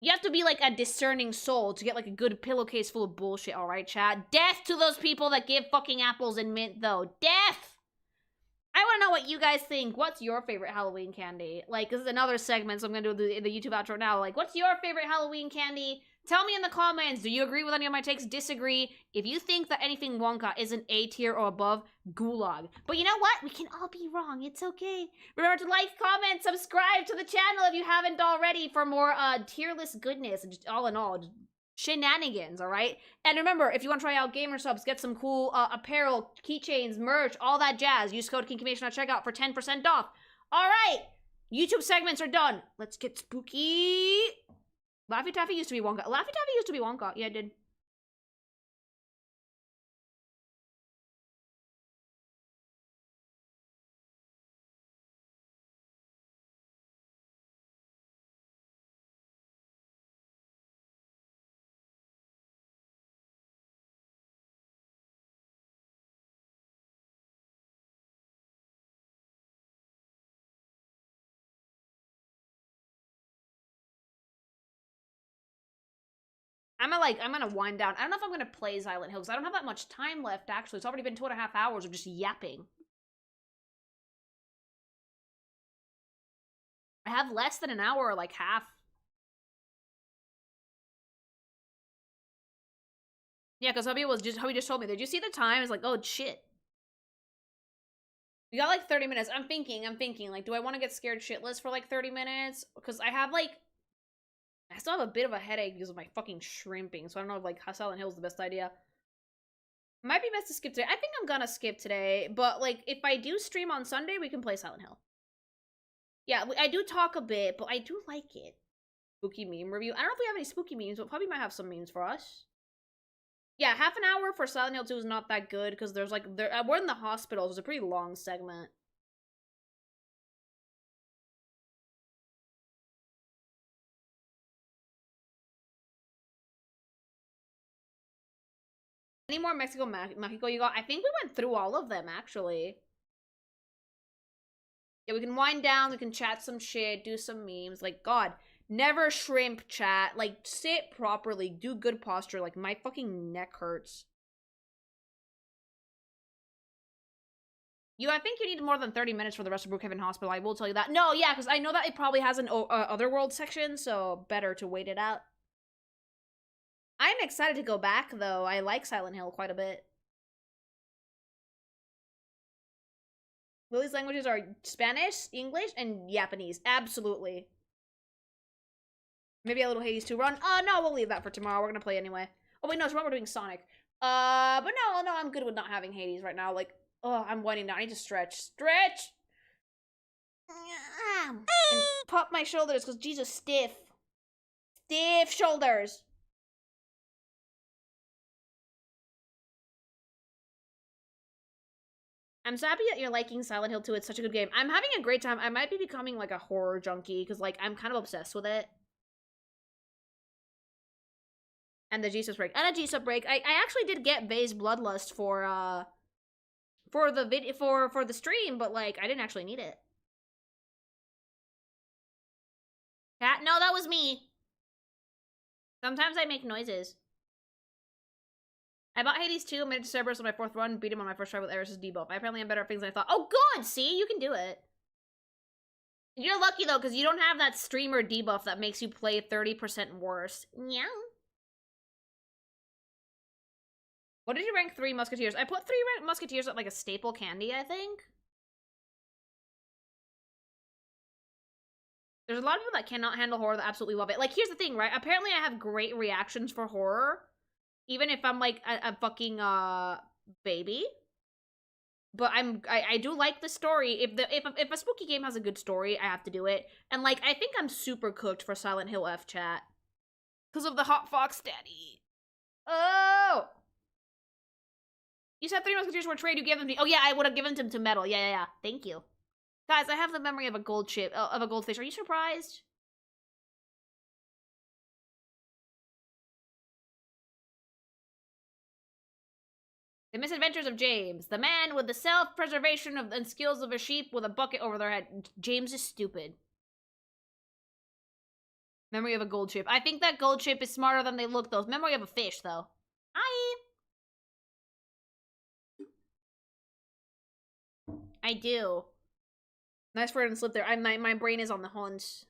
You have to be, like, a discerning soul to get, like, a good pillowcase full of bullshit, alright, chat? Death to those people that give fucking apples and mint, though. Death! I want to know what you guys think. What's your favorite Halloween candy? Like, this is another segment, so I'm going to do the YouTube outro now. Like, what's your favorite Halloween candy? Tell me in the comments. Do you agree with any of my takes? Disagree? If you think that anything Wonka is an A tier or above, gulag. But you know what? We can all be wrong. It's okay. Remember to like, comment, subscribe to the channel if you haven't already for more tier list goodness. And just all in all, just shenanigans, alright? And remember, if you want to try out Gamer Subs, get some cool apparel, keychains, merch, all that jazz. Use code KINKIMATION at checkout for 10% off. Alright! YouTube segments are done. Let's get spooky. Laffy Taffy used to be Wonka. Laffy Taffy used to be Wonka. Yeah, it did. I'm gonna wind down. I don't know if I'm gonna play Silent Hill because I don't have that much time left, actually. It's already been 2.5 hours of just yapping. I have less than an hour, or like half. Yeah, because Hubby just told me, did you see the time? It's like, oh shit. We got like 30 minutes. I'm thinking, like, do I want to get scared shitless for like 30 minutes? Because I still have a bit of a headache because of my fucking shrimping, so I don't know if like Silent Hill is the best idea. Might be best to skip today. I think I'm gonna skip today, but like if I do stream on Sunday, we can play Silent Hill. Yeah, I do talk a bit, but I do like it. Spooky meme review. I don't know if we have any spooky memes, but probably might have some memes for us. Yeah, half an hour for Silent Hill 2 is not that good because there's like we're in the hospital, so it's a pretty long segment. Any more Mexico Mexico you got? I think we went through all of them actually. Yeah, we can wind down, we can chat some shit, do some memes. Like, God, never shrimp chat. Like, sit properly, do good posture. Like, my fucking neck hurts. I think you need more than 30 minutes for the rest of Brookhaven Hospital. I will tell you that. No, yeah, because I know that it probably has an Otherworld section, so better to wait it out. I'm excited to go back, though. I like Silent Hill quite a bit. Lily's languages are Spanish, English, and Japanese. Absolutely. Maybe a little Hades 2 run. No, we'll leave that for tomorrow. We're gonna play anyway. Oh, wait, no, tomorrow we're doing Sonic. But no, I'm good with not having Hades right now. Like, oh, I'm winding down. I need to stretch. Stretch! And pop my shoulders, because Jesus, stiff. Stiff shoulders. I'm so happy that you're liking Silent Hill 2. It's such a good game. I'm having a great time. I might be becoming, like, a horror junkie, because, like, I'm kind of obsessed with it. And the gsupps break. And a gsupps break. I actually did get Vay's Bloodlust for the stream, but, like, I didn't actually need it. Cat? No, that was me. Sometimes I make noises. I bought Hades 2, made it to Cerberus on my 4th run, beat him on my first try with Eris's debuff. I apparently am better at things than I thought. Oh, good! See? You can do it. You're lucky, though, because you don't have that streamer debuff that makes you play 30% worse. Yeah. What did you rank 3 Musketeers? I put 3 Musketeers at, like, a staple candy, I think. There's a lot of people that cannot handle horror that absolutely love it. Like, here's the thing, right? Apparently I have great reactions for horror. Even if I'm, like, a fucking, baby. But I do like the story. If a spooky game has a good story, I have to do it. And, like, I think I'm super cooked for Silent Hill F chat. Because of the Hot Fox Daddy. Oh! You said 3 Musketeers were trade, you gave them to me. Oh, yeah, I would have given them to Metal. Yeah. Thank you. Guys, I have the memory of a gold chip, of a goldfish. Are you surprised? The Misadventures of James. The man with the self-preservation and skills of a sheep with a bucket over their head. James is stupid. Memory of a gold chip. I think that gold chip is smarter than they look, though. Memory of a fish, though. Hi! I do. Nice for her to slip there. My brain is on the hunt.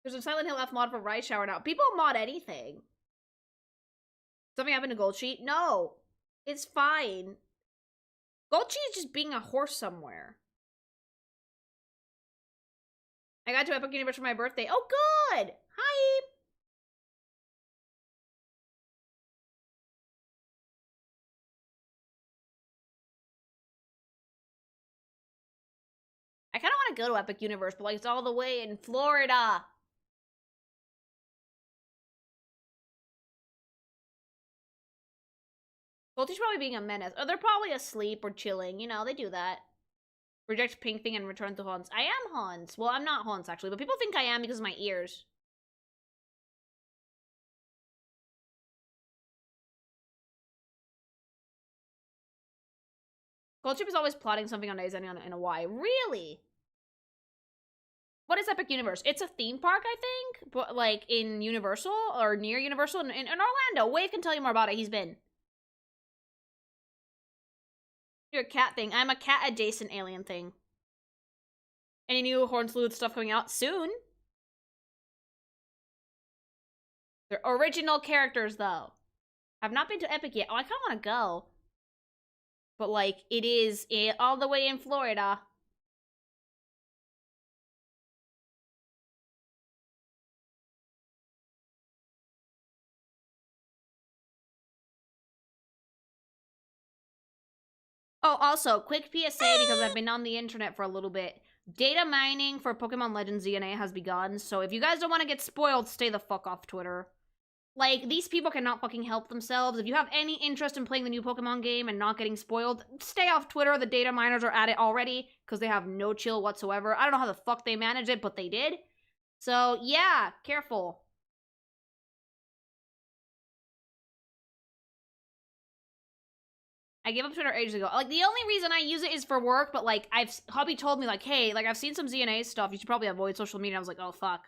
There's a Silent Hill F mod for Rice Shower now. People mod anything. Something happened to Gold Sheet? No. It's fine. Gold Sheet is just being a horse somewhere. I got to Epic Universe for my birthday. Oh, good! Hi! I kind of want to go to Epic Universe, but like it's all the way in Florida. Voltage probably being a menace. Oh, they're probably asleep or chilling. You know, they do that. Reject pink thing and return to Hans. I am Hans. Well, I'm not Hans, actually, but people think I am because of my ears. Goldchip is always plotting something on A's and a Y. Really? What is Epic Universe? It's a theme park, I think, but like in Universal or near Universal in Orlando. Wave can tell you more about it. He's been. You're a cat thing. I'm a cat adjacent alien thing. Any new Horn Sleuth stuff coming out soon? They're original characters though. I've not been to Epic yet. Oh, I kind of want to go. But like it is all the way in Florida. Oh, also, quick PSA because I've been on the internet for a little bit. Data mining for Pokemon Legends DNA has begun, so if you guys don't want to get spoiled, stay the fuck off Twitter. Like, these people cannot fucking help themselves. If you have any interest in playing the new Pokemon game and not getting spoiled, stay off Twitter. The data miners are at it already, because they have no chill whatsoever. I don't know how the fuck they managed it, but they did. So, yeah, careful. I gave up Twitter ages ago. Like, the only reason I use it is for work, but, like, Hubby told me, like, hey, like, I've seen some ZNA stuff. You should probably avoid social media. I was like, oh, fuck.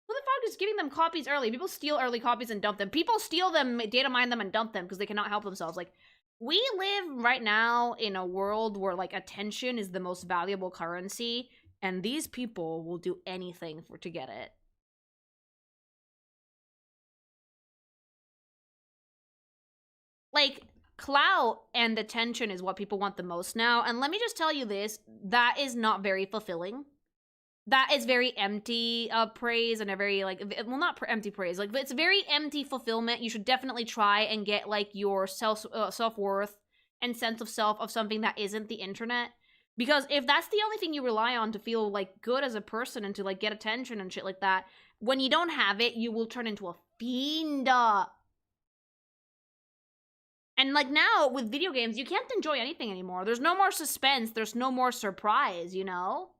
Who the fuck is getting them copies early? People steal early copies and dump them. People steal them, data mine them, and dump them because they cannot help themselves. Like, we live right now in a world where, like, attention is the most valuable currency, and these people will do anything to get it. Like, clout and attention is what people want the most now, and let me just tell you this, that is not very fulfilling. That is very empty praise and a very, like, well, not empty praise, like, but it's very empty fulfillment. You should definitely try and get, like, your self-worth and sense of self of something that isn't the internet. Because if that's the only thing you rely on to feel, like, good as a person and to, like, get attention and shit like that, when you don't have it, you will turn into a fiend. And, like, now, with video games, you can't enjoy anything anymore. There's no more suspense. There's no more surprise, you know?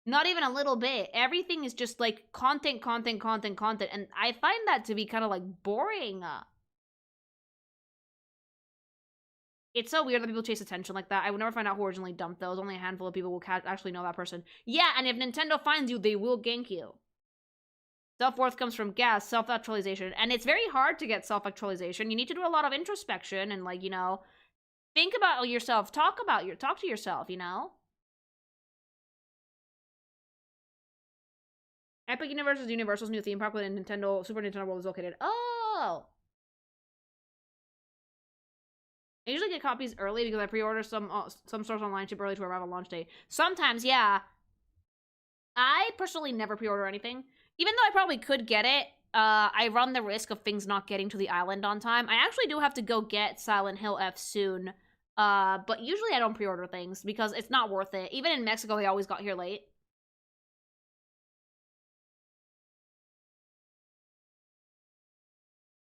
Not even a little bit. Everything is just, like, content, content, content, content. And I find that to be kind of, like, boring. It's so weird that people chase attention like that. I would never find out who originally dumped those. Only a handful of people will actually know that person. Yeah, and if Nintendo finds you, they will gank you. Self-worth comes from gas, self-actualization. And it's very hard to get self-actualization. You need to do a lot of introspection and, like, you know, think about yourself. Talk to yourself, you know? Epic Universe is Universal's new theme park within Super Nintendo World is located. Oh! I usually get copies early because I pre-order some stores online ship early to arrive on launch day. Sometimes, yeah. I personally never pre-order anything. Even though I probably could get it, I run the risk of things not getting to the island on time. I actually do have to go get Silent Hill F soon. But usually I don't pre-order things because it's not worth it. Even in Mexico, they always got here late.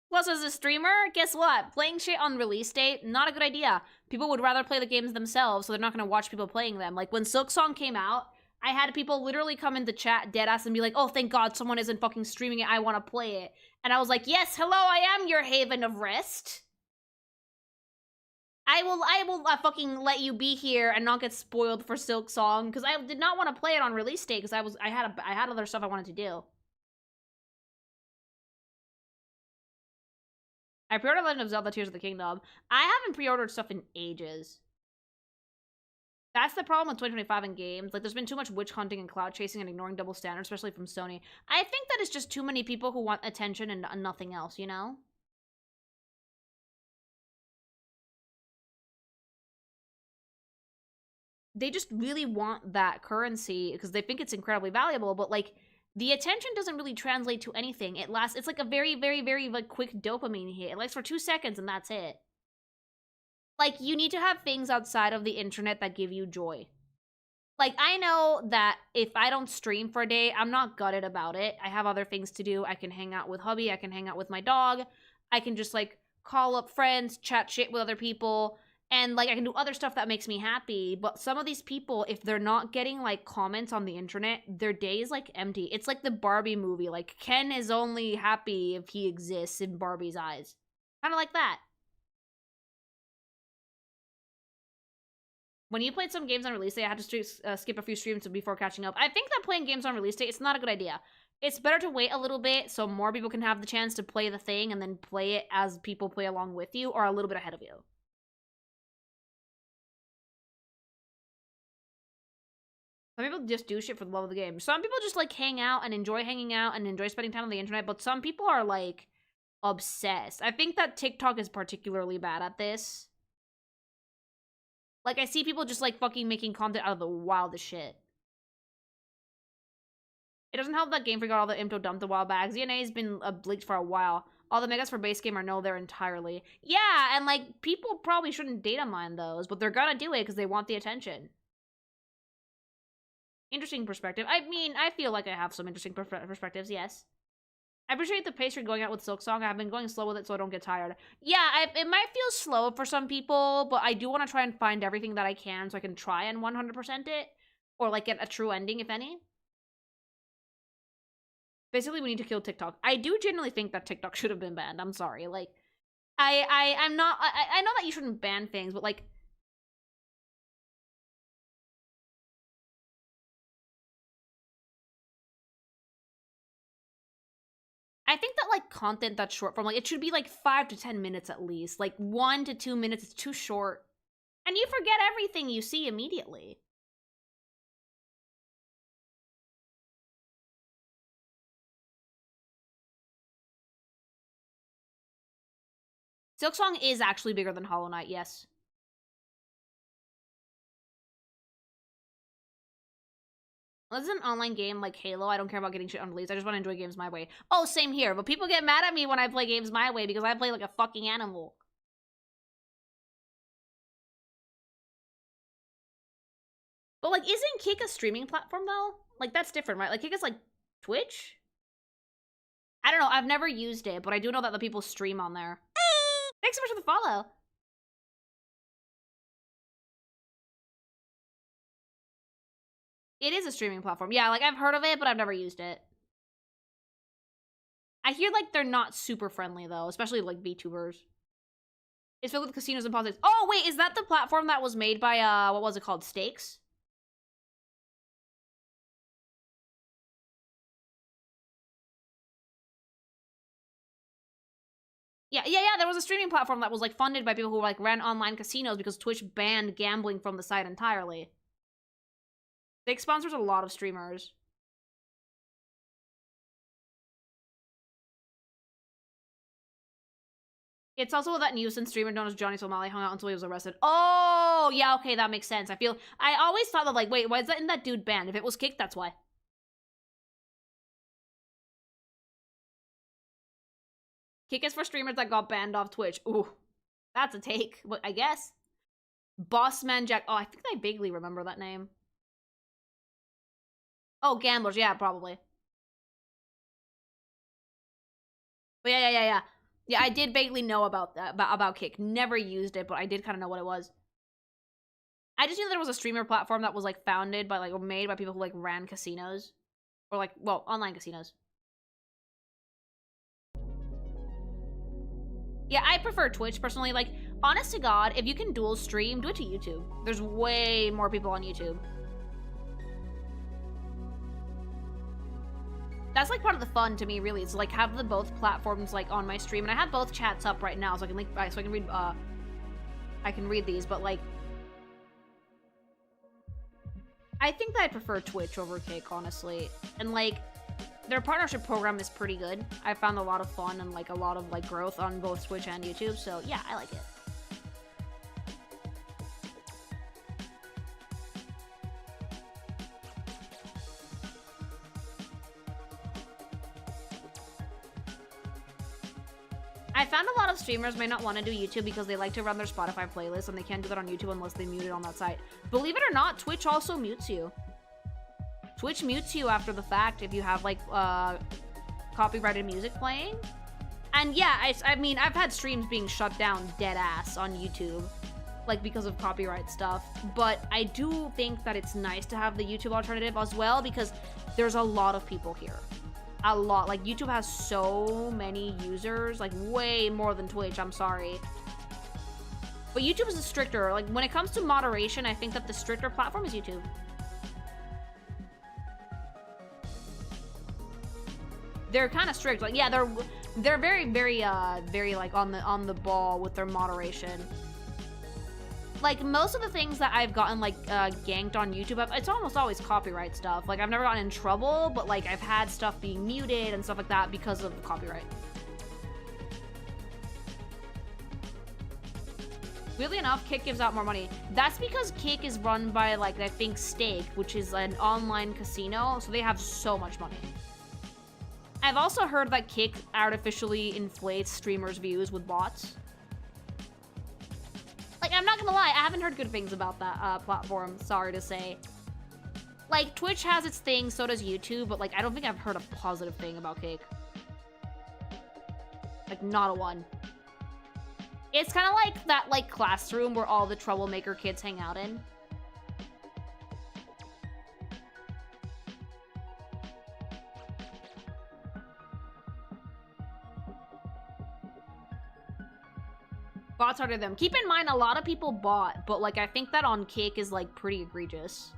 Plus, as a streamer, guess what? Playing shit on release date, not a good idea. People would rather play the games themselves, so they're not going to watch people playing them. Like, when Silksong came out, I had people literally come into chat deadass and be like, oh, thank God someone isn't fucking streaming it, I want to play it. And I was like, yes, hello, I am your haven of rest. I will fucking let you be here and not get spoiled for Silksong, because I did not want to play it on release date, because I had other stuff I wanted to do. I pre-ordered Legend of Zelda Tears of the Kingdom. I haven't pre-ordered stuff in ages. That's the problem with 2025 in games. Like, there's been too much witch hunting and cloud chasing and ignoring double standards, especially from Sony. I think that it's just too many people who want attention and nothing else, you know? They just really want that currency because they think it's incredibly valuable, but, like, the attention doesn't really translate to anything. It's like a very, very, very, like, quick dopamine hit. It lasts for 2 seconds and that's it. Like, you need to have things outside of the internet that give you joy. Like, I know that if I don't stream for a day, I'm not gutted about it. I have other things to do. I can hang out with hubby. I can hang out with my dog. I can just, like, call up friends, chat shit with other people. And, like, I can do other stuff that makes me happy. But some of these people, if they're not getting, like, comments on the internet, their day is, like, empty. It's like the Barbie movie. Like, Ken is only happy if he exists in Barbie's eyes. Kind of like that. When you played some games on release day, I had to skip a few streams before catching up. I think that playing games on release day, it's not a good idea. It's better to wait a little bit so more people can have the chance to play the thing and then play it as people play along with you or a little bit ahead of you. Some people just do shit for the love of the game. Some people just, like, hang out and enjoy hanging out and enjoy spending time on the internet, but some people are, like, obsessed. I think that TikTok is particularly bad at this. Like, I see people just, like, fucking making content out of the wildest shit. It doesn't help that Game Freak got all the info dumped a while back. ZNA's been leaked for a while. All the megas for base game are null there entirely. Yeah, and like, people probably shouldn't data mine those, but they're gonna do it because they want the attention. Interesting perspective. I mean, I feel like I have some interesting perspectives, yes. I appreciate the pace you're going at with Silksong. I've been going slow with it so I don't get tired. Yeah, it might feel slow for some people, but I do want to try and find everything that I can so I can try and 100% it. Or like get a true ending, if any. Basically, we need to kill TikTok. I do genuinely think that TikTok should have been banned. I'm sorry. Like, I'm not... I know that you shouldn't ban things, but like... I think that, like, content that's short form, like, it should be, like, 5 to 10 minutes at least. Like, 1 to 2 minutes is too short. And you forget everything you see immediately. Silksong is actually bigger than Hollow Knight, yes. This is an online game like Halo. I don't care about getting shit on release. I just want to enjoy games my way. Oh, same here. But people get mad at me when I play games my way because I play like a fucking animal. But like, isn't Kick a streaming platform though? Like, that's different, right? Like, Kick is like Twitch? I don't know. I've never used it, but I do know that the people stream on there. Thanks so much for the follow. It is a streaming platform. Yeah, like, I've heard of it, but I've never used it. I hear, like, they're not super friendly, though, especially, like, VTubers. It's filled with casinos and politics. Oh, wait, is that the platform that was made by, what was it called? Stakes? Yeah, there was a streaming platform that was, like, funded by people who, like, ran online casinos because Twitch banned gambling from the site entirely. Stakes sponsors a lot of streamers. It's also that nuisance streamer known as Johnny Somali hung out until he was arrested. Oh, yeah, okay, that makes sense. I always thought that, like, wait, why isn't that dude banned? If it was kicked, that's why. Kick is for streamers that got banned off Twitch. Ooh, that's a take, I guess. Bossman Jack. Oh, I think I vaguely remember that name. Oh, gamblers. Yeah, probably. But yeah. Yeah, I did vaguely know about that, about Kick. Never used it, but I did kind of know what it was. I just knew there was a streamer platform that was, like, founded by, like, or made by people who, like, ran casinos. Or, like, well, online casinos. Yeah, I prefer Twitch, personally. Like, honest to God, if you can dual stream, do it to YouTube. There's way more people on YouTube. That's, like, part of the fun to me, really. It's, like, have the both platforms, like, on my stream. And I have both chats up right now, so I can, like, so I can read these, but, like... I think that I prefer Twitch over Kick, honestly. And, like... Their partnership program is pretty good. I found a lot of fun and, like, a lot of, like, growth on both Twitch and YouTube, so yeah, I like it. I found a lot of streamers may not want to do YouTube because they like to run their Spotify playlist and they can't do that on YouTube unless they mute it on that site. Believe it or not, Twitch also mutes you. Twitch mutes you after the fact if you have, like, copyrighted music playing. And yeah, I mean, I've had streams being shut down dead ass on YouTube, like, because of copyright stuff. But I do think that it's nice to have the YouTube alternative as well because there's a lot of people here. A lot. Like, YouTube has so many users, like, way more than Twitch, I'm sorry. But YouTube is stricter. Like, when it comes to moderation, I think that the stricter platform is YouTube. They're kind of strict. Like, yeah, they're very, very, like, on the ball with their moderation. Like, most of the things that I've gotten, like, ganked on YouTube, it's almost always copyright stuff. Like, I've never gotten in trouble, but, like, I've had stuff being muted and stuff like that because of copyright. Weirdly enough, Kick gives out more money. That's because Kick is run by, like, I think Stake, which is an online casino, so they have so much money. I've also heard that Kick artificially inflates streamers' views with bots. Like, I'm not gonna lie, I haven't heard good things about that platform, sorry to say. Like, Twitch has its thing, so does YouTube, but, like, I don't think I've heard a positive thing about Kick. Like, not a one. It's kind of like that, like, classroom where all the troublemaker kids hang out in. Bots harder them. Keep in mind, a lot of people bot, but, like, I think that on Kick is, like, pretty egregious.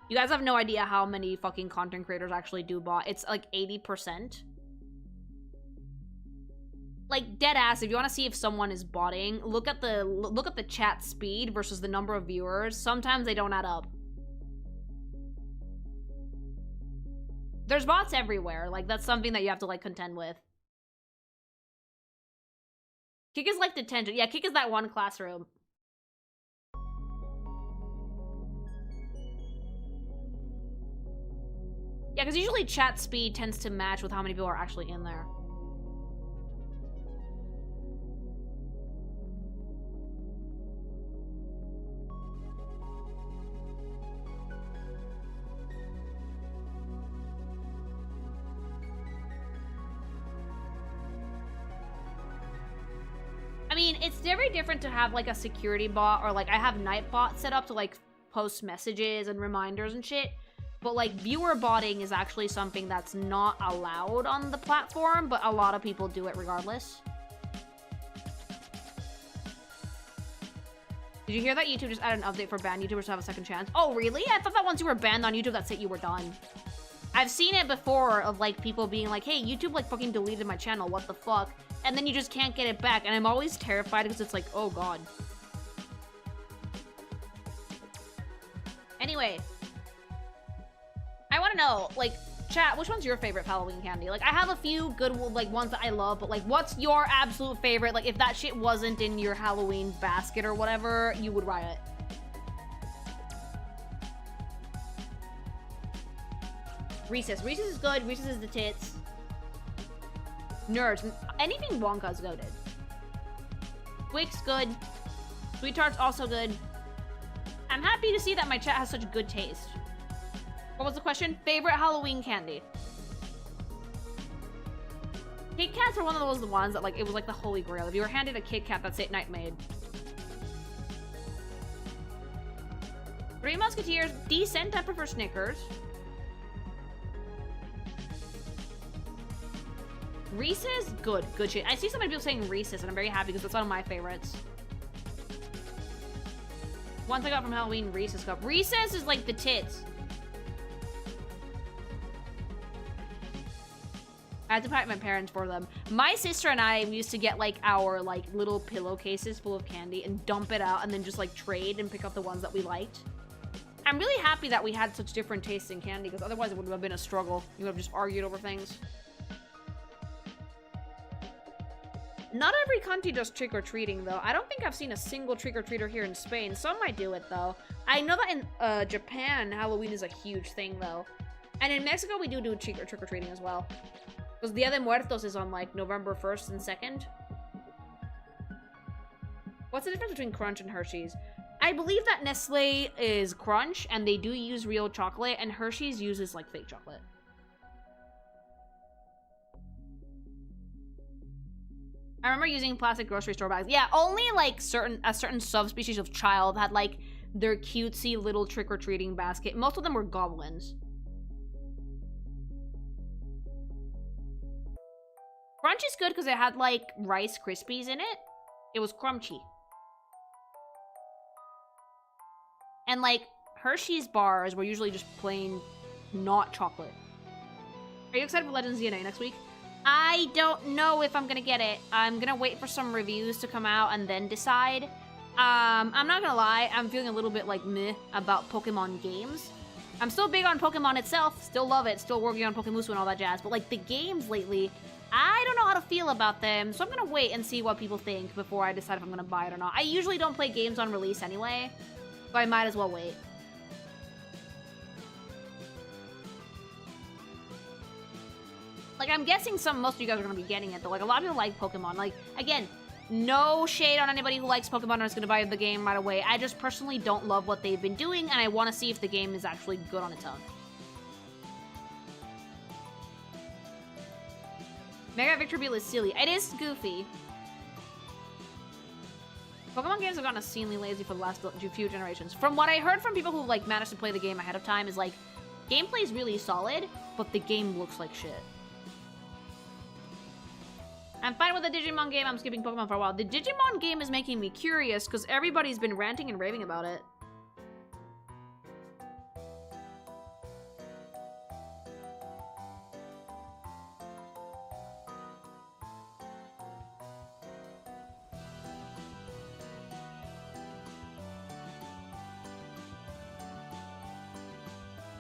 You guys have no idea how many fucking content creators actually do bot. It's, like, 80%. Like, dead ass, if you want to see if someone is botting, look at the chat speed versus the number of viewers. Sometimes they don't add up. There's bots everywhere. Like, that's something that you have to, like, contend with. Kick is like detention. Yeah, Kick is that one classroom. Yeah, because usually chat speed tends to match with how many people are actually in there. I mean, it's very different to have, like, a security bot, or, like, I have Nightbot set up to, like, post messages and reminders and shit. But, like, viewer botting is actually something that's not allowed on the platform, but a lot of people do it regardless. Did you hear that YouTube just added an update for banned YouTubers to have a second chance? Oh, really? I thought that once you were banned on YouTube, that's it, you were done. I've seen it before of, like, people being like, hey, YouTube, like, fucking deleted my channel, what the fuck? And then you just can't get it back, and I'm always terrified because it's like, oh god. Anyway. I want to know, like, chat, which one's your favorite Halloween candy? Like, I have a few good, like, ones that I love, but, like, what's your absolute favorite? Like, if that shit wasn't in your Halloween basket or whatever, you would riot. Reese's. Reese's is good. Reese's is the tits. Nerds. Anything Wonka's goated. Twix, good. Sweet Tart's also good. I'm happy to see that my chat has such good taste. What was the question? Favorite Halloween candy? Kit Kats were one of those ones that, like, it was like the holy grail. If you were handed a Kit Kat, that's it, night made. Three Musketeers, decent. I prefer Snickers. Reese's, good shit. I see so many people saying Reese's, and I'm very happy because it's one of my favorites. Once I got from Halloween, Reese's cup. Reese's is like the tits. I had to fight my parents for them. My sister and I used to get, like, our, like, little pillowcases full of candy and dump it out and then just, like, trade and pick up the ones that we liked. I'm really happy that we had such different tastes in candy, because otherwise it would have been a struggle. You would have just argued over things. Not every country does trick-or-treating, though. I don't think I've seen a single trick-or-treater here in Spain. Some might do it, though. I know that in Japan, Halloween is a huge thing, though. And in Mexico, we do trick-or-treating as well. Because Dia de Muertos is on, like, November 1st and 2nd. What's the difference between Crunch and Hershey's? I believe that Nestle is Crunch, and they do use real chocolate, and Hershey's uses, like, fake chocolate. I remember using plastic grocery store bags. Yeah, only, like, a certain subspecies of child had, like, their cutesy little trick-or-treating basket. Most of them were goblins. Crunch is good because it had, like, Rice Krispies in it. It was crunchy. And, like, Hershey's bars were usually just plain not chocolate. Are you excited for Legends DNA next week? I don't know if I'm gonna get it. I'm gonna wait for some reviews to come out and then decide. I'm not gonna lie, I'm feeling a little bit, like, meh about Pokemon games. I'm still big on Pokemon itself. Still love it. Still working on Pokemusu and all that jazz. But, like, the games lately, I don't know how to feel about them. So I'm gonna wait and see what people think before I decide if I'm gonna buy it or not. I usually don't play games on release anyway. So I might as well wait. Like, I'm guessing most of you guys are gonna be getting it, though. Like, a lot of people like Pokemon. Like, again, no shade on anybody who likes Pokemon and is gonna buy the game right away. I just personally don't love what they've been doing, and I want to see if the game is actually good on its own. Mega Victory is silly. It is goofy. Pokemon games have gotten obscenely lazy for the last few generations. From what I heard from people who, like, managed to play the game ahead of time is, like, gameplay is really solid, but the game looks like shit. I'm fine with the Digimon game. I'm skipping Pokemon for a while. The Digimon game is making me curious because everybody's been ranting and raving about it.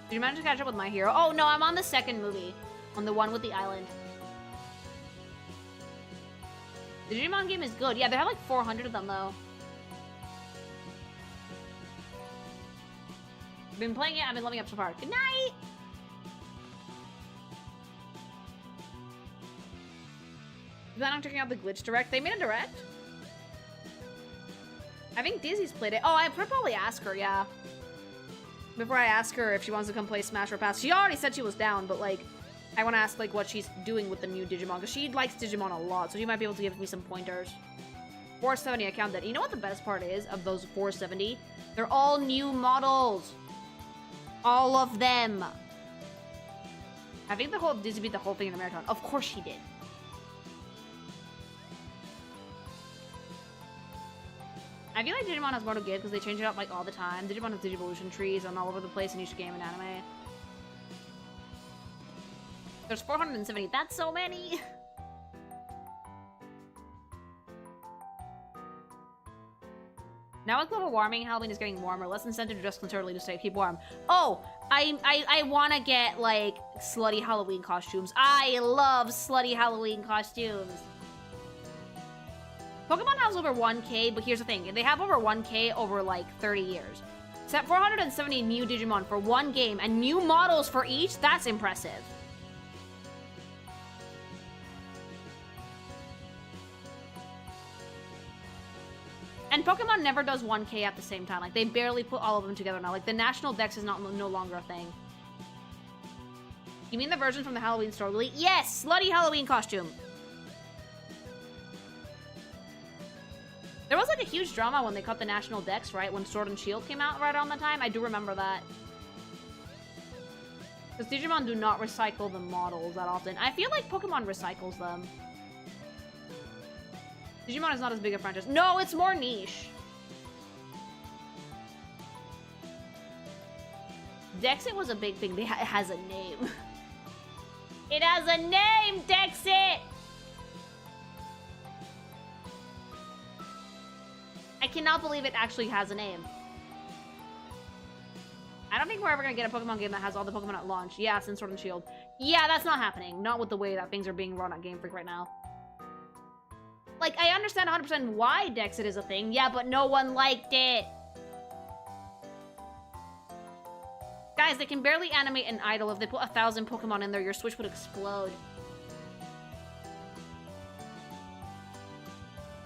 Did you manage to catch up with My Hero? Oh, no, I'm on the second movie. On the one with the island. The Digimon game is good. Yeah, they have like 400 of them, though. I've been playing it. I've been loving it so far. Good night! You plan on checking out the Glitch Direct? They made a Direct? I think Dizzy's played it. Oh, I should probably ask her, yeah. Before I ask her if she wants to come play Smash or Pass. She already said she was down, but like... I want to ask, like, what she's doing with the new Digimon, because she likes Digimon a lot, so she might be able to give me some pointers. 470, I counted. You know what the best part is of those 470? They're all new models. All of them. I think the whole Dizzy beat the whole thing in the marathon. Of course she did. I feel like Digimon has more to give because they change it up, like, all the time. Digimon has Digivolution trees and all over the place in each game and anime. There's 470. That's so many. Now with global warming, Halloween is getting warmer. Less incentive to dress conservatively to stay keep warm. Oh, I want to get like slutty Halloween costumes. I love slutty Halloween costumes. Pokemon has over 1K, but here's the thing: they have over 1K over like 30 years. Except 470 new Digimon for one game and new models for each. That's impressive. And Pokemon never does 1K at the same time. Like, they barely put all of them together now. Like, the National Dex is no longer a thing. You mean the version from the Halloween store, Lily? Yes! Slutty Halloween costume! There was, like, a huge drama when they cut the National Dex, right? When Sword and Shield came out right around that time. I do remember that. Because Digimon do not recycle the models that often. I feel like Pokemon recycles them. Digimon is not as big a franchise. No, it's more niche. Dexit was a big thing. It has a name. It has a name, Dexit! I cannot believe it actually has a name. I don't think we're ever gonna get a Pokemon game that has all the Pokemon at launch. Yeah, since Sword and Shield. Yeah, that's not happening. Not with the way that things are being run at Game Freak right now. Like, I understand 100% why Dexit is a thing. Yeah, but no one liked it. Guys, they can barely animate an idol. If they put 1,000 Pokemon in there, your Switch would explode.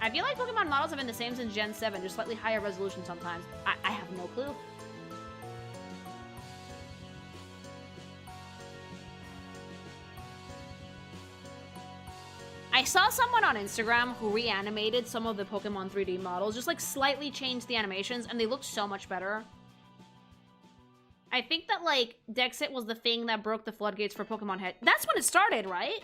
I feel like Pokemon models have been the same since Gen 7, just slightly higher resolution sometimes. I have no clue. I saw someone on Instagram who reanimated some of the Pokemon 3D models, just like slightly changed the animations, and they looked so much better. I think that, like, Dexit was the thing that broke the floodgates for Pokemon Head. That's when it started, right?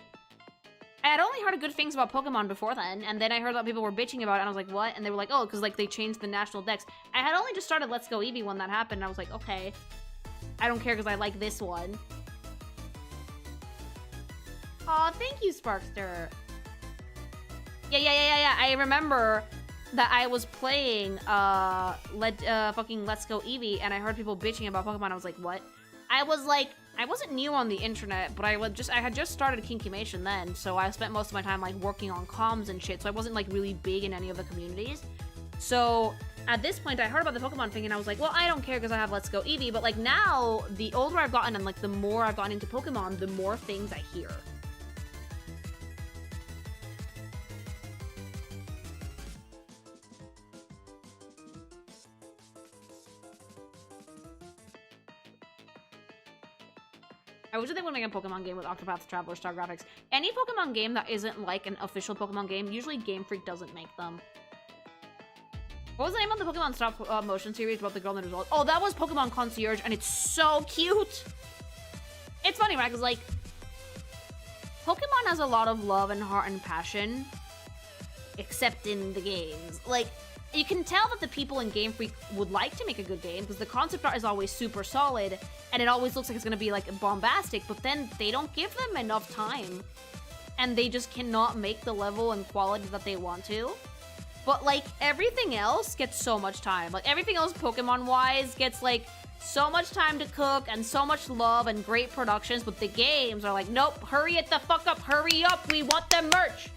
I had only heard good things about Pokemon before then, and then I heard that people were bitching about it, and I was like, what? And they were like, oh, because, like, they changed the National Dex. I had only just started Let's Go Eevee when that happened, and I was like, okay. I don't care because I like this one. Aw, thank you, Sparkster. Yeah. I remember that I was playing fucking Let's Go Eevee, and I heard people bitching about Pokemon. I was like, what? I wasn't new on the internet, but I had just started Kinkimation then, so I spent most of my time like working on comms and shit, so I wasn't like really big in any of the communities. So at this point, I heard about the Pokemon thing and I was like, well, I don't care because I have Let's Go Eevee, but like now, the older I've gotten and like the more I've gotten into Pokemon, the more things I hear. I wish they would make a Pokemon game with Octopath Traveler Star graphics. Any Pokemon game that isn't like an official Pokemon game, usually Game Freak doesn't make them. What was the name of the Pokemon stop motion series about the girl in the result? Oh, that was Pokemon Concierge, and it's so cute! It's funny, right? Because, like, Pokemon has a lot of love and heart and passion, except in the games. Like, you can tell that the people in Game Freak would like to make a good game, because the concept art is always super solid, and it always looks like it's going to be, like, bombastic, but then they don't give them enough time, and they just cannot make the level and quality that they want to. But, like, everything else gets so much time. Like, everything else Pokemon-wise gets, like, so much time to cook and so much love and great productions, but the games are like, nope, hurry it the fuck up, hurry up, we want the merch!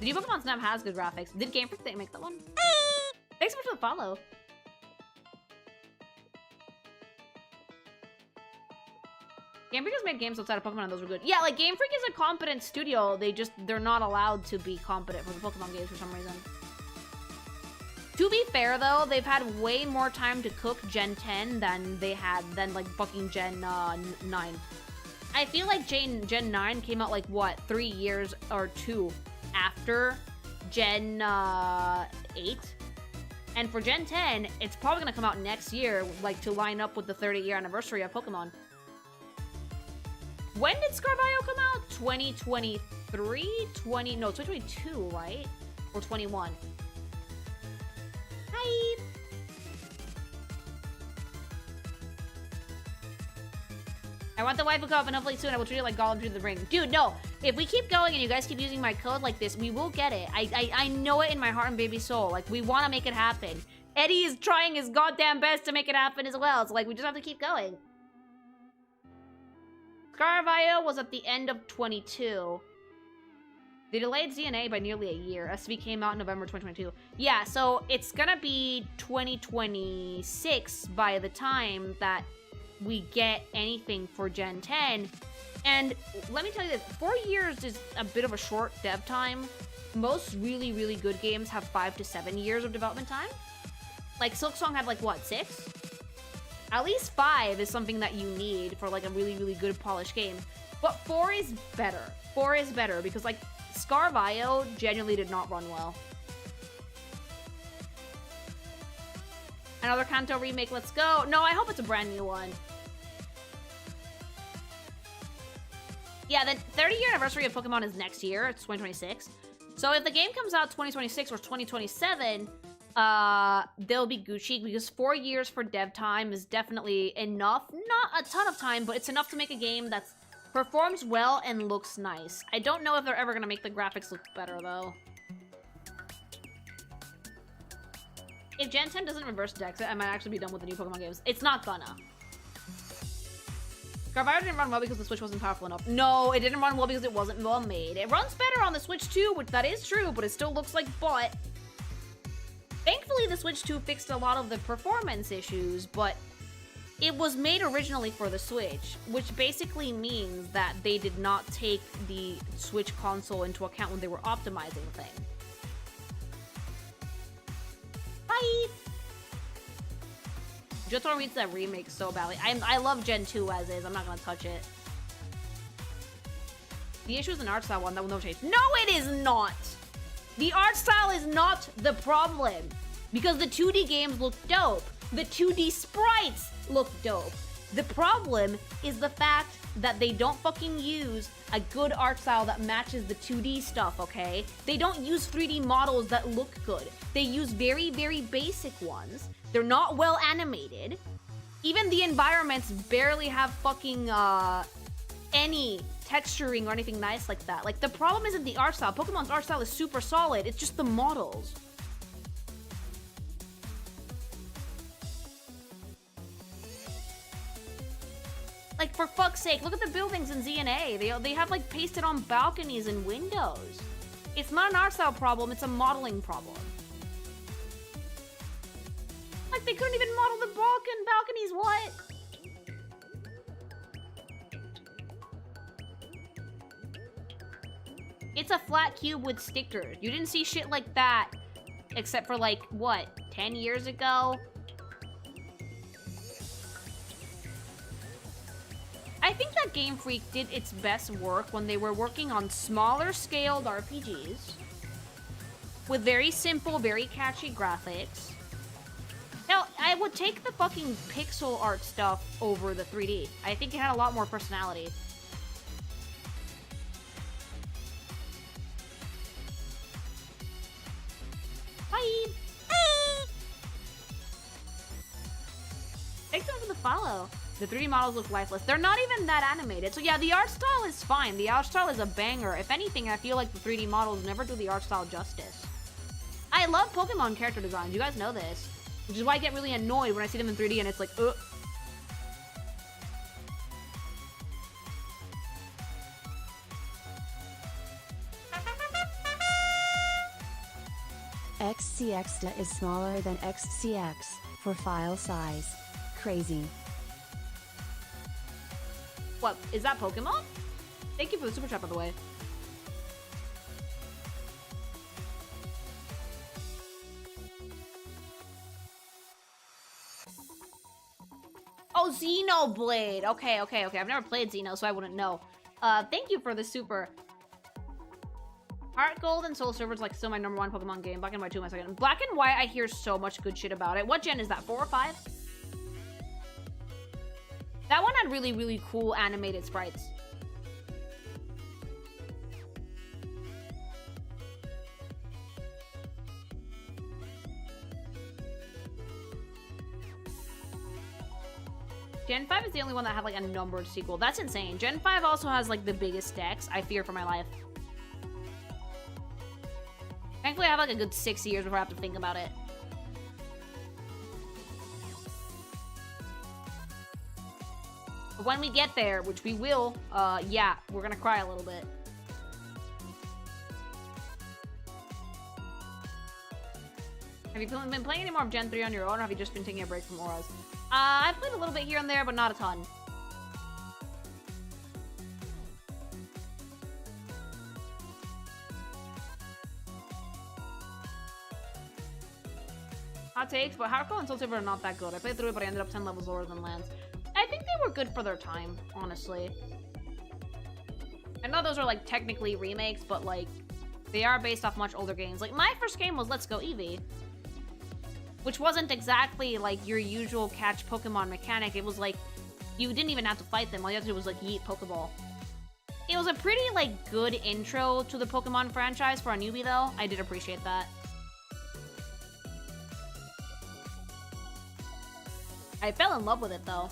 The new Pokemon Snap has good graphics. Did Game Freak make that one? Thanks so much for the follow. Game Freak has made games outside of Pokemon and those were good. Yeah, like Game Freak is a competent studio. They're not allowed to be competent for the Pokemon games for some reason. To be fair though, they've had way more time to cook Gen 10 than they had like fucking Gen 9. I feel like Gen 9 came out like what, 3 years or 2 after Gen 8. And for Gen 10, it's probably gonna come out next year, like to line up with the 30-year anniversary of Pokemon. When did Scarvio come out? 2023? 2022, right? Or 21? Hi! I want the waifu co-op and hopefully soon I will treat it like Gollum treated the ring. Dude, no. If we keep going and you guys keep using my code like this, we will get it. I know it in my heart and baby soul. Like, we want to make it happen. Eddie is trying his goddamn best to make it happen as well. So, like, we just have to keep going. Scarvio was at the end of 22. They delayed ZNA by nearly a year. SB came out in November 2022. Yeah, so it's gonna be 2026 by the time that we get anything for Gen 10. And let me tell you this, 4 years is a bit of a short dev time. Most really, really good games have 5 to 7 years of development time. Like Silksong had like, what, 6? At least 5 is something that you need for like a really, really good polished game. But 4 is better. 4 is better because like Scarvio genuinely did not run well. Another Kanto remake, let's go. No, I hope it's a brand new one. Yeah, the 30-year anniversary of Pokemon is next year. It's 2026. So if the game comes out 2026 or 2027, they'll be Gucci because 4 years for dev time is definitely enough. Not a ton of time, but it's enough to make a game that performs well and looks nice. I don't know if they're ever gonna make the graphics look better though. If Gen 10 doesn't reverse Dex, I might actually be done with the new Pokemon games. It's not gonna. Scarvio didn't run well because the Switch wasn't powerful enough. No, it didn't run well because it wasn't well made. It runs better on the Switch 2, which that is true, but it still looks like butt. Thankfully, the Switch 2 fixed a lot of the performance issues, but it was made originally for the Switch, which basically means that they did not take the Switch console into account when they were optimizing things. Bye! Jotaro reads that remake so badly. I love Gen 2 as is. I'm not gonna touch it. The issue is an art style one that will never change. No, it is not! The art style is not the problem. Because the 2D games look dope. The 2D sprites look dope. The problem is the fact that they don't fucking use a good art style that matches the 2D stuff, okay? They don't use 3D models that look good. They use very, very basic ones. They're not well animated. Even the environments barely have fucking, any texturing or anything nice like that. Like, the problem isn't the art style. Pokemon's art style is super solid. It's just the models. for fuck's sake, look at the buildings in ZNA. They have like pasted on balconies and windows. It's not an art style problem, it's a modeling problem. Like they couldn't even model the balconies, what? It's a flat cube with stickers. You didn't see shit like that, except for like, what, 10 years ago? I think that Game Freak did its best work when they were working on smaller scaled RPGs with very simple, very catchy graphics. Now, I would take the fucking pixel art stuff over the 3D. I think it had a lot more personality. Bye! Thanks so much for the follow. The 3D models look lifeless. They're not even that animated. So yeah, the art style is fine. The art style is a banger. If anything, I feel like the 3D models never do the art style justice. I love Pokemon character designs. You guys know this. Which is why I get really annoyed when I see them in 3D and it's like, ugh. XCXDA is smaller than XCX, for file size. Crazy. What, is that Pokemon? Thank you for the super chat, by the way. Oh, Xenoblade. Okay. I've never played Xeno, so I wouldn't know. Thank you for the super. Heart Gold and Soul Silver is like still my #1 Pokemon game. Black and White 2 my second. Black and White, I hear so much good shit about it. What gen is that? 4 or 5? That one had really, really cool animated sprites. Gen 5 is the only one that had like a numbered sequel. That's insane. Gen 5 also has like the biggest stacks. I fear for my life. Thankfully, I have like a good 6 years before I have to think about it. But when we get there, which we will, yeah, we're gonna cry a little bit. Have you been playing any more of Gen 3 on your own, or have you just been taking a break from Auras? I've played a little bit here and there, but not a ton. Hot takes, but Hardcore and Soul Silver are not that good. I played through it, but I ended up 10 levels lower than Lance. I think they were good for their time, honestly. I know those are, like, technically remakes, but, like, they are based off much older games. Like, my first game was Let's Go Eevee, which wasn't exactly, like, your usual catch Pokemon mechanic. It was, like, you didn't even have to fight them. All you had to do was, like, yeet Pokeball. It was a pretty, like, good intro to the Pokemon franchise for a newbie, though. I did appreciate that. I fell in love with it, though.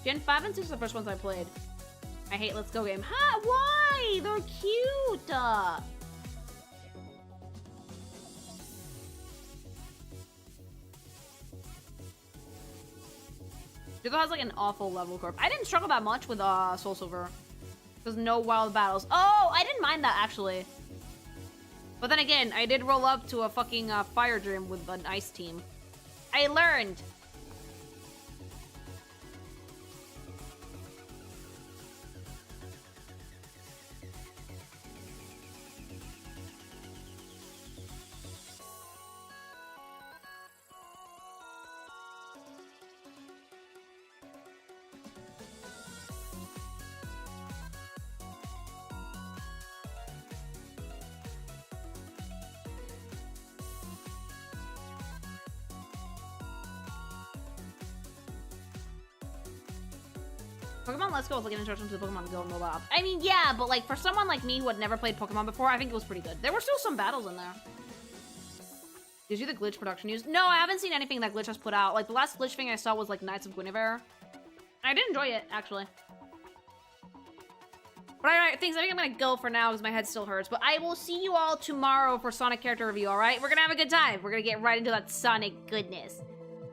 Gen 5 and 6 are the first ones I played. I hate Let's Go game. Huh? Why? They're cute! Jugo has like an awful level curve. I didn't struggle that much with Soul Silver. There's no wild battles. Oh, I didn't mind that, actually. But then again, I did roll up to a fucking fire gym with an ice team. I learned. Pokemon Let's Go was like an introduction to the Pokemon Go mobile app. I mean, yeah, but like for someone like me who had never played Pokemon before, I think it was pretty good. There were still some battles in there. Did you see the Glitch production news? No, I haven't seen anything that Glitch has put out. Like the last Glitch thing I saw was like Knights of Guinevere. I did enjoy it, actually. But alright, things, I think I'm gonna go for now because my head still hurts. But I will see you all tomorrow for Sonic character review, alright? We're gonna have a good time. We're gonna get right into that Sonic goodness.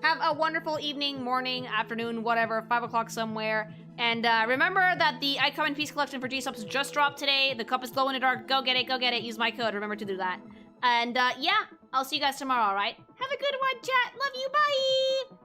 Have a wonderful evening, morning, afternoon, whatever, 5 o'clock somewhere. And remember that the I Come in Peace collection for gsupps just dropped today. The cup is glow in the dark. Go get it, go get it. Use my code. Remember to do that. And yeah, I'll see you guys tomorrow, all right? Have a good one, chat. Love you. Bye.